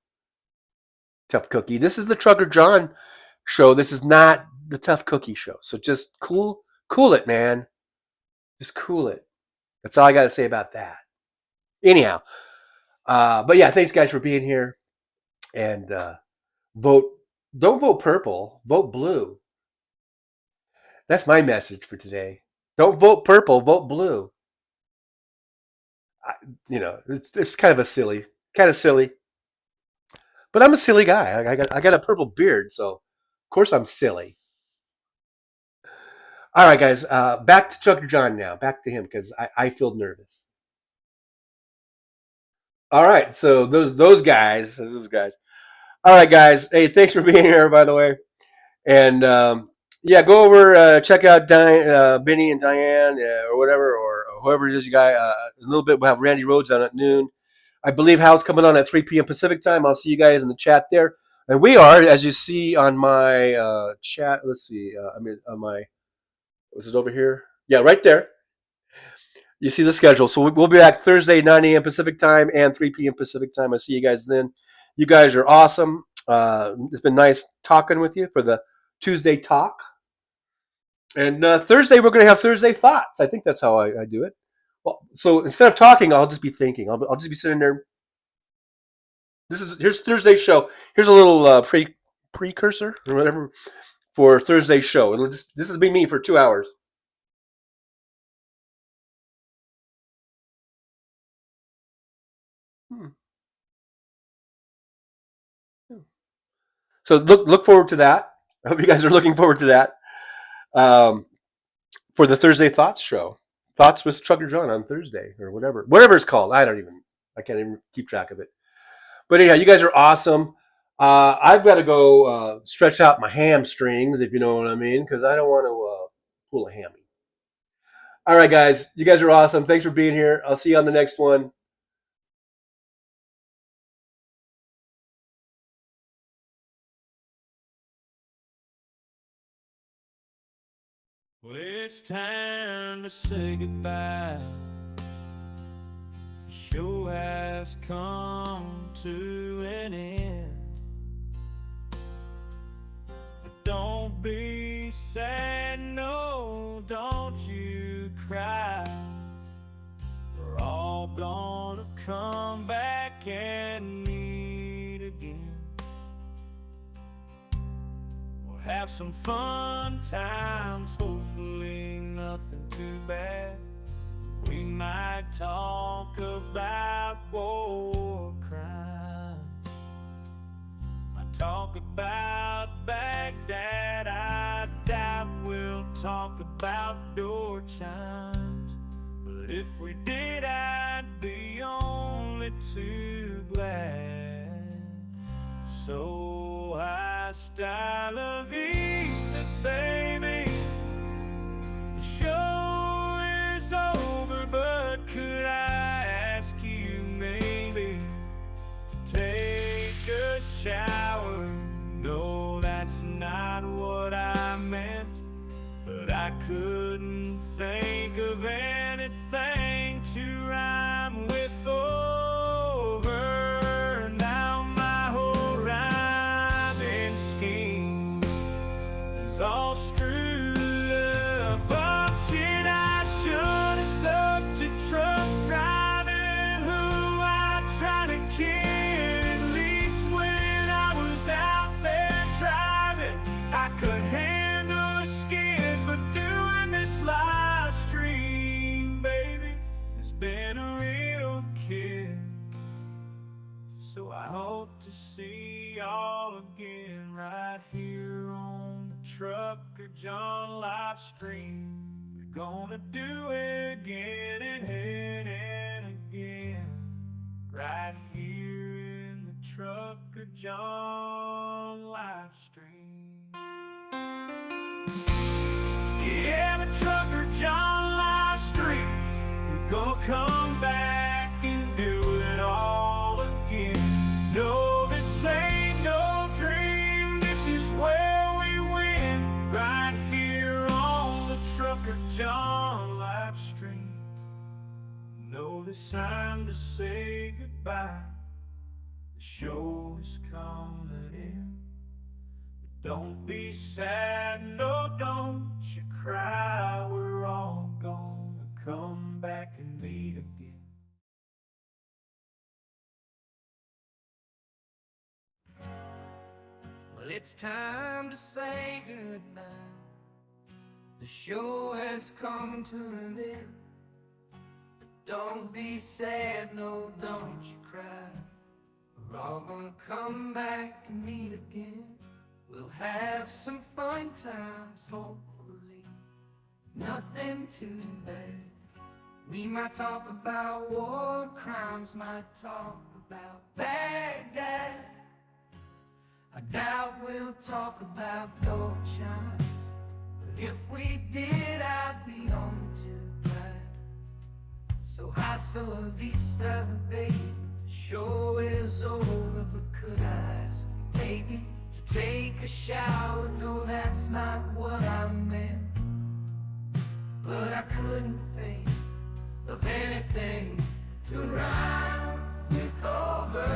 Tough Cookie. This is the Trucker John show. This is not the Tough Cookie show. So just cool it, man. Just cool it. That's all I got to say about that. Anyhow, but yeah, thanks guys for being here. And don't vote purple, vote blue. That's my message for today. Don't vote purple, vote blue. It's kind of silly, but I'm a silly guy. I got a purple beard, so of course I'm silly. All right, guys, back to Trucker John now. Back to him because I feel nervous. All right, so those guys. All right, guys. Hey, thanks for being here, by the way. And yeah, go over, check out Benny and Diane or whatever, or whoever it is you got. A little bit, we'll have Randy Rhodes on at noon. I believe Hal's coming on at 3 p.m. Pacific time. I'll see you guys in the chat there. And we are, as you see on my chat, let's see, on my, was it over here? Yeah, right there. You see the schedule. So we'll be back Thursday, 9 a.m. Pacific time and 3 p.m. Pacific time. I'll see you guys then. You guys are awesome. It's been nice talking with you for the Tuesday talk. And Thursday, we're going to have Thursday thoughts. I think that's how I do it. Well, so instead of talking, I'll just be thinking. I'll just be sitting there. Here's Thursday's show. Here's a little precursor or whatever for Thursday's show. This will be me for 2 hours. So look forward to that. I hope you guys are looking forward to that. For the Thursday Thoughts show. Thoughts with Trucker John on Thursday or whatever it's called. I can't even keep track of it. But anyhow, you guys are awesome. I've got to go stretch out my hamstrings, if you know what I mean, because I don't want to pull a hammy. All right, guys. You guys are awesome. Thanks for being here. I'll see you on the next one. Well, it's time to say goodbye. The show has come to an end. But don't be sad, no, don't you cry. We're all gonna come back and meet again. Have some fun times, hopefully nothing too bad. We might talk about war crimes, might talk about Baghdad. I doubt we'll talk about door chimes, but if we did, I'd be only too glad. So hostile of Easter, baby. The show is over, but could I ask you maybe to take a shower? No, that's not what I meant, but I couldn't think of anything to rhyme with over. Now my whole rhyming scheme is all screwed up. Oh shit, I should have stuck to truck driving, who I tried to kid. At least when I was out there driving, I could handle a skid, but doing this life Trucker John live stream. We're gonna do it again and again, right here in the Trucker John live stream. Yeah, the Trucker John live stream. We're gonna come back and do it all again. No, this ain't no dream. This is where we win, right here on the Trucker John live stream. No, this time to say goodbye. The show is coming in. Don't be sad, no, don't you cry. We're all gonna come back and meet again. Well, it's time to say goodbye. The show has come to an end. But don't be sad, no, don't you cry. We're all gonna come back and meet again. We'll have some fun times, hopefully. Nothing too bad. We might talk about war crimes, might talk about Baghdad. I doubt we'll talk about gold chimes, but if we did, I'd be only too glad. So hasta la vista, baby. The show is over, but could I ask you, baby, to take a shower? No, that's not what I meant. But I couldn't think of anything to rhyme with over.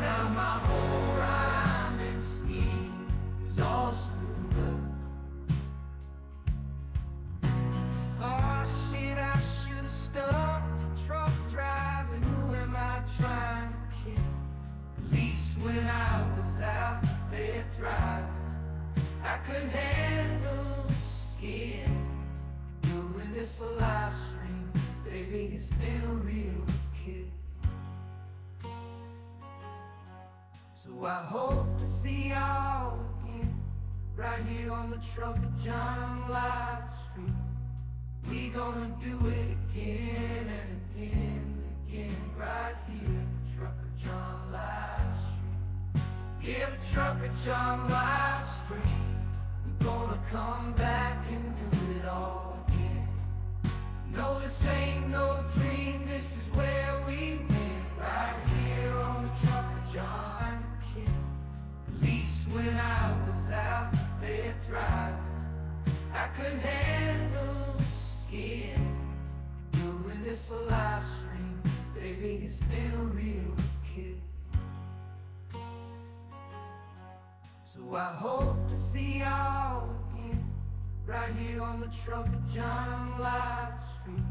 Now my whole rhyming scheme is all screwed up. Oh shit, I should've stopped a truck driving. Who am I trying to kid? At least when I was out there driving, I could handle the skid. Doing this live stream, baby, it's been a real kid. So I hope to see y'all again, right here on the Trucker John live stream. We gonna do it again and again and again, right here in the Trucker John live stream. Yeah, the Trucker John live stream. We're gonna come back and do it all again. No, this ain't no dream, this is where we win, right here on the Trucker John kid. At least when I was out there driving, I could handle the skid. Doing this live stream, baby, it's been a real kid. So I hope to see y'all again, right here on the Trucker John live stream.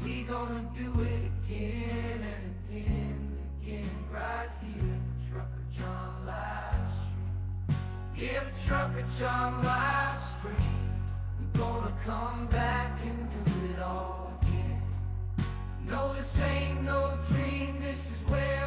We gonna do it again and again and again, right here in the Trucker John live stream. Yeah, the Trucker John live stream. We're gonna come back and do it all again. No, this ain't no dream, this is where